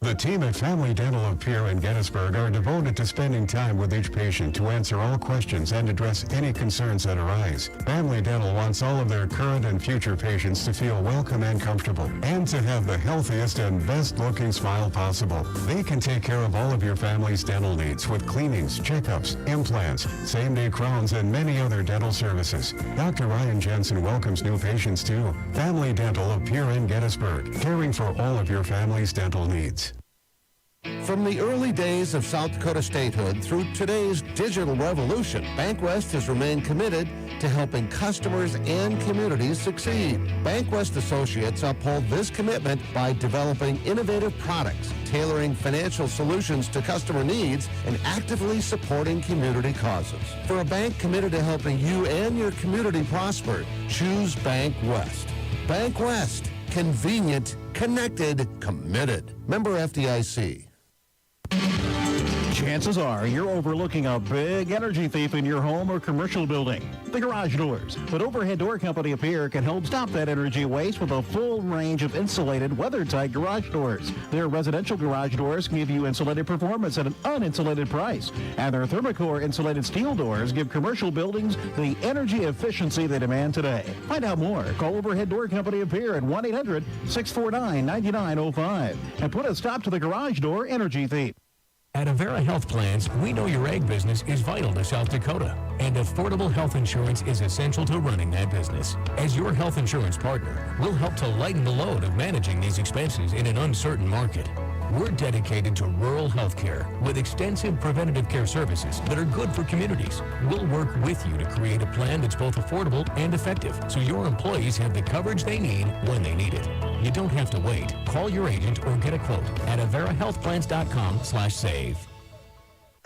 The team at Family Dental of Pierre and Gettysburg are devoted to spending time with each patient to answer all questions and address any concerns that arise. Family Dental wants all of their current and future patients to feel welcome and comfortable, and to have the healthiest and best-looking smile possible. They can take care of all of your family's dental needs with cleanings, checkups, implants, same-day crowns, and many other dental services. Dr. Ryan Jensen welcomes new patients to Family Dental of Pierre and Gettysburg, caring for all of your family's dental needs. From the early days of South Dakota statehood through today's digital revolution, BankWest has remained committed to helping customers and communities succeed. BankWest Associates uphold this commitment by developing innovative products, tailoring financial solutions to customer needs, and actively supporting community causes. For a bank committed to helping you and your community prosper, choose BankWest. BankWest. Convenient, connected, committed. Member FDIC. Chances are you're overlooking a big energy thief in your home or commercial building. The garage doors. But Overhead Door Company of Pierre can help stop that energy waste with a full range of insulated, weather-tight garage doors. Their residential garage doors give you insulated performance at an uninsulated price. And their Thermocore insulated steel doors give commercial buildings the energy efficiency they demand today. Find out more. Call Overhead Door Company of Pierre at 1-800-649-9905 and put a stop to the garage door energy thief. At Avera Health Plans, we know your ag business is vital to South Dakota, and affordable health insurance is essential to running that business. As your health insurance partner, we'll help to lighten the load of managing these expenses in an uncertain market. We're dedicated to rural health care with extensive preventative care services that are good for communities. We'll work with you to create a plan that's both affordable and effective, so your employees have the coverage they need when they need it. You don't have to wait. Call your agent or get a quote at averahealthplans.com/save.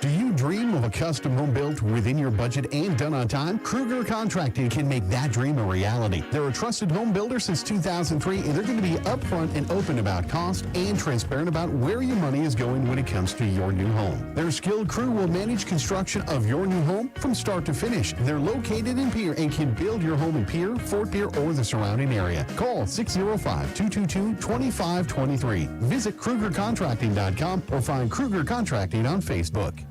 Do you dream of a custom home built within your budget and done on time? Kruger Contracting can make that dream a reality. They're a trusted home builder since 2003, and they're going to be upfront and open about cost and transparent about where your money is going when it comes to your new home. Their skilled crew will manage construction of your new home from start to finish. They're located in Pierre and can build your home in Pierre, Fort Pierre, or the surrounding area. Call 605-222-2523. Visit KrugerContracting.com or find Kruger Contracting on Facebook.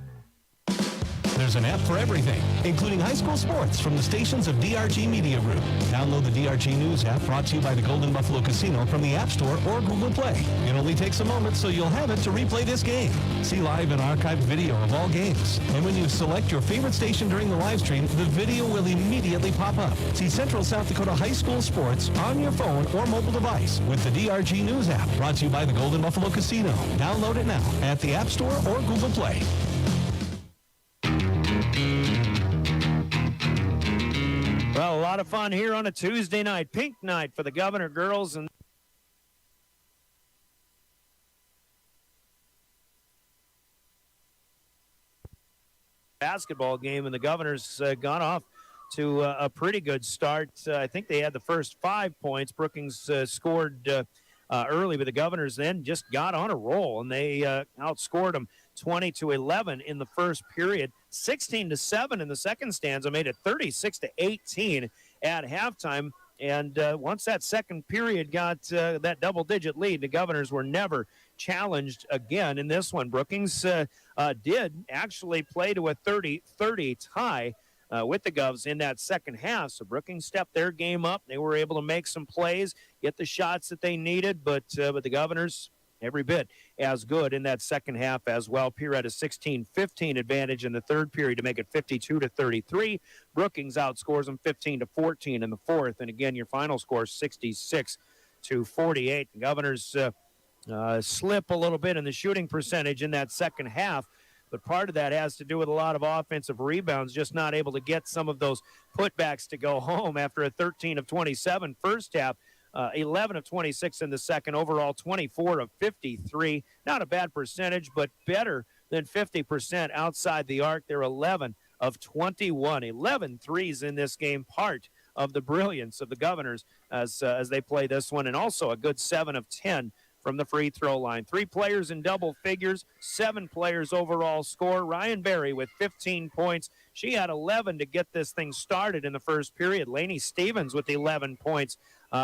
There's an app for everything, including high school sports from the stations of DRG Media Group. Download the DRG News app brought to you by the Golden Buffalo Casino from the App Store or Google Play. It only takes a moment, so you'll have it to replay this game. See live and archived video of all games. And when you select your favorite station during the live stream, the video will immediately pop up. See Central South Dakota high school sports on your phone or mobile device with the DRG News app brought to you by the Golden Buffalo Casino. Download it now at the App Store or Google Play. Well, a lot of fun here on a Tuesday night. Pink night for the Governor girls. And basketball game, and the Governors got off to a pretty good start. I think they had the first 5 points. Brookings scored early, but the Governors then just got on a roll, and they outscored them 20-11 in the first period. 16-7 in the second stanza, made it 36-18 at halftime. And once that second period got that double-digit lead, the Governors were never challenged again in this one. Brookings did actually play to a 30-30 tie with the Govs in that second half. So Brookings stepped their game up. They were able to make some plays, get the shots that they needed, but the Governors every bit as good in that second half as well. Pierre had a 16-15 advantage in the third period to make it 52-33. Brookings outscores them 15-14 in the fourth. And again, your final score 66-48. The Governors slip a little bit in the shooting percentage in that second half, but part of that has to do with a lot of offensive rebounds, just not able to get some of those putbacks to go home after a 13 of 27 first half. 11 of 26 in the second, overall 24 of 53. Not a bad percentage, but better than 50% outside the arc. They're 11 of 21. 11 threes in this game, part of the brilliance of the Governors as they play this one, and also a good 7 of 10 from the free throw line. 3 players in double figures, 7 players overall score. Ryan Berry with 15 points. She had 11 to get this thing started in the first period. Lainey Stevens with 11 points.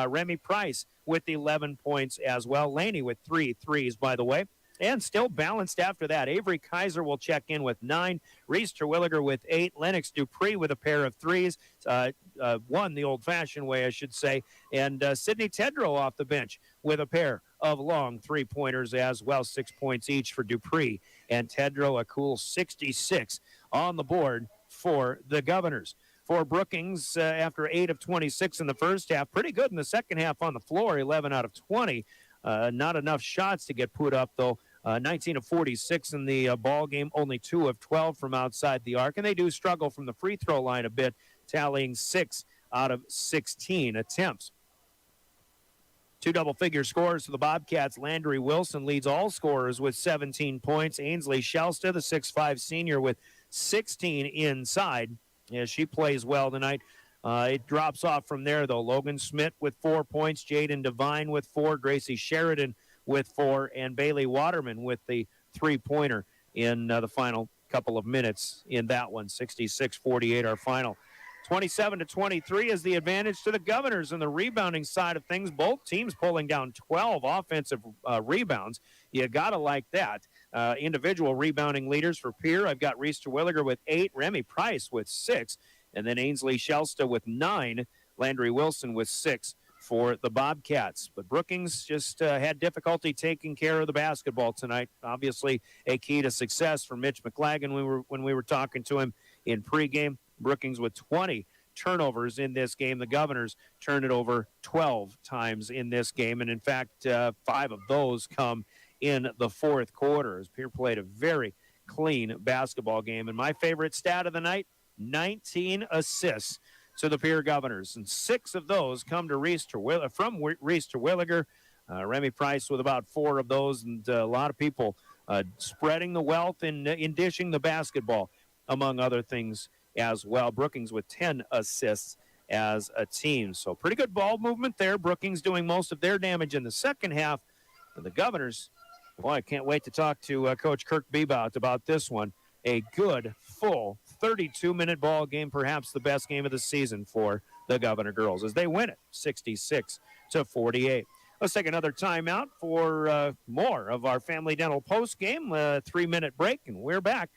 Remy Price with 11 points as well. Lainey with 3 threes, by the way. And still balanced after that. Avery Kaiser will check in with 9. Reese Terwilliger with 8. Lennox Dupree with a pair of threes. One the old-fashioned way, I should say. And Sydney Tedrow off the bench with a pair of long three-pointers as well. 6 points each for Dupree and Tedrow. A cool 66 on the board for the Governors. For Brookings, after 8 of 26 in the first half, pretty good in the second half on the floor, 11 out of 20. Not enough shots to get put up, though. 19 of 46 in the ball game, only 2 of 12 from outside the arc. And they do struggle from the free throw line a bit, tallying 6 out of 16 attempts. 2 double-figure scores for the Bobcats. Landry Wilson leads all scorers with 17 points. Ainsley Shelsta, the 6'5 senior, with 16 inside. Yeah, she plays well tonight. It drops off from there, though. Logan Smith with 4 points, Jaden Devine with 4, Gracie Sheridan with 4, and Bailey Waterman with the three-pointer in the final couple of minutes in that one. 66-48 our final. 27-23 is the advantage to the Governors on the rebounding side of things. Both teams pulling down 12 offensive rebounds. You got to like that. Individual rebounding leaders for Pierre. I've got Reese Terwilliger with 8, Remy Price with 6, and then Ainsley Shelsta with 9, Landry Wilson with 6 for the Bobcats. But Brookings just had difficulty taking care of the basketball tonight. Obviously, a key to success for Mitch McLagan when we were talking to him in pregame. Brookings with 20 turnovers in this game. The Governors turned it over 12 times in this game, and in fact, 5 of those come in the fourth quarter, as Pierre played a very clean basketball game. And my favorite stat of the night, 19 assists to the Pierre Governors, and 6 of those come to Reese Terwilliger. Remy Price with about 4 of those, and a lot of people spreading the wealth in dishing the basketball, among other things as well. Brookings with 10 assists as a team. So pretty good ball movement there. Brookings doing most of their damage in the second half. And the Governors, boy, I can't wait to talk to Coach Kirk Bebout about this one. A good, full 32-minute ball game, perhaps the best game of the season for the Governor girls, as they win it 66-48. Let's take another timeout for more of our Family Dental post-game, 3-minute break, and we're back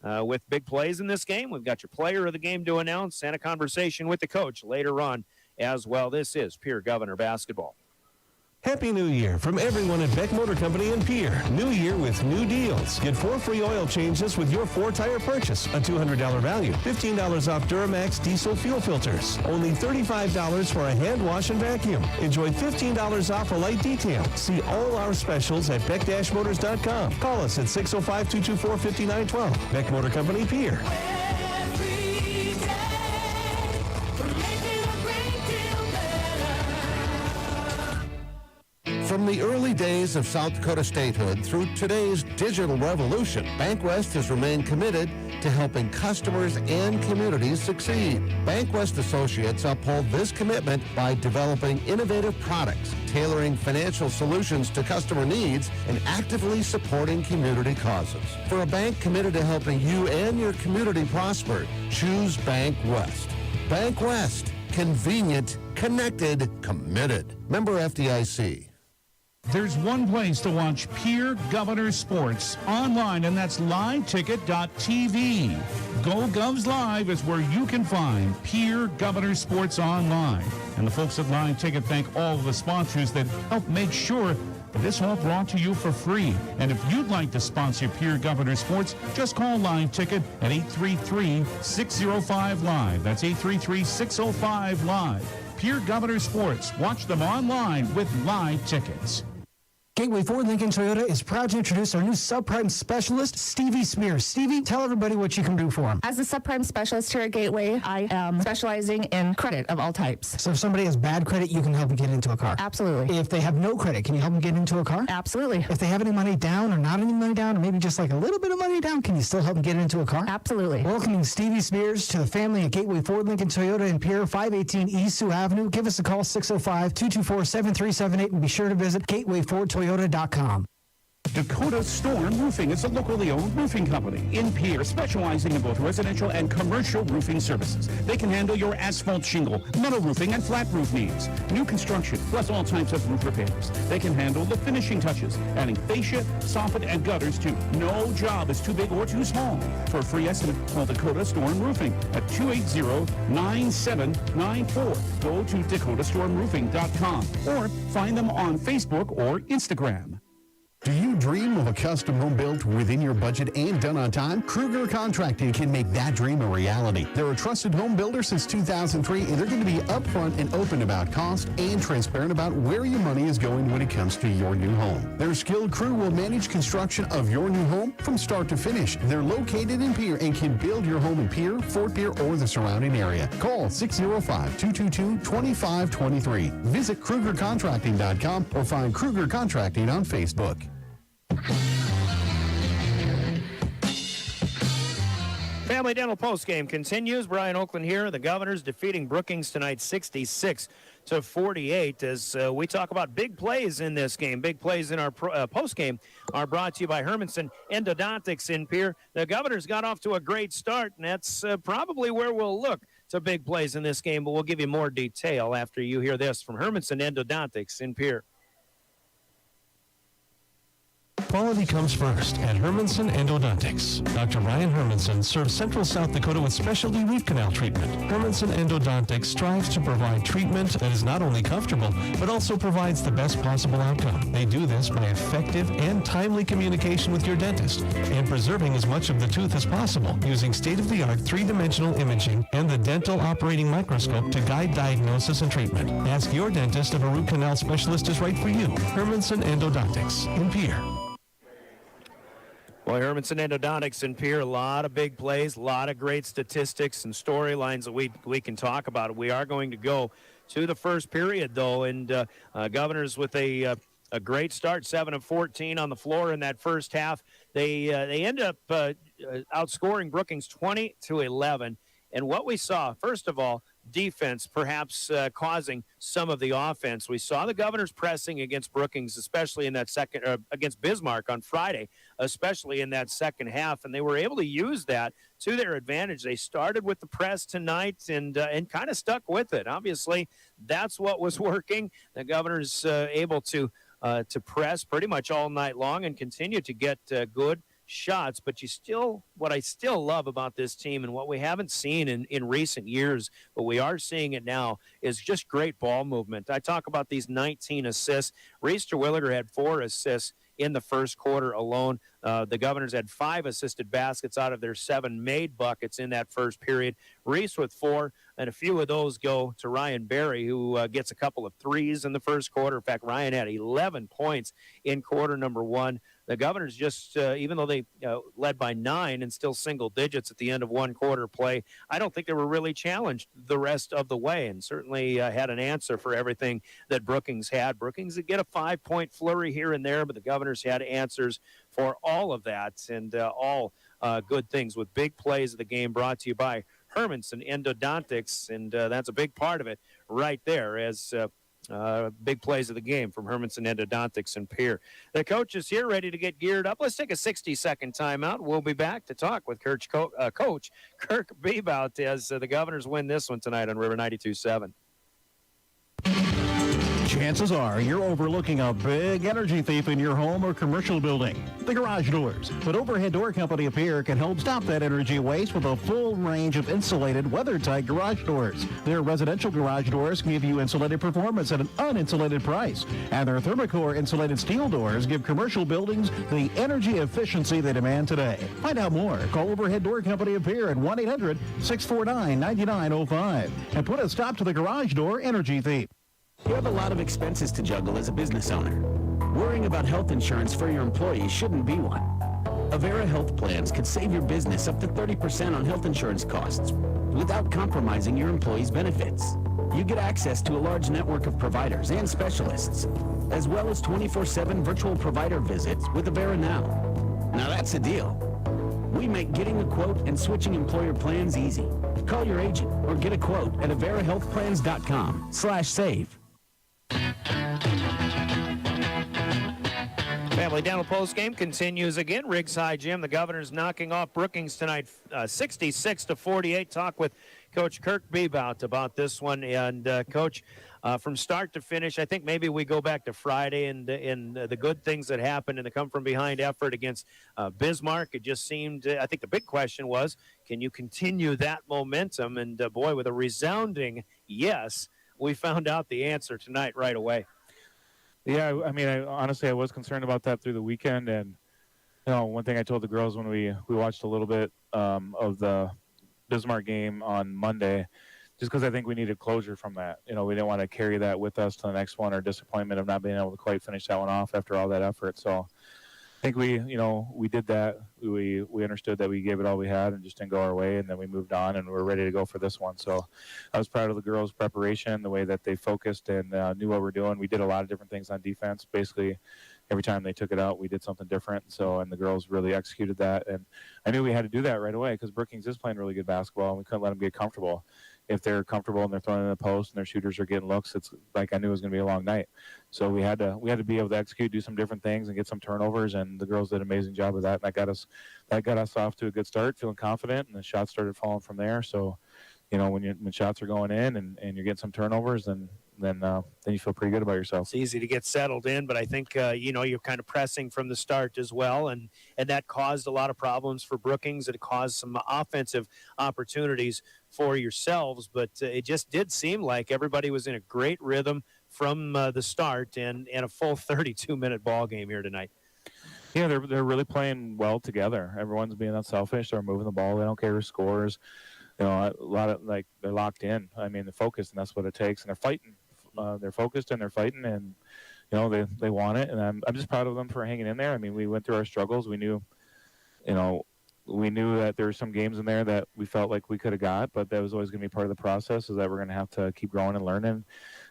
with big plays in this game. We've got your player of the game to announce and a conversation with the coach later on as well. This is Pierre Governor basketball. Happy New Year from everyone at Beck Motor Company in Pierre. New year with new deals. Get 4 free oil changes with your 4-tire purchase. A $200 value. $15 off Duramax diesel fuel filters. Only $35 for a hand wash and vacuum. Enjoy $15 off a light detail. See all our specials at beck-motors.com. Call us at 605-224-5912. Beck Motor Company, Pierre. From the early days of South Dakota statehood through today's digital revolution, BankWest has remained committed to helping customers and communities succeed. BankWest Associates uphold this commitment by developing innovative products, tailoring financial solutions to customer needs, and actively supporting community causes. For a bank committed to helping you and your community prosper, choose BankWest. BankWest. Convenient, connected, committed. Member FDIC. There's one place to watch Pierre Governors sports online, and that's liveticket.tv. Go Govs Live is where you can find Pierre Governors sports online. And the folks at Live Ticket thank all of the sponsors that help make sure that this all brought to you for free. And if you'd like to sponsor Pierre Governors sports, just call Live Ticket at 833-605-LIVE. That's 833-605-LIVE. Pierre Governors sports. Watch them online with Live Tickets. Gateway Ford Lincoln Toyota is proud to introduce our new subprime specialist, Stevie Smears. Stevie, tell everybody what you can do for them. As a subprime specialist here at Gateway, I am specializing in credit of all types. So if somebody has bad credit, you can help them get into a car. Absolutely. If they have no credit, can you help them get into a car? Absolutely. If they have any money down or not any money down, or maybe just like a little bit of money down, can you still help them get into a car? Absolutely. Welcoming Stevie Smears to the family at Gateway Ford Lincoln Toyota in Pierre, 518 East Sioux Avenue. Give us a call, 605-224-7378, and be sure to visit gatewayfordtoyota.com. Dakota Storm Roofing is a locally owned roofing company in Pierre, specializing in both residential and commercial roofing services. They can handle your asphalt shingle, metal roofing, and flat roof needs. New construction, plus all types of roof repairs. They can handle the finishing touches, adding fascia, soffit, and gutters too. No job is too big or too small. For a free estimate, call Dakota Storm Roofing at 280-9794. Go to dakotaststormroofing.com or find them on Facebook or Instagram. Do you dream of a custom home built within your budget and done on time? Kruger Contracting can make that dream a reality. They're a trusted home builder since 2003, and they're going to be upfront and open about cost and transparent about where your money is going when it comes to your new home. Their skilled crew will manage construction of your new home from start to finish. They're located in Pierre and can build your home in Pierre, Fort Pierre, or the surrounding area. Call 605-222-2523. Visit KrugerContracting.com or find Kruger Contracting on Facebook. Family Dental Postgame continues. Brian Oakland here. The Governors defeating Brookings tonight 66-48 as we talk about big plays in this game. Big plays in our postgame are brought to you by Hermanson Endodontics in Pierre. The Governors got off to a great start, and that's probably where we'll look to big plays in this game, but we'll give you more detail after you hear this from Hermanson Endodontics in Pierre. Quality comes first at Hermanson Endodontics. Dr. Ryan Hermanson serves Central South Dakota with specialty root canal treatment. Hermanson Endodontics strives to provide treatment that is not only comfortable, but also provides the best possible outcome. They do this by effective and timely communication with your dentist and preserving as much of the tooth as possible using state-of-the-art three-dimensional imaging and the dental operating microscope to guide diagnosis and treatment. Ask your dentist if a root canal specialist is right for you. Hermanson Endodontics in Pierre. Boy, Hermanson Endodontics in Pierre, a lot of big plays, a lot of great statistics and storylines that we can talk about. We are going to go to the first period, though, and Governors with a great start, 7 of 14 on the floor in that first half. They end up outscoring Brookings 20-11. And what we saw, first of all, defense perhaps causing some of the offense. We saw the Governors pressing against Brookings, especially in that against Bismarck on Friday, especially in that second half, and they were able to use that to their advantage. They started with the press tonight and kind of stuck with it. Obviously, that's what was working. The Governors able to press pretty much all night long and continue to get good shots, but what I still love about this team and what we haven't seen in recent years, but we are seeing it now, is just great ball movement. I talk about these 19 assists. Reese Terwilliger had 4 assists in the first quarter alone. The Governors had 5 assisted baskets out of their 7 made buckets in that first period. Reese with 4, and a few of those go to Ryan Berry, who gets a couple of threes in the first quarter. In fact, Ryan had 11 points in quarter number 1. The Governors just, even though they led by 9 and still single digits at the end of one quarter play, I don't think they were really challenged the rest of the way, and certainly had an answer for everything that Brookings had. Brookings would get a 5-point flurry here and there, but the Governors had answers for all of that, and all good things with big plays of the game brought to you by Hermanson Endodontics, and that's a big part of it right there as big plays of the game from Hermanson Endodontics and Pierre. The coach is here ready to get geared up. Let's take a 60-second timeout. We'll be back to talk with Coach Kirk Bebout as the Governors win this one tonight on River 92.7. Chances are you're overlooking a big energy thief in your home or commercial building. The Garage Doors. But Overhead Door Company of Pierre can help stop that energy waste with a full range of insulated, weather-tight garage doors. Their residential garage doors give you insulated performance at an uninsulated price. And their Thermocore insulated steel doors give commercial buildings the energy efficiency they demand today. Find out more. Call Overhead Door Company of Pierre at 1-800-649-9905 and put a stop to the garage door energy thief. You have a lot of expenses to juggle as a business owner. Worrying about health insurance for your employees shouldn't be one. Avera Health Plans could save your business up to 30% on health insurance costs without compromising your employees' benefits. You get access to a large network of providers and specialists, as well as 24/7 virtual provider visits with Avera Now. Now that's a deal. We make getting a quote and switching employer plans easy. Call your agent or get a quote at averahealthplans.com/save. Family Dental Postgame continues again. Riggs High Gym. The Governors knocking off Brookings tonight, 66-48. Talk with Coach Kirk Bebout about this one. And, Coach, from start to finish, I think maybe we go back to Friday and the good things that happened in the come-from-behind effort against Bismarck. It just seemed, I think the big question was, can you continue that momentum? And, boy, with a resounding yes, we found out the answer tonight right away. Yeah, I mean, honestly, I was concerned about that through the weekend. And, one thing I told the girls when we watched a little bit of the Bismarck game on Monday, just because I think we needed closure from that. We didn't want to carry that with us to the next one, or disappointment of not being able to quite finish that one off after all that effort. So I think we did that. We understood that we gave it all we had and just didn't go our way, and then we moved on, and we're ready to go for this one. So I was proud of the girls' preparation, the way that they focused and knew what we're doing. We did a lot of different things on defense. Basically, every time they took it out, we did something different. So, and the girls really executed that. And I knew we had to do that right away because Brookings is playing really good basketball, and we couldn't let them get comfortable. If they're comfortable and they're throwing in the post and their shooters are getting looks, it's like I knew it was going to be a long night. So we had to be able to execute, do some different things, and get some turnovers. And the girls did an amazing job of that. And that got us off to a good start, feeling confident, and the shots started falling from there. So, when shots are going in and you're getting some turnovers, then you feel pretty good about yourself. It's easy to get settled in, but I think, you're kind of pressing from the start as well, and that caused a lot of problems for Brookings. It caused some offensive opportunities for yourselves, but it just did seem like everybody was in a great rhythm from the start and a full 32-minute ball game here tonight. Yeah, they're really playing well together. Everyone's being unselfish. They're moving the ball. They don't care who scores. A lot of they're locked in. I mean, they're focused, and that's what it takes. And they're fighting. They're focused and they're fighting, and they want it. And I'm just proud of them for hanging in there. I mean, we went through our struggles. We knew that there were some games in there that we felt like we could have got, but that was always going to be part of the process. Is that we're going to have to keep growing and learning,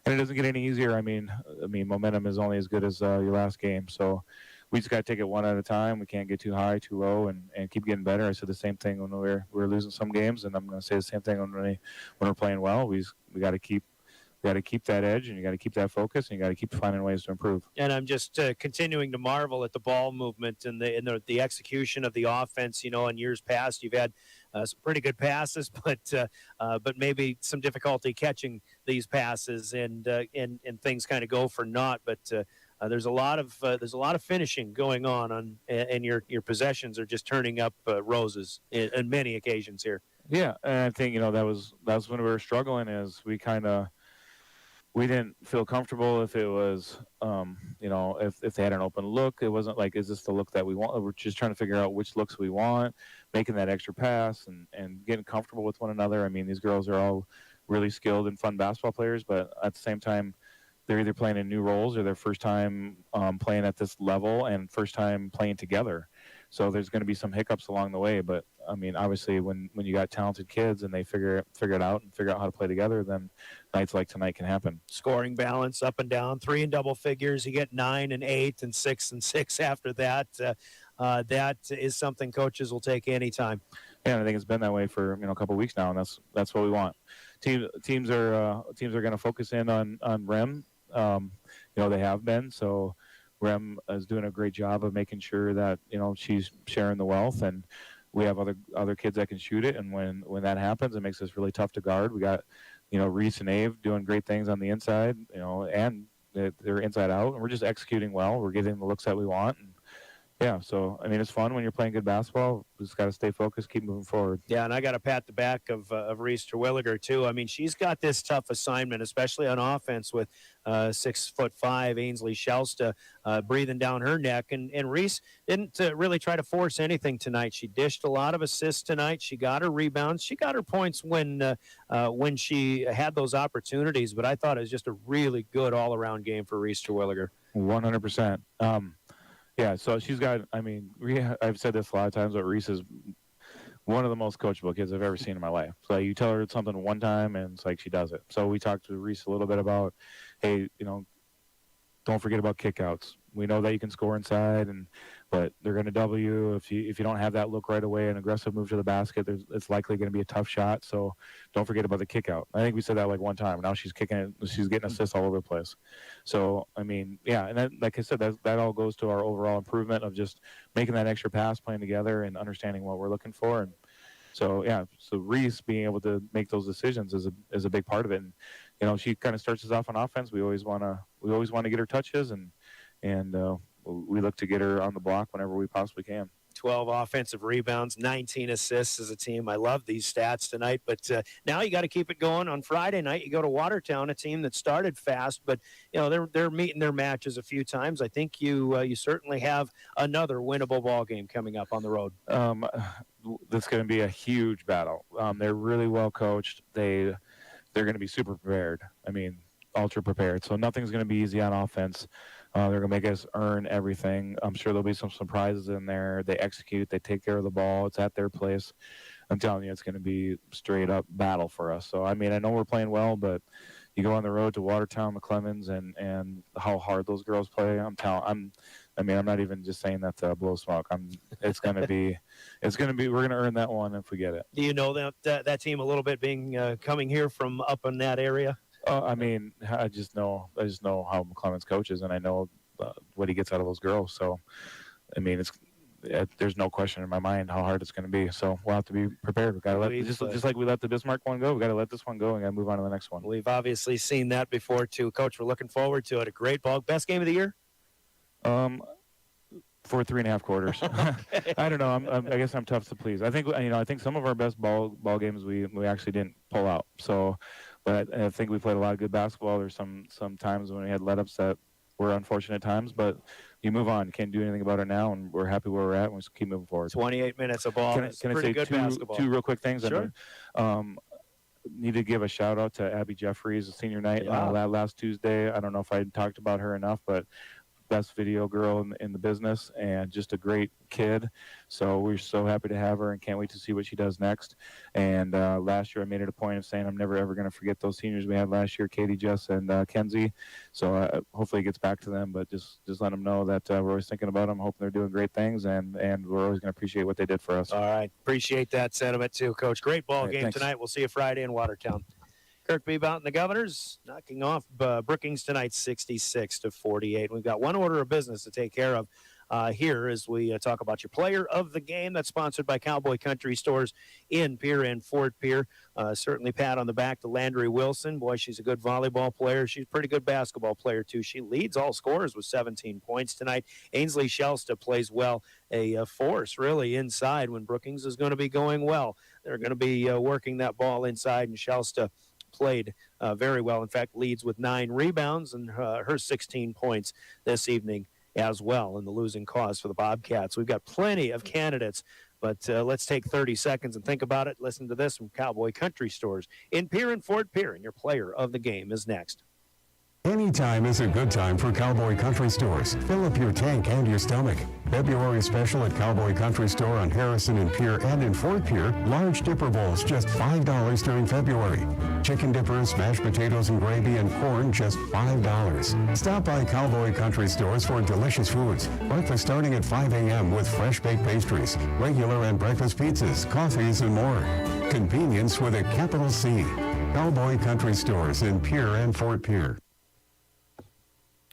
and it doesn't get any easier. I mean, momentum is only as good as your last game. So we just got to take it one at a time. We can't get too high, too low, and keep getting better. I said the same thing when we were losing some games, and I'm going to say the same thing when we're playing well. We got to keep that edge, and you got to keep that focus, and you got to keep finding ways to improve. And I'm just continuing to marvel at the ball movement and the execution of the offense. In years past, you've had some pretty good passes, but maybe some difficulty catching these passes, and things kind of go for naught. But there's a lot of finishing going on, and your possessions are just turning up roses in many occasions here. Yeah, and I think that was when we were struggling. Is we didn't feel comfortable if it was, if they had an open look. It wasn't like, is this the look that we want? We're just trying to figure out which looks we want, making that extra pass and getting comfortable with one another. I mean, these girls are all really skilled and fun basketball players, but at the same time, they're either playing in new roles or their first time playing at this level and first time playing together. So there's going to be some hiccups along the way. But, I mean, obviously when you got talented kids and they figure it out and figure out how to play together, then nights like tonight can happen. Scoring balance up and down, 3 in double figures. You get 9 and 8 and 6 and 6 after that. That is something coaches will take anytime. Yeah, and I think it's been that way for a couple of weeks now, and that's what we want. Teams are going to focus in on REM. They have been. So Rem is doing a great job of making sure that she's sharing the wealth, and we have other kids that can shoot it. And when that happens, it makes us really tough to guard. We got Reese and Ave doing great things on the inside, and they're inside out, and we're just executing well. We're getting the looks that we want. And yeah, so I mean, it's fun when you're playing good basketball. We just got to stay focused, keep moving forward. Yeah, and I got to pat the back of Reese Terwilliger too. I mean, she's got this tough assignment, especially on offense with 6'5" Ainsley Shelsta breathing down her neck. And Reese didn't really try to force anything tonight. She dished a lot of assists tonight. She got her rebounds. She got her points when she had those opportunities. But I thought it was just a really good all-around game for Reese Terwilliger. 100%. Yeah, so she's got, I mean, I've said this a lot of times, but Reese is one of the most coachable kids I've ever seen in my life. So you tell her something one time, and it's like she does it. So we talked to Reese a little bit about, hey, don't forget about kickouts. We know that you can score inside, but they're going to double you if you don't have that look right away. An aggressive move to the basket, it's likely going to be a tough shot. So don't forget about the kickout. I think we said that like one time. Now she's kicking it. She's getting assists all over the place. So I mean, yeah, and that, like I said, that all goes to our overall improvement of just making that extra pass, playing together, and understanding what we're looking for. And so yeah, so Reese being able to make those decisions is a big part of it. And she kind of starts us off on offense. We always want to get her touches, and we look to get her on the block whenever we possibly can. 12 offensive rebounds, 19 assists as a team. I love these stats tonight, but now you got to keep it going. On Friday night, you go to Watertown, a team that started fast, but they're meeting their matches a few times. I think you certainly have another winnable ball game coming up on the road. That's going to be a huge battle. They're really well coached. They're going to be super prepared. I mean, ultra prepared. So nothing's going to be easy on offense. They're going to make us earn everything. I'm sure there'll be some surprises in there. They execute. They take care of the ball. It's at their place. I'm telling you, it's going to be straight up battle for us. So, I mean, I know we're playing well, but you go on the road to Watertown, McClemens, and how hard those girls play. I'm not even just saying that to blow smoke. We're going to earn that one if we get it. Do you know that team a little bit, being coming here from up in that area? I mean, I just know how McClemens coaches, and I know what he gets out of those girls. So, I mean, there's no question in my mind how hard it's going to be. So we'll have to be prepared. We got to just like we let the Bismarck one go. We got to let this one go and got to move on to the next one. We've obviously seen that before too, Coach. We're looking forward to it. A great ball. Best game of the year? For 3.5 quarters. I don't know. I guess I'm tough to please. I think some of our best ball games we actually didn't pull out. So. But I think we played a lot of good basketball. There's some times when we had let-ups that were unfortunate times, but you move on. You can't do anything about it now, and we're happy where we're at, and we just keep moving forward. 28 minutes of ball. Can I say two real quick things? Sure. Need to give a shout-out to Abby Jeffries, senior night last Tuesday. I don't know if I talked about her enough, but best video girl in the business and just a great kid. So we're so happy to have her and can't wait to see what she does next. And last year I made it a point of saying I'm never ever going to forget those seniors we had last year, Katie, Jess, and Kenzie. So hopefully it gets back to them, but just let them know that we're always thinking about them, hoping they're doing great things, and we're always going to appreciate what they did for us. All right. Appreciate that sentiment too, Coach. Great ball game thanks. tonight. We'll see you Friday in Watertown. Kirk Bebout and the Governors knocking off Brookings tonight 66-48. We've got one order of business to take care of here as we talk about your player of the game. That's sponsored by Cowboy Country Stores in Pierre and Fort Pierre. Certainly pat on the back to Landry Wilson. Boy, she's a good volleyball player. She's a pretty good basketball player, too. She leads all scorers with 17 points tonight. Ainsley Shelsta plays well, a force really inside when Brookings is going to be going well. They're going to be working that ball inside, and Shelsta played very well. In fact, leads with 9 rebounds and her 16 points this evening as well in the losing cause for the Bobcats. We've got plenty of candidates, but let's take 30 seconds and think about it. Listen to this from Cowboy Country Stores in Pierre and Fort Pierre, and your player of the game is next. Anytime is a good time for Cowboy Country Stores. Fill up your tank and your stomach. February special at Cowboy Country Store on Harrison and Pierre and in Fort Pierre. Large dipper bowls, just $5 during February. Chicken dippers, mashed potatoes and gravy and corn, just $5. Stop by Cowboy Country Stores for delicious foods. Breakfast starting at 5 a.m. with fresh baked pastries, regular and breakfast pizzas, coffees, and more. Convenience with a capital C. Cowboy Country Stores in Pierre and Fort Pierre.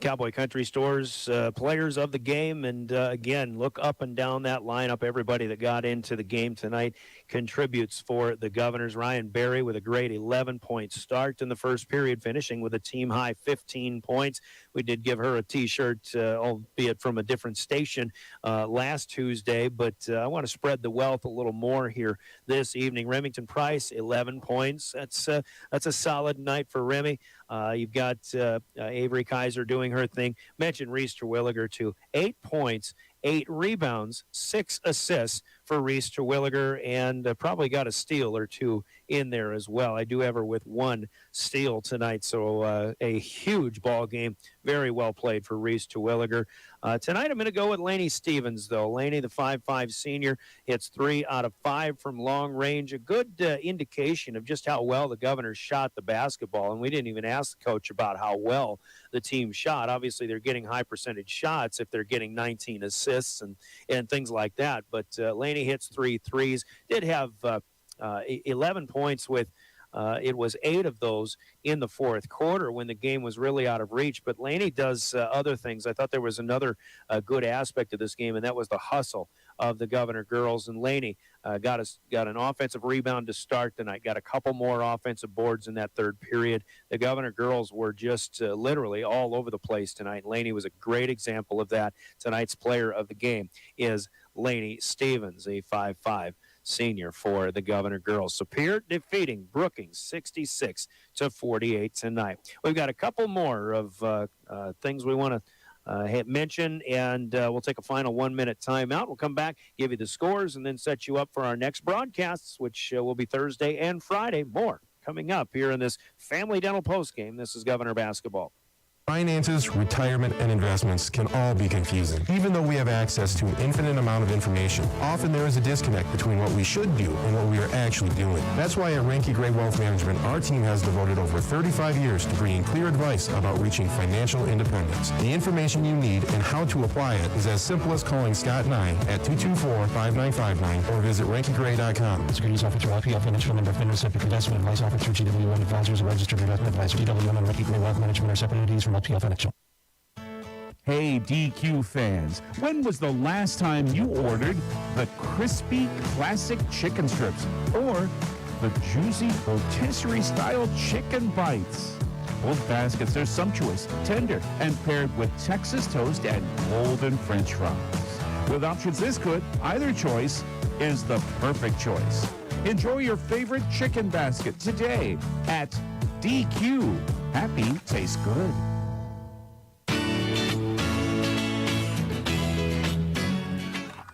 Cowboy Country Stores, players of the game, and again, look up and down that lineup. Everybody that got into the game tonight contributes for the Governors. Ryan Berry with a great 11-point start in the first period, finishing with a team-high 15 points. We did give her a T-shirt, albeit from a different station, last Tuesday, but I want to spread the wealth a little more here this evening. Remington Price, 11 points. That's a solid night for Remy. You've got Avery Kaiser doing her thing. Mentioned Reese Terwilliger, too. 8 points 8 rebounds, 6 assists for Reese Terwilliger, and probably got a steal or two in there as well. I do have her with 1 steal tonight, so a huge ball game. Very well played for Reese Terwilliger. Tonight I'm going to go with Lainey Stevens, though. Lainey, the 5'5 senior, hits 3 out of 5 from long range. A good indication of just how well the Governors shot the basketball, and we didn't even ask the coach about how well the team shot. Obviously, they're getting high percentage shots if they're getting 19 assists and things like that, but Lainey hits 3 threes, did have 11 points with it was 8 of those in the fourth quarter when the game was really out of reach. But Lainey does other things. I thought there was another good aspect of this game, and that was the hustle of the Governor girls. And Lainey got an offensive rebound to start tonight, got a couple more offensive boards in that third period. The Governor girls were just literally all over the place tonight. Lainey was a great example of that. Tonight's player of the game is Lainey Stevens, a 5'5 senior for the Governor girls. Superior defeating Brookings 66-48 tonight. We've got a couple more of things we want to mention, and we'll take a final 1-minute timeout. We'll come back, give you the scores, and then set you up for our next broadcasts, which will be Thursday and Friday. More coming up here in this Family Dental Postgame. This is Governor Basketball. Finances, retirement, and investments can all be confusing. Even though we have access to an infinite amount of information, often there is a disconnect between what we should do and what we are actually doing. That's why at Ranky Gray Wealth Management, our team has devoted over 35 years to bringing clear advice about reaching financial independence. The information you need and how to apply it is as simple as calling Scott and I at 224-5959 or visit rankygray.com. Securities offered through LPL Financial Member FINRA, subject to investment advice offered through GWM Advisors, a registered investment advisor. GWM and Ranky Gray Wealth Management are separate entities from LPL Financial. Hey, DQ fans, when was the last time you ordered the crispy classic chicken strips or the juicy rotisserie-style chicken bites? Both baskets are sumptuous, tender, and paired with Texas toast and golden French fries. With options this good, either choice is the perfect choice. Enjoy your favorite chicken basket today at DQ. Happy tastes good.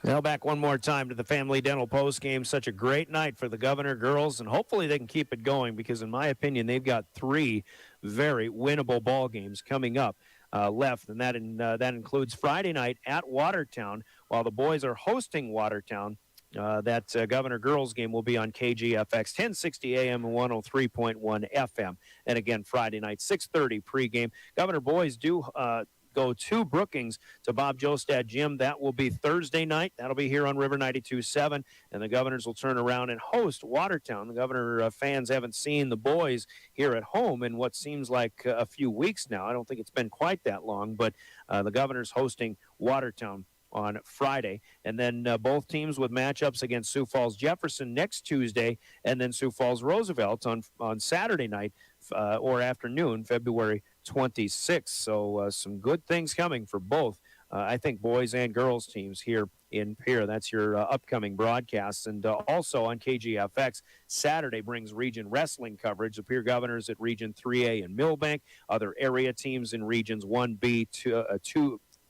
Now back one more time to the Family Dental Postgame. Such a great night for the Governor girls, and hopefully they can keep it going because, in my opinion, they've got 3 very winnable ball games coming up left, and that includes Friday night at Watertown while the boys are hosting Watertown. That Governor girls game will be on KGFX 1060 AM and 103.1 FM. And again, Friday night, 6:30 pregame. Governor boys do go to Brookings to Bob Jostad Gym. That will be Thursday night. That'll be here on River 92.7, and the Governors will turn around and host Watertown. The Governor fans haven't seen the boys here at home in what seems like a few weeks now. I don't think it's been quite that long, but the Governors hosting Watertown on Friday, and then both teams with matchups against Sioux Falls Jefferson next Tuesday, and then Sioux Falls Roosevelt on Saturday night or afternoon, February 26th. So some good things coming for both, I think, boys and girls teams here in Pierre. That's your upcoming broadcasts. And also on KGFX, Saturday brings region wrestling coverage. The Pierre Governors at Region 3A in Millbank, other area teams in Regions 1B,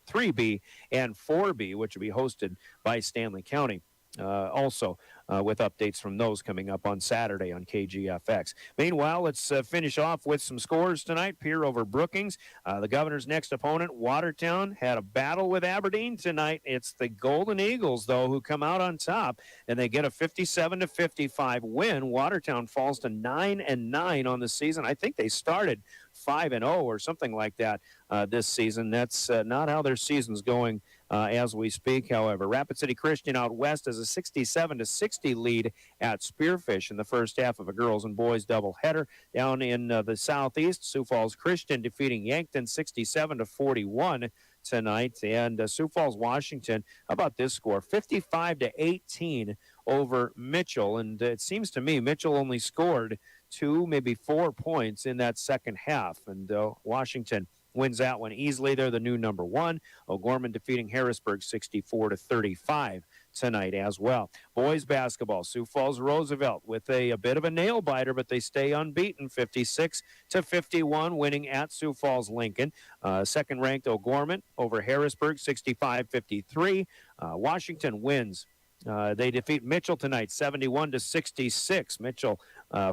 3B, and 4B, which will be hosted by Stanley County. Also with updates from those coming up on Saturday on KGFX. Meanwhile, let's finish off with some scores tonight. Pierre over Brookings. The Governor's next opponent, Watertown, had a battle with Aberdeen tonight. It's the Golden Eagles, though, who come out on top, and they get a 57-55 win. Watertown falls to 9-9 on the season. I think they started 5-0 or something like that this season. That's not how their season's going as we speak, however. Rapid City Christian out west has a 67-60 lead at Spearfish in the first half of a girls and boys doubleheader. Down in the southeast, Sioux Falls Christian defeating Yankton 67-41 tonight. And Sioux Falls Washington, how about this score? 55-18 over Mitchell. And it seems to me Mitchell only scored 2, maybe 4 points in that second half. And Washington wins that one easily. They're the new number 1. O'Gorman defeating Harrisburg 64-35 tonight as well. Boys basketball, Sioux Falls Roosevelt with a bit of a nail biter, but they stay unbeaten, 56-51, winning at Sioux Falls Lincoln. Second-ranked O'Gorman over Harrisburg, 65-53. Washington wins. They defeat Mitchell tonight, 71-66. Mitchell,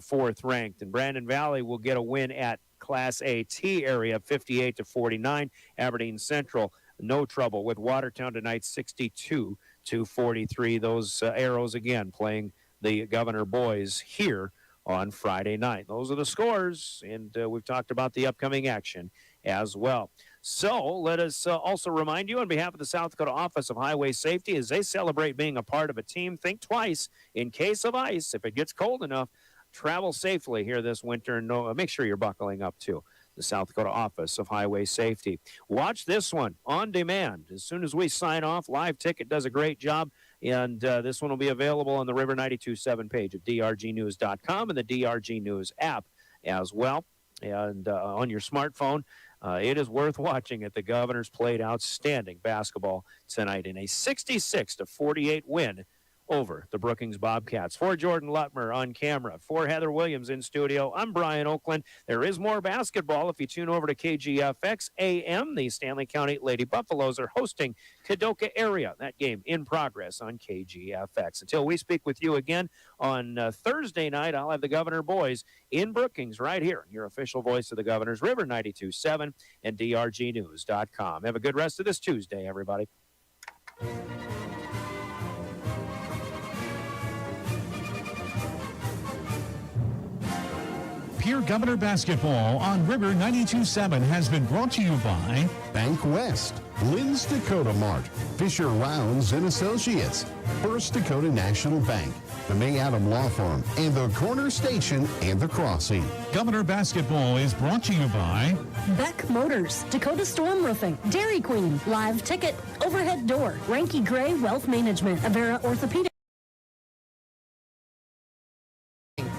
fourth ranked, and Brandon Valley will get a win at Class AT area, 58-49. Aberdeen Central, no trouble with Watertown tonight, 62-43. Those Arrows again playing the Governor boys here on Friday night. Those are the scores, and we've talked about the upcoming action as well. So let us also remind you on behalf of the South Dakota Office of Highway Safety, as they celebrate being a part of a team, think twice in case of ice. If it gets cold enough, travel safely here this winter, and make sure you're buckling up too. The South Dakota Office of Highway Safety. Watch this one on demand. As soon as we sign off, Live Ticket does a great job, and this one will be available on the River 92.7 page at drgnews.com and the DRG News app as well. And on your smartphone, it is worth watching it. The Governors played outstanding basketball tonight in a 66-48 win over the Brookings Bobcats. For Jordan Lutmer on camera, for Heather Williams in studio, I'm Brian Oakland. There is more basketball if you tune over to KGFX AM. The Stanley County Lady Buffaloes are hosting Kadoka area. That game in progress on KGFX. Until we speak with you again on Thursday night, I'll have the Governor boys in Brookings right here, your official voice of the Governors, River 92.7 and drgnews.com. Have a good rest of this Tuesday, everybody. Pierre Governor basketball on River 92.7 has been brought to you by Bank West, Lynn's Dakota Mart, Fisher Rounds and Associates, First Dakota National Bank, the May Adam Law Firm, and the Corner Station and the Crossing. Governor basketball is brought to you by Beck Motors, Dakota Storm Roofing, Dairy Queen, Live Ticket, Overhead Door, Ranky Gray Wealth Management, Avera Orthopedic.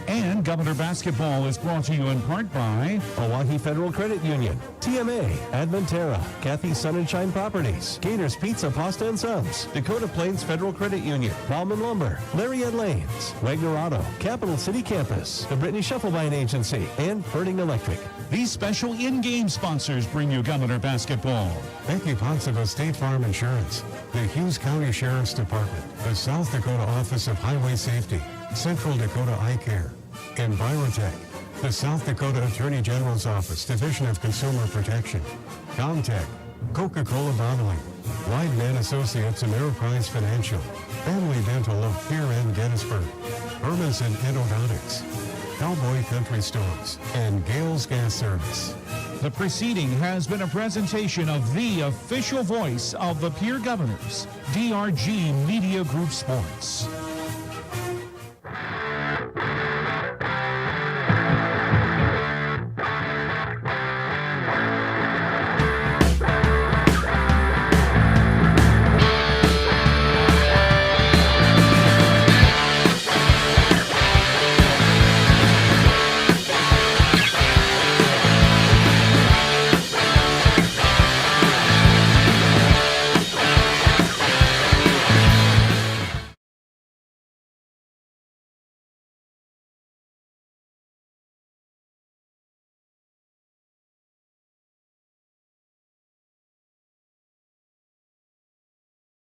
And Governor basketball is brought to you in part by Oahe Federal Credit Union, TMA, Adventera, Kathy Sunshine Properties, Gator's Pizza, Pasta and Subs, Dakota Plains Federal Credit Union, Bauman Lumber, Lariat Lanes, Wagner Auto, Capital City Campus, the Brittany Shufflebine Agency, and Birding Electric. These special in-game sponsors bring you Governor basketball. Thank you, Ponsonville State Farm Insurance, the Hughes County Sheriff's Department, the South Dakota Office of Highway Safety, Central Dakota Eye Care, Envirotech, the South Dakota Attorney General's Office, Division of Consumer Protection, Comtech, Coca-Cola Bottling, Weidman Associates, Ameriprise Financial, Family Dental of Pierre and Gettysburg, Hermanson Endodontics, Cowboy Country Stores, and Gales Gas Service. The preceding has been a presentation of the official voice of the Pierre Governors, DRG Media Group Sports.